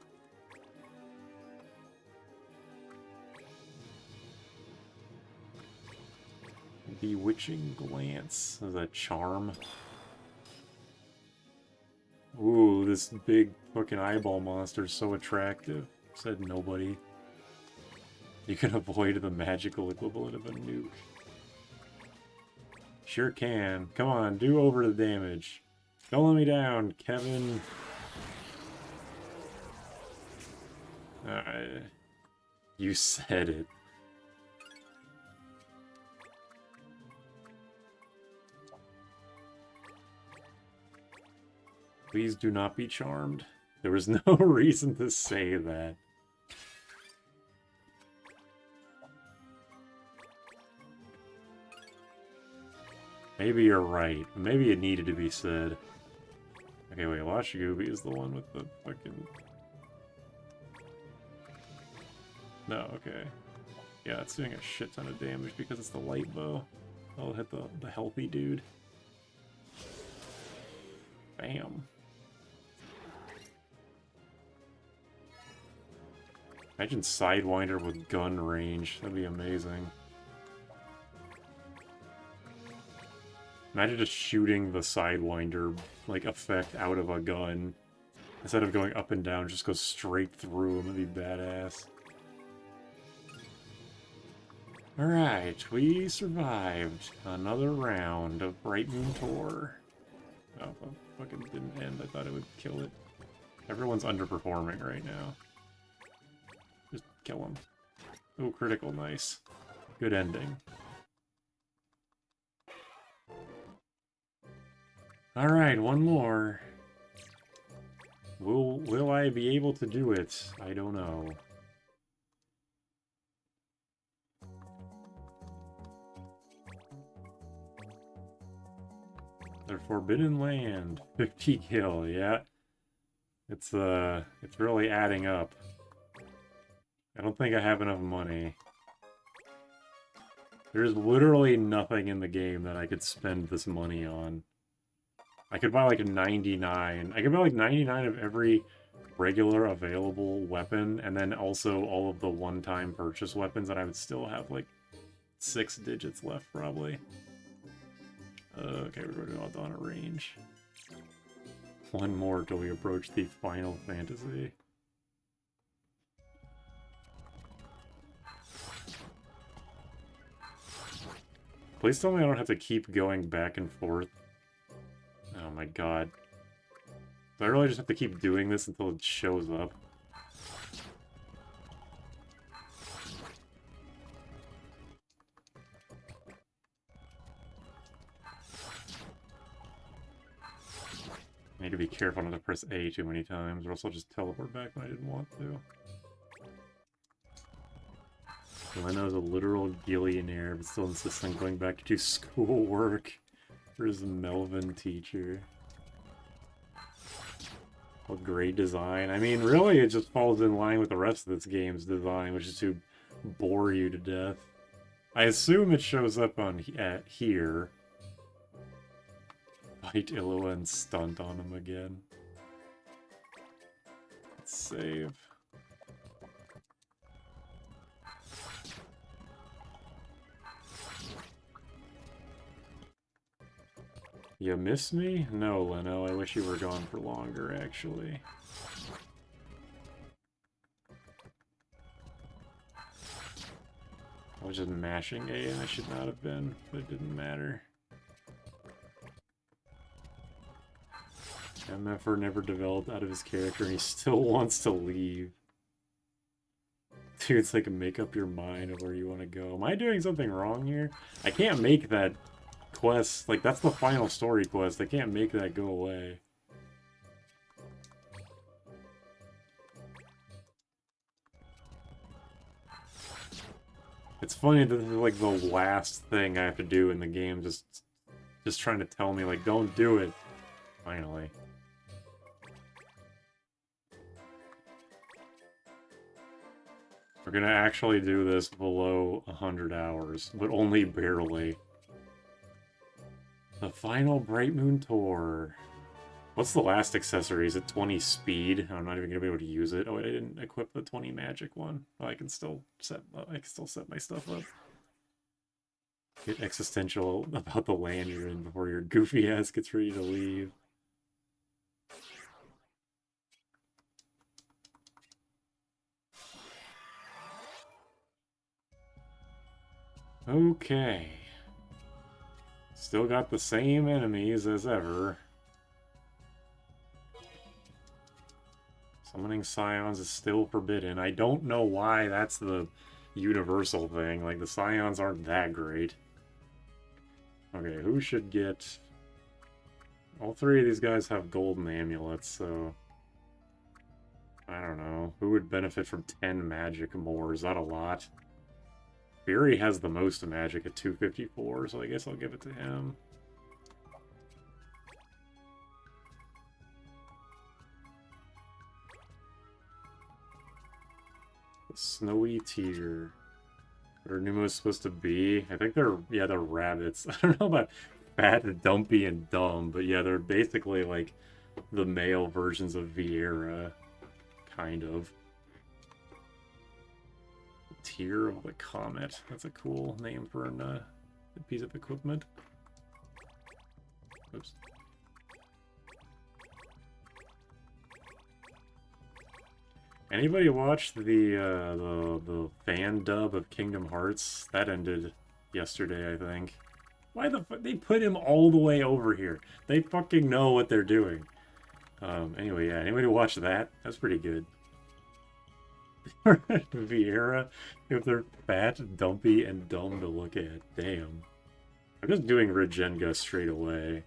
Bewitching Glance. Is that charm? Ooh, this big fucking eyeball monster is so attractive. Said nobody. You can avoid the magical equivalent of a nuke. Sure can. Come on, do over the damage. Don't let me down, Kevin. You said it. Please do not be charmed. There was no reason to say that. Maybe you're right. Maybe it needed to be said. Okay, wait, Washigubi is the one with the fucking... No, okay. Yeah, it's doing a shit ton of damage because it's the light bow. I'll hit the healthy dude. Bam. Imagine Sidewinder with gun range. That'd be amazing. Imagine just shooting the Sidewinder, like, effect out of a gun. Instead of going up and down, just go straight through him. That'd be badass. Alright, we survived another round of Bright Moon Tour. Oh, that fucking didn't end. I thought it would kill it. Everyone's underperforming right now. Kill him. Oh, critical, nice. Good ending. Alright, one more. Will I be able to do it? I don't know. The Forbidden Land. 50 kill, yeah. It's really adding up. I don't think I have enough money. There's literally nothing in the game that I could spend this money on. I could buy like 99. I could buy like 99 of every regular available weapon, and then also all of the one-time purchase weapons, and I would still have like 6 digits left, probably. Okay, we're going to Aldana range. One more till we approach the Final Fantasy. Please tell me I don't have to keep going back and forth. Oh my god. Do I really just have to keep doing this until it shows up? I need to be careful not to press A too many times, or else I'll just teleport back when I didn't want to. Leno's a literal gillionaire, but still insists on going back to do schoolwork for his Melvin teacher. Well, great design. I mean, really, it just falls in line with the rest of this game's design, which is to bore you to death. I assume it shows up on here. Fight Illua and stunt on him again. Let's save. You miss me? No, Leno, I wish you were gone for longer, actually. I was just mashing A and I should not have been, but it didn't matter. MFR never developed out of his character and he still wants to leave. Dude, it's like make up your mind of where you want to go. Am I doing something wrong here? I can't make that quest, like that's the final story quest. I can't make that go away. It's funny that this is like the last thing I have to do in the game, just trying to tell me like don't do it. Finally. We're gonna actually do this below 100 hours, but only barely. The final Bright Moon Tour. What's the last accessory? Is it 20 speed? I'm not even gonna be able to use it. Oh, wait, I didn't equip the 20 magic one. Oh, I can still set my stuff up. Get existential about the land you're in before your goofy ass gets ready to leave. Okay. Still got the same enemies as ever. Summoning Scions is still forbidden. I don't know why that's the universal thing. Like, the Scions aren't that great. Okay, who should get... All three of these guys have golden amulets, so... I don't know. Who would benefit from 10 magic more? Is that a lot? Fury has the most magic at 254, so I guess I'll give it to him. The Snowy Tear. What are Numos supposed to be? I think they're, yeah, they're rabbits. I don't know about fat, dumpy, and dumb, but yeah, they're basically like the male versions of Viera, kind of. Tear of the Comet. That's a cool name for a piece of equipment. Oops. Anybody watch the fan dub of Kingdom Hearts? That ended yesterday, I think. Why the fuck? They put him all the way over here. They fucking know what they're doing. Anyway, yeah, anybody watch that? That's pretty good. Vieira, if they're fat, dumpy, and dumb to look at. Damn. I'm just doing Regenga straight away.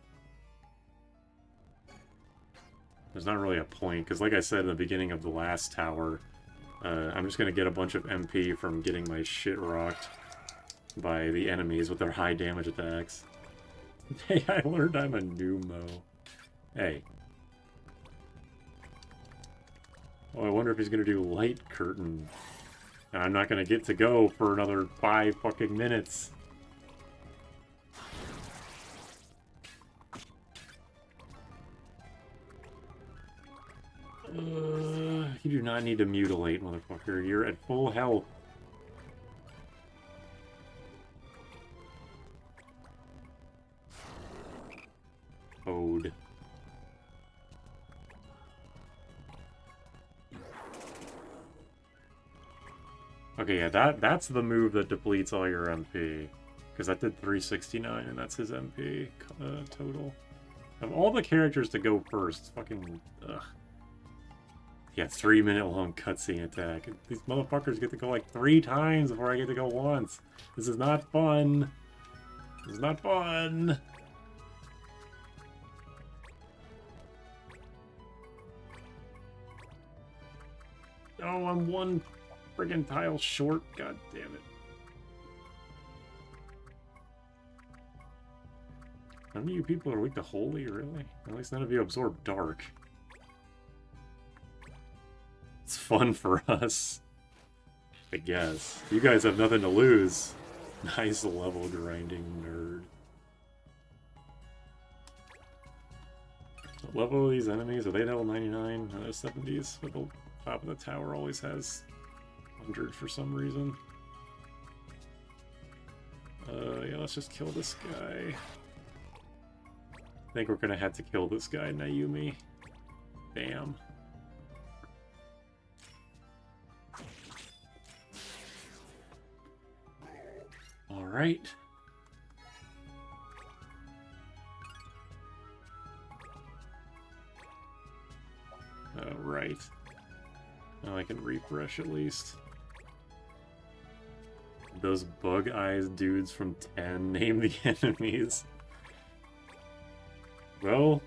There's not really a point, because like I said in the beginning of the last tower, I'm just going to get a bunch of MP from getting my shit rocked by the enemies with their high damage attacks. Hey, I learned I'm a Numo. Hey. Oh, I wonder if he's going to do Light Curtain. And I'm not going to get to go for another 5 fucking minutes. You do not need to mutilate, motherfucker. You're at full health. Ode. Okay, yeah, that's the move that depletes all your MP. Because that did 369, and that's his MP total. Of all the characters to go first, fucking... Ugh. Yeah, 3-minute long cutscene attack. These motherfuckers get to go like 3 times before I get to go once. This is not fun. This is not fun. Oh, I'm 1 friggin' tile short. God damn it. None of you people are weak to holy, really? At least none of you absorb dark. It's fun for us. I guess. You guys have nothing to lose. Nice level grinding nerd. What level are these enemies? Are they level 99? 70s? But the top of the tower always has 100 for some reason. Yeah, let's just kill this guy. I think we're gonna have to kill this guy, Naomi. Damn. Alright. Right. Now I can refresh at least. Those bug eyes dudes from 10 name the enemies. Well,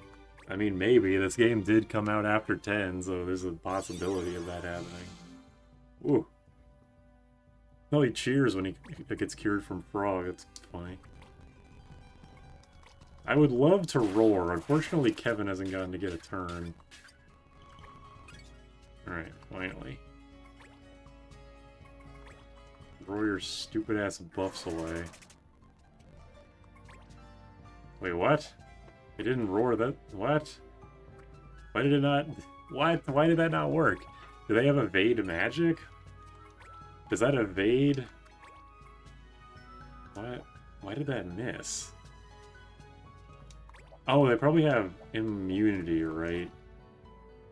I mean, maybe. This game did come out after 10, so there's a possibility of that happening. Ooh. No, he cheers when he gets cured from frog. That's funny. I would love to roar. Unfortunately, Kevin hasn't gotten to get a turn. Alright, finally. Roar your stupid-ass buffs away. Wait, what? It didn't roar that... What? Why did it not... What? Why did that not work? Do they have evade magic? Does that evade? What? Why did that miss? Oh, they probably have immunity, right?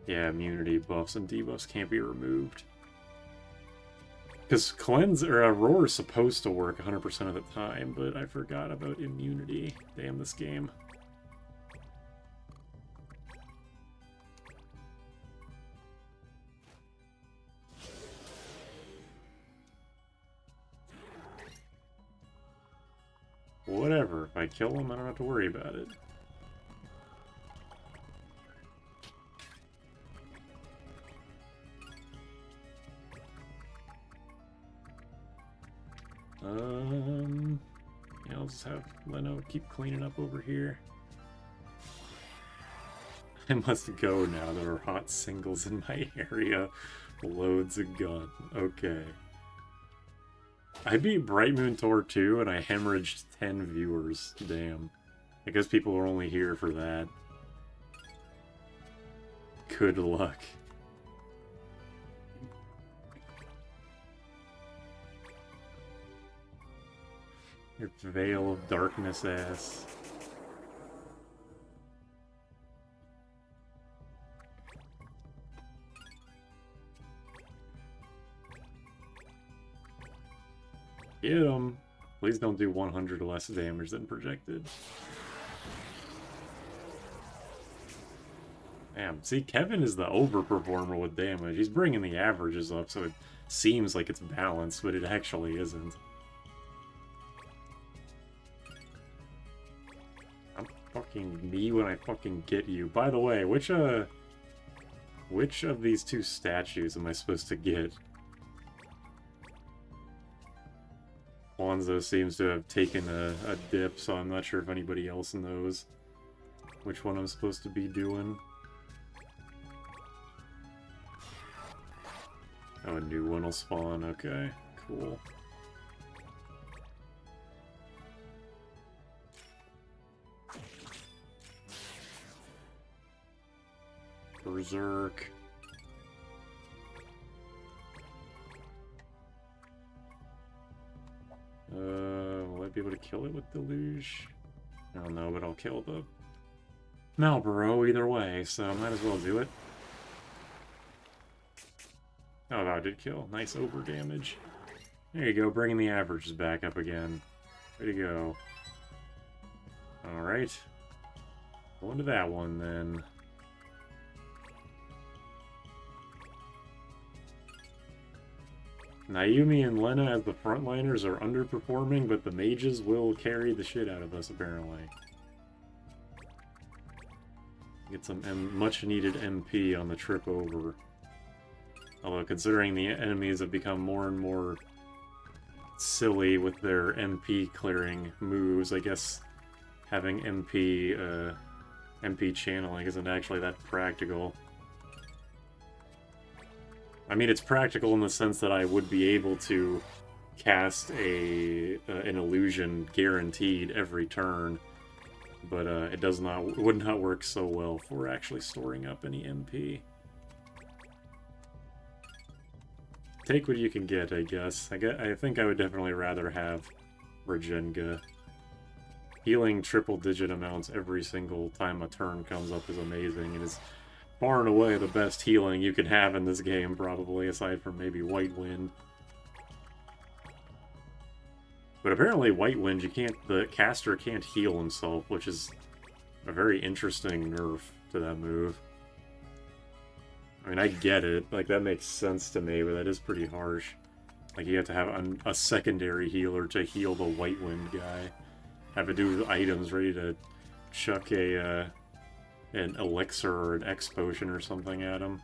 Yeah, immunity buffs and debuffs can't be removed. Because cleanse or roar is supposed to work 100% of the time, but I forgot about immunity. Damn this game. Whatever. If I kill him, I don't have to worry about it. Yeah, I'll just have Leno keep cleaning up over here. I must go now. There are hot singles in my area. Loads of gun. Okay. I beat Bright Moon Tour 2 and I hemorrhaged 10 viewers. Damn. I guess people are only here for that. Good luck. Your Veil of Darkness ass. Get him. Please don't do 100 less damage than projected. Damn, see, Kevin is the overperformer with damage. He's bringing the averages up, so it seems like it's balanced, but it actually isn't. I'm fucking me when I fucking get you. By the way, which of these two statues am I supposed to get? Kwanzaa seems to have taken a dip, so I'm not sure if anybody else knows which one I'm supposed to be doing. Oh, a new one will spawn. Okay, cool. Berserk. Will I be able to kill it with Deluge? I don't know, but I'll kill the Malboro either way, so I might as well do it. Oh, wow, did kill. Nice over damage. There you go, bringing the averages back up again. Way to go. Alright. Go into that one, then. Naomi and Lena as the frontliners are underperforming, but the mages will carry the shit out of us, apparently. Get some much-needed MP on the trip over. Although, considering the enemies have become more and more silly with their MP clearing moves, I guess having MP channeling isn't actually that practical. I mean, it's practical in the sense that I would be able to cast an illusion guaranteed every turn, but it would not work so well for actually storing up any MP. Take what you can get, I guess. I think I would definitely rather have Regenga. Healing triple-digit amounts every single time a turn comes up is amazing, and is far and away the best healing you can have in this game, probably, aside from maybe White Wind. But apparently White Wind, the caster can't heal himself, which is a very interesting nerf to that move. I mean, I get it, like, that makes sense to me, but that is pretty harsh. Like, you have to have a secondary healer to heal the White Wind guy. Have to do items ready to chuck an elixir or an X potion or something at him.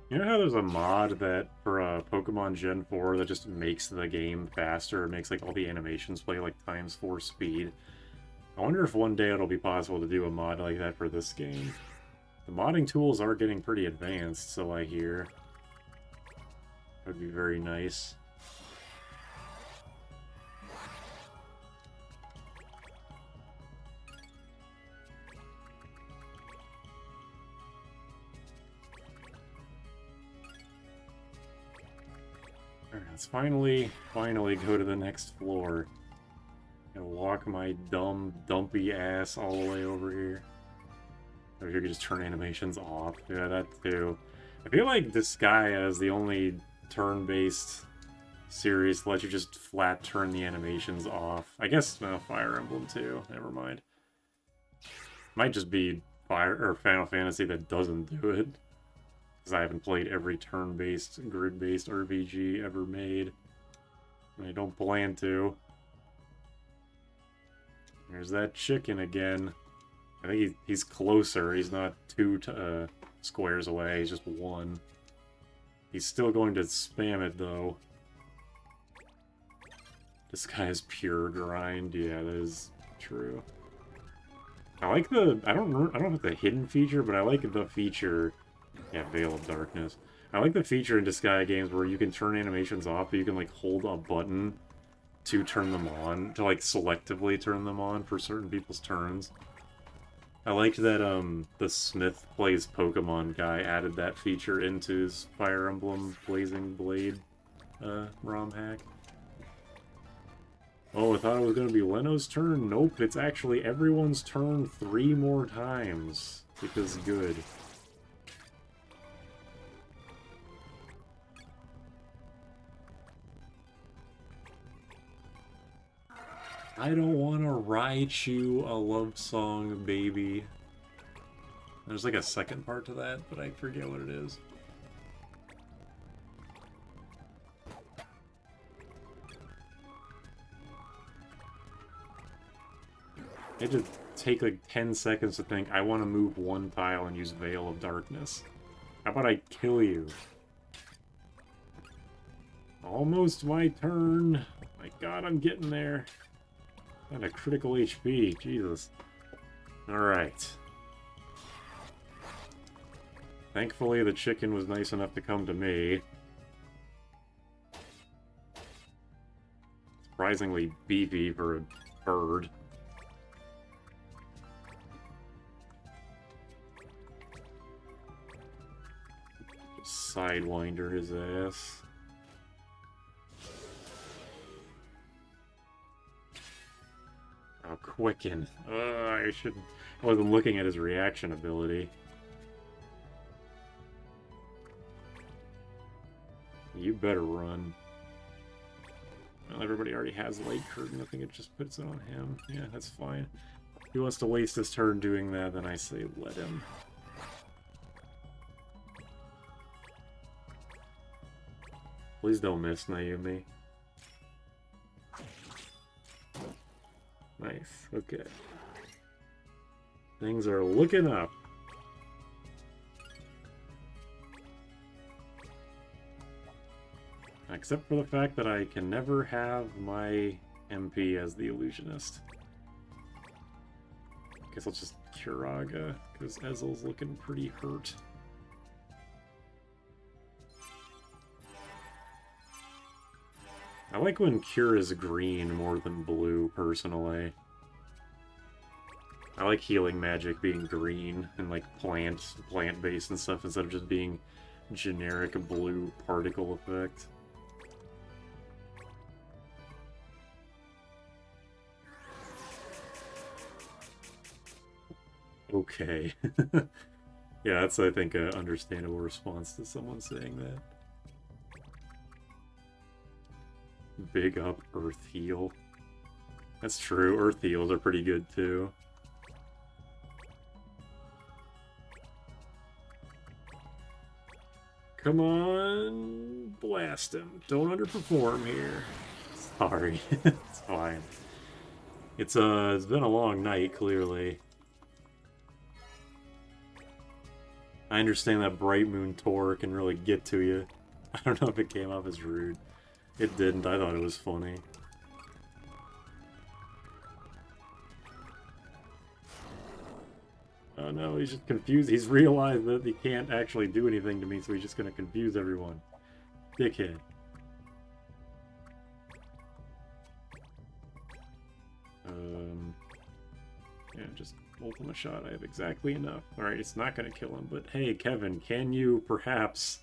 You know how there's a mod that for Pokemon Gen 4 that just makes the game faster? It makes like all the animations play like ×4 speed. I wonder if one day it'll be possible to do a mod like that for this game. The modding tools are getting pretty advanced, so I hear. That would be very nice. Alright, let's finally go to the next floor. Gonna walk my dumpy ass all the way over here. I wish you could just turn animations off. Yeah, that too. I feel like Disgaea is the only turn-based series that lets you just flat turn the animations off. I guess Fire Emblem too. Never mind. Might just be Final Fantasy that doesn't do it. Because I haven't played every turn-based, grid-based RPG ever made. And I don't plan to. There's that chicken again. I think he's closer. He's not 2 squares away. He's just 1. He's still going to spam it, though. This guy is pure grind. Yeah, that is true. I like the... I don't know if it's a hidden feature, but I like the feature... Yeah, Veil of Darkness. I like the feature in Disgaea games where you can turn animations off, but you can, like, hold a button to turn them on, to, like, selectively turn them on for certain people's turns. I liked that, the Smith Plays Pokemon guy added that feature into his Fire Emblem Blazing Blade, ROM hack. Oh, I thought it was going to be Leno's turn. Nope, it's actually everyone's turn 3 more times. Because good. I don't want to write you a love song, baby. There's like a second part to that, but I forget what it is. I had to take like 10 seconds to think, I want to move one tile and use Veil of Darkness. How about I kill you? Almost my turn. My god, I'm getting there. Got a critical HP, Jesus. Alright. Thankfully, the chicken was nice enough to come to me. Surprisingly beefy for a bird. Sidewinder his ass. Oh, Quicken. I wasn't looking at his reaction ability. You better run. Well, everybody already has Light Curtain. I think it just puts it on him. Yeah, that's fine. If he wants to waste his turn doing that, then I say let him. Please don't miss, Naomi. Nice, okay. Things are looking up. Except for the fact that I can never have my MP as the Illusionist. Guess I'll just Curaga, because Ezel's looking pretty hurt. I like when Cure is green more than blue, personally. I like healing magic being green and like plant-based and stuff instead of just being generic blue particle effect. Okay. Yeah, that's, I think, an understandable response to someone saying that. Big up Earth Heal. That's true, Earth Heals are pretty good too. Come on, blast him. Don't underperform here. Sorry, it's fine. It's been a long night, clearly. I understand that Bright Moon Tor can really get to you. I don't know if it came off as rude. It didn't. I thought it was funny. Oh no, he's just confused. He's realized that he can't actually do anything to me, so he's just gonna confuse everyone. Dickhead. Yeah, just ultimate shot. I have exactly enough. Alright, it's not gonna kill him, but hey, Kevin, can you perhaps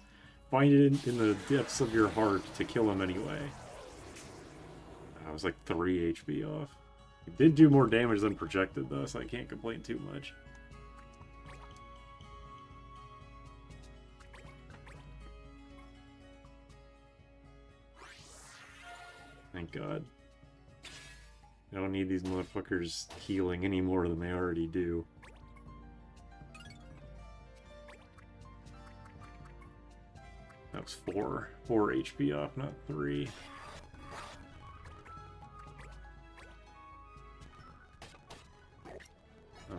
find it in the depths of your heart to kill him anyway? I was like 3 HP off. It did do more damage than projected, though, so I can't complain too much. Thank God. I don't need these motherfuckers healing any more than they already do. That was 4 HP off, not 3.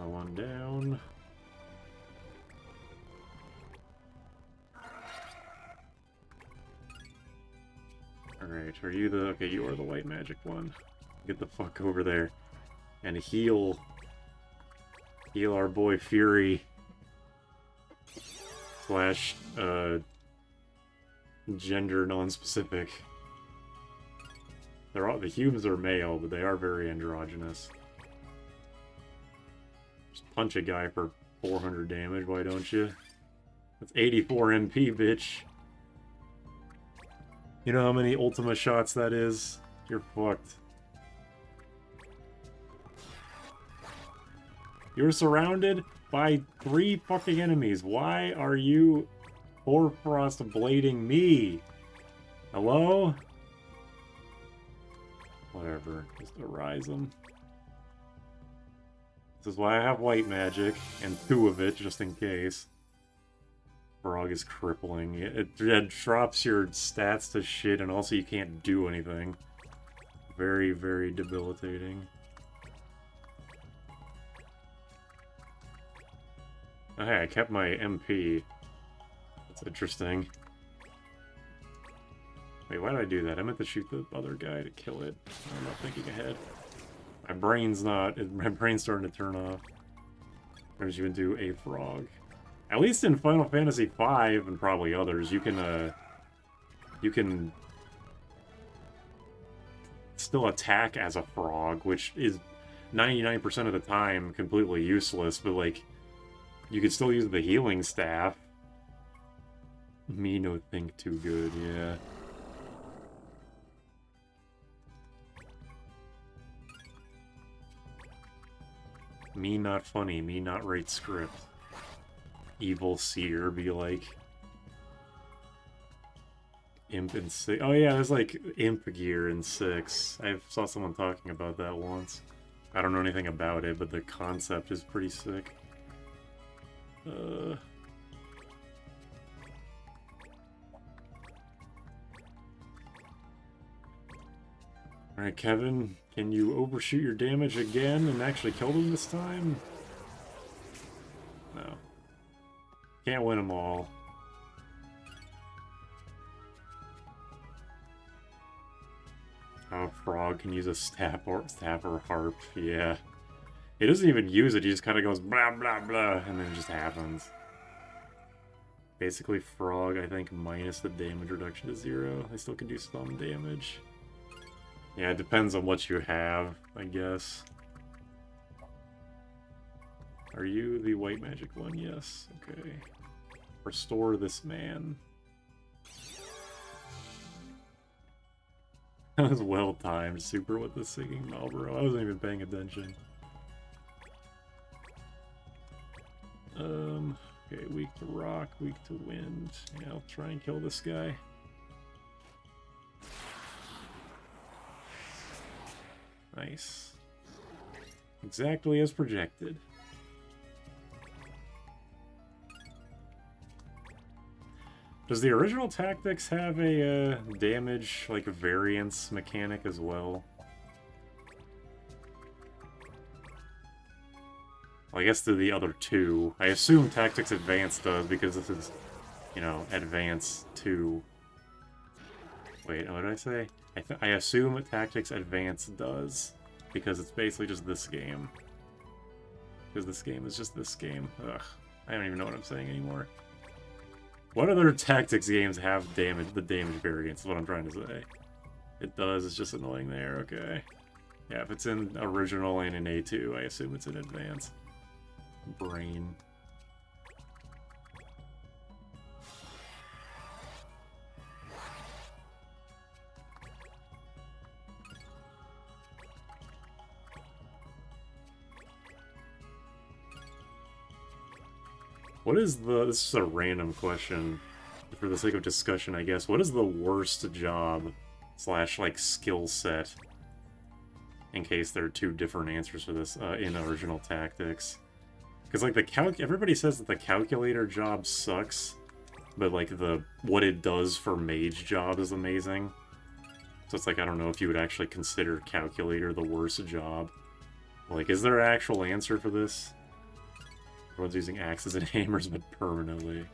One down. Alright, are you the... Okay, you are the white magic one. Get the fuck over there. And heal... Heal our boy Fury. Slash, gender non-specific. They're all... The humans are male, but they are very androgynous. Just punch a guy for 400 damage, why don't you? That's 84 MP, bitch. You know how many Ultima shots that is? You're fucked. You're surrounded by 3 fucking enemies. Why are you Hoarfrost blading me? Hello? Whatever. Just arise them. This is why I have white magic, and 2 of it, just in case. Frog is crippling. It drops your stats to shit, and also you can't do anything. Very, very debilitating. Oh, hey, I kept my MP. That's interesting. Wait, why did I do that? I meant to shoot the other guy to kill it. I'm not thinking ahead. My brain's starting to turn off. There's even do a frog. At least in Final Fantasy V and probably others, you can still attack as a frog, which is 99% of the time completely useless, but like you can still use the healing staff. Me no think too good, yeah. Me not funny, me not write script. Evil seer be like. Imp in 6. Oh yeah, there's like imp gear in 6. I saw someone talking about that once. I don't know anything about it, but the concept is pretty sick. Alright, Kevin, can you overshoot your damage again and actually kill them this time? No. Can't win them all. Oh, Frog can use a staff or harp, yeah. He doesn't even use it, he just kind of goes blah blah blah, and then it just happens. Basically, Frog, I think, minus the damage reduction to 0. They still can do some damage. Yeah, it depends on what you have, I guess. Are you the white magic one? Yes. Okay. Restore this man. That was well timed. Super with the singing Malboro. I wasn't even paying attention. Okay, weak to rock, weak to wind. Yeah, I'll try and kill this guy. Nice. Exactly as projected. Does the original Tactics have a damage, like, variance mechanic as well? Well, I guess to the other 2. I assume Tactics Advance does, because this is, you know, Advance 2. Wait, what did I say? I assume Tactics Advance does, because it's basically just this game. Because this game is just this game. Ugh, I don't even know what I'm saying anymore. What other Tactics games have the damage variance is what I'm trying to say. It does, it's just annoying there, okay. Yeah, if it's in original and in A2, I assume it's in Advance. Brain. What is the... This is a random question, for the sake of discussion, I guess. What is the worst job / like skill set, in case there are 2 different answers for this, in original Tactics? Because, like, everybody says that the calculator job sucks, but, like, what it does for mage job is amazing. So it's like, I don't know if you would actually consider calculator the worst job. Like, is there an actual answer for this? Everyone's using axes and hammers, but permanently.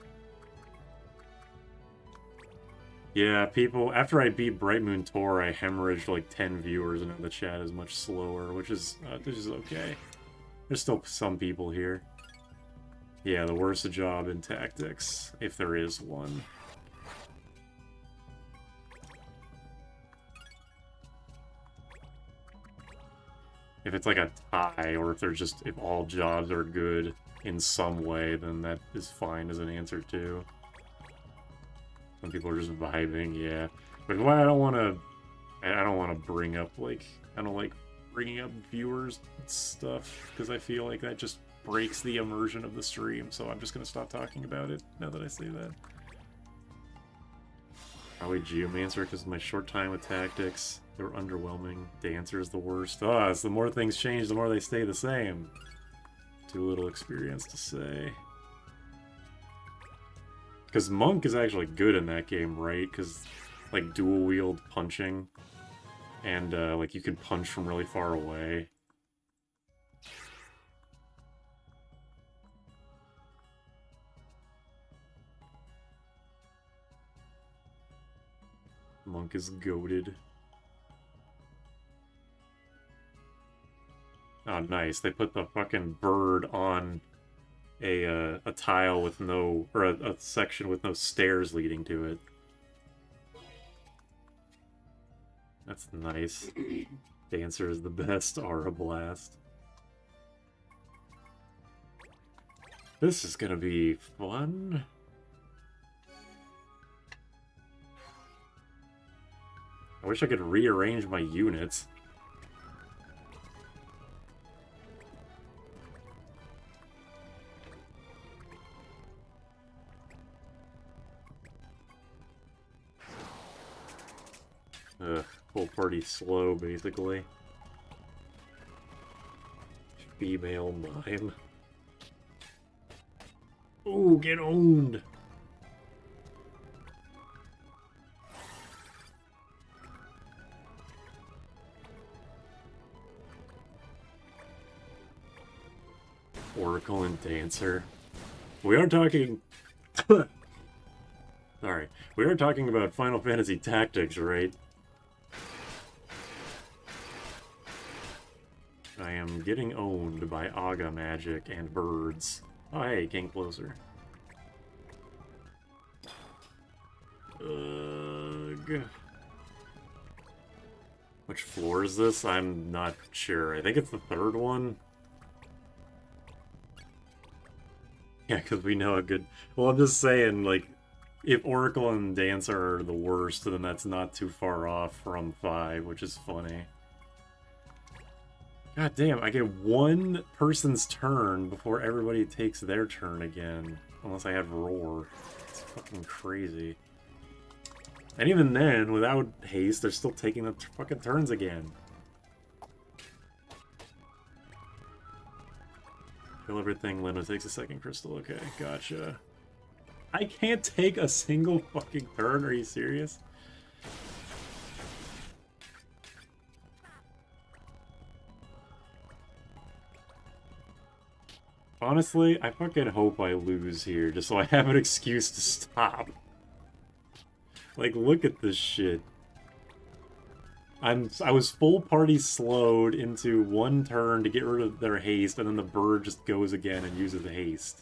Yeah, people, after I beat Bright Moon Tor, I hemorrhaged like 10 viewers, and the chat is much slower, which is okay. There's still some people here. Yeah, the worst job in Tactics, if there is one. If it's like a tie, or if all jobs are good in some way, then that is fine as an answer too. Some people are just vibing, yeah. But why I don't want to bring up, like, I don't like bringing up viewers stuff, because I feel like that just breaks the immersion of the stream, so I'm just gonna stop talking about it now that I say that. Probably Geomancer because of my short time with tactics. They were underwhelming. Dancer is the worst. So the more things change, the more they stay the same. Too little experience to say. Because Monk is actually good in that game, right? Because, like, dual-wield punching. And, like, you can punch from really far away. Monk is goated. Oh, nice. They put the fucking bird on a tile with no... or a section with no stairs leading to it. That's nice. Dancer is the best. Aura Blast. This is gonna be fun. I wish I could rearrange my units. Ugh, whole party slow, basically. Female mime. Ooh, get owned! Oracle and Dancer. We are talking... Sorry. We are talking about Final Fantasy Tactics, right? I am getting owned by Aga magic and birds. Oh, hey, came closer. Ugh. Which floor is this? I'm not sure. I think it's the third one. Yeah, because we know a good... Well, I'm just saying, like, if Oracle and Dancer are the worst, then that's not too far off from 5, which is funny. God damn, I get one person's turn before everybody takes their turn again. Unless I have Roar. It's fucking crazy. And even then, without haste, they're still taking the fucking turns again. Kill everything, Lena takes a second crystal. Okay, gotcha. I can't take a single fucking turn, are you serious? Honestly, I fucking hope I lose here, just so I have an excuse to stop. Like, look at this shit. I was full party slowed into one turn to get rid of their haste, and then the bird just goes again and uses the haste.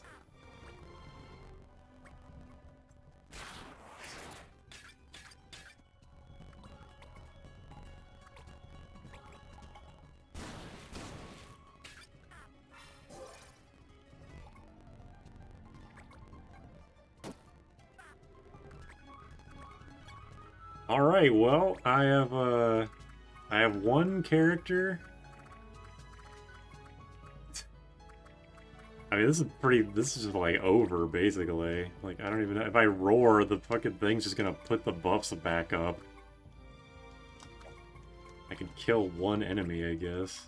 Alright, well, I have one character. I mean, this is just like over, basically. Like, I don't even know, if I roar, the fucking thing's just gonna put the buffs back up. I can kill one enemy, I guess.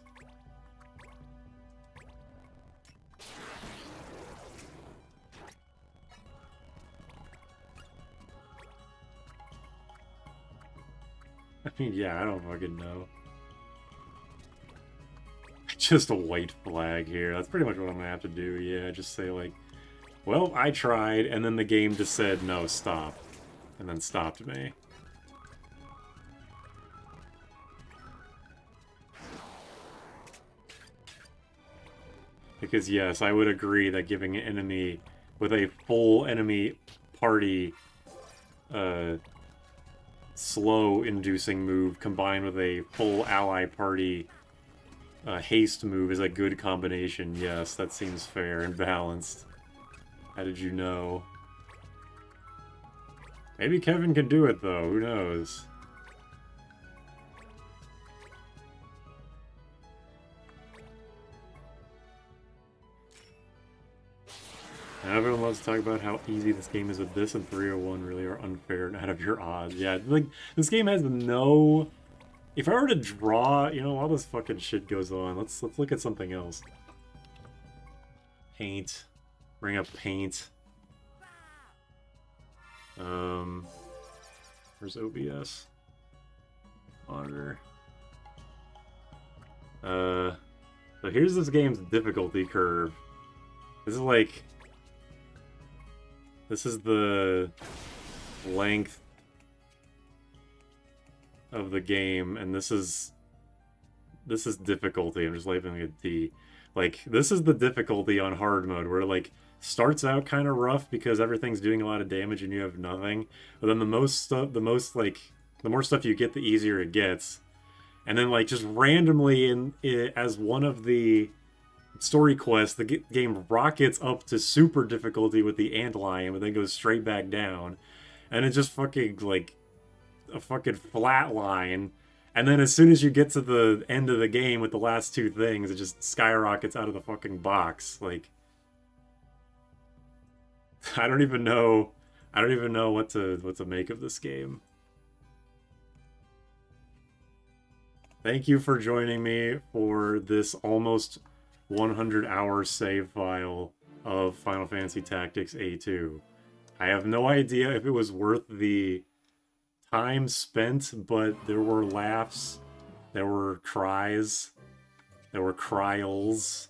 I mean, yeah, I don't fucking know. Just a white flag here. That's pretty much what I'm gonna have to do, yeah. Just say, like, well, I tried, and then the game just said, no, stop. And then stopped me. Because, yes, I would agree that giving an enemy with a full enemy party, slow-inducing move combined with a full ally party haste move is a good combination. Yes, that seems fair and balanced. How did you know? Maybe Kevin can do it, though. Who knows? Now everyone loves to talk about how easy this game is, but this and 301 really are unfair and out of your odds. Yeah, like, this game has no... If I were to draw, you know, all this fucking shit goes on. Let's look at something else. Paint. Bring up paint. Where's OBS? Monitor. So here's this game's difficulty curve. This is like... This is the length of the game, and this is difficulty. I'm just leaving a D. Like, this is the difficulty on hard mode, where, like, starts out kind of rough because everything's doing a lot of damage and you have nothing. But then the more stuff you get, the easier it gets. And then, like, just randomly as one of the story quests, the game rockets up to super difficulty with the antlion, but then goes straight back down. And it's just fucking, like, a fucking flat line. And then as soon as you get to the end of the game with the last two things, it just skyrockets out of the fucking box. Like, I don't even know what to make of this game. Thank you for joining me for this almost 100-hour save file of Final Fantasy Tactics A2. I have no idea if it was worth the time spent, but there were laughs, there were cries, there were cryals.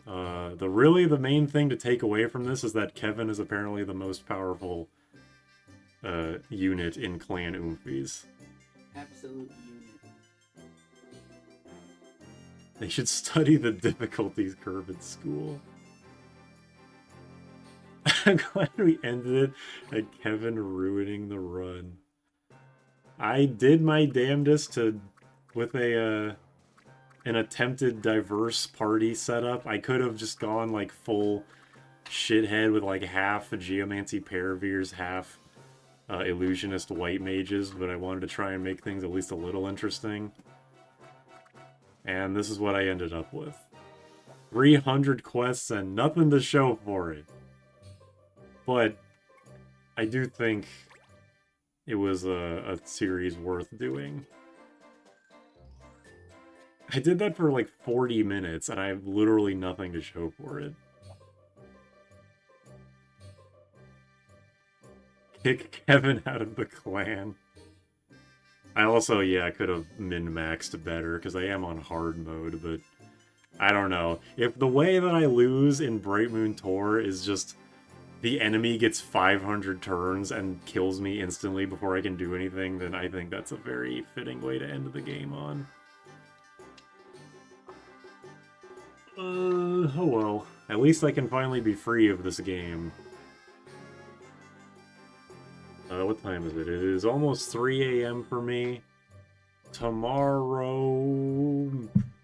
The main thing to take away from this is that Kevin is apparently the most powerful unit in Clan Oomphies. Absolute unit. They should study the difficulties curve in school. I'm glad we ended it at Kevin ruining the run. I did my damnedest with an attempted diverse party setup. I could have just gone like full shithead with like half Geomancy Paraveers, half Illusionist White Mages, but I wanted to try and make things at least a little interesting. And this is what I ended up with. 300 quests and nothing to show for it. But I do think it was a series worth doing. I did that for like 40 minutes, and I have literally nothing to show for it. Kick Kevin out of the clan. I also, yeah, could have min-maxed better, because I am on hard mode, but I don't know. If the way that I lose in Bright Moon Tour is just the enemy gets 500 turns and kills me instantly before I can do anything, then I think that's a very fitting way to end the game on. Oh well. At least I can finally be free of this game. What time is it? It is almost 3 a.m. for me. Tomorrow,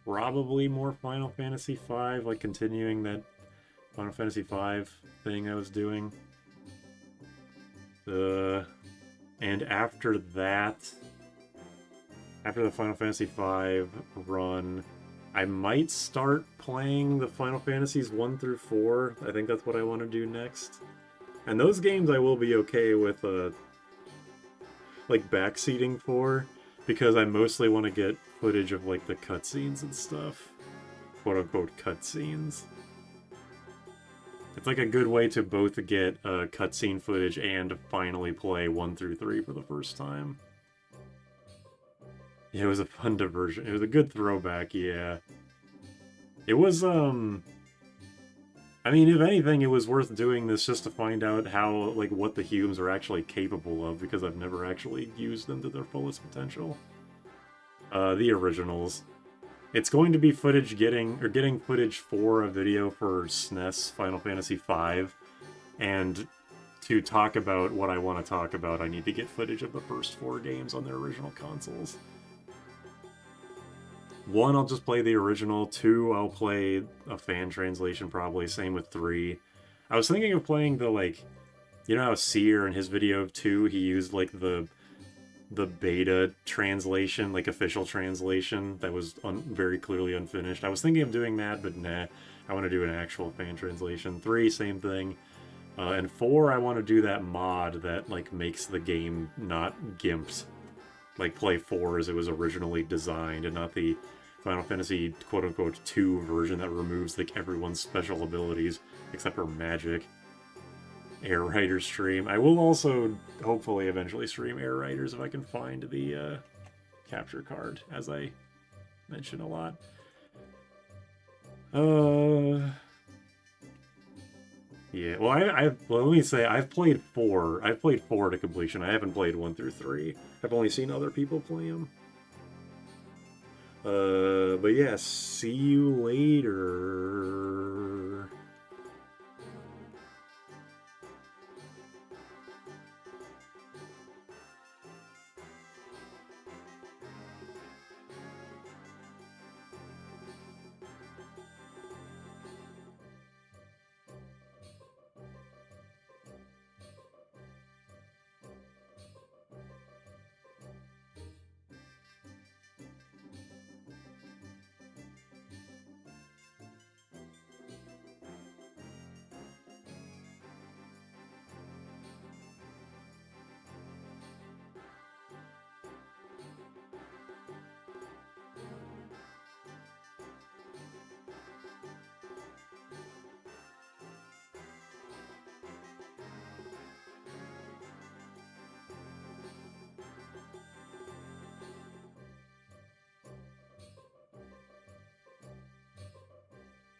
probably more Final Fantasy V, like continuing that Final Fantasy V thing I was doing. And after that, after the Final Fantasy V run, I might start playing the Final Fantasies 1 through 4. I think that's what I want to do next. And those games I will be okay with, like, backseating for, because I mostly want to get footage of, like, the cutscenes and stuff. Quote-unquote cutscenes. It's like a good way to both get cutscene footage and finally play 1 through 3 for the first time. Yeah, it was a fun diversion. It was a good throwback, yeah. It was, I mean, if anything, it was worth doing this just to find out how, like, what the Humes are actually capable of, because I've never actually used them to their fullest potential. The originals. It's going to be footage getting footage for a video for SNES Final Fantasy V, and to talk about what I want to talk about, I need to get footage of the first 4 games on their original consoles. 1, I'll just play the original. 2, I'll play a fan translation probably. Same with 3. I was thinking of playing the, like, you know how Seer in his video of 2, he used, like, the beta translation, like, official translation that was very clearly unfinished. I was thinking of doing that, but nah. I want to do an actual fan translation. 3, same thing. And 4, I want to do that mod that like makes the game not gimped. Like play 4 as it was originally designed, and not the Final Fantasy quote-unquote 2 version that removes like everyone's special abilities except for magic. Air Riders stream. I will also hopefully eventually stream Air Riders if I can find the capture card, as I mention a lot. Yeah, well, well, let me say, I've played 4. I've played 4 to completion. I haven't played 1 through 3. I've only seen other people play them. But yeah, see you later.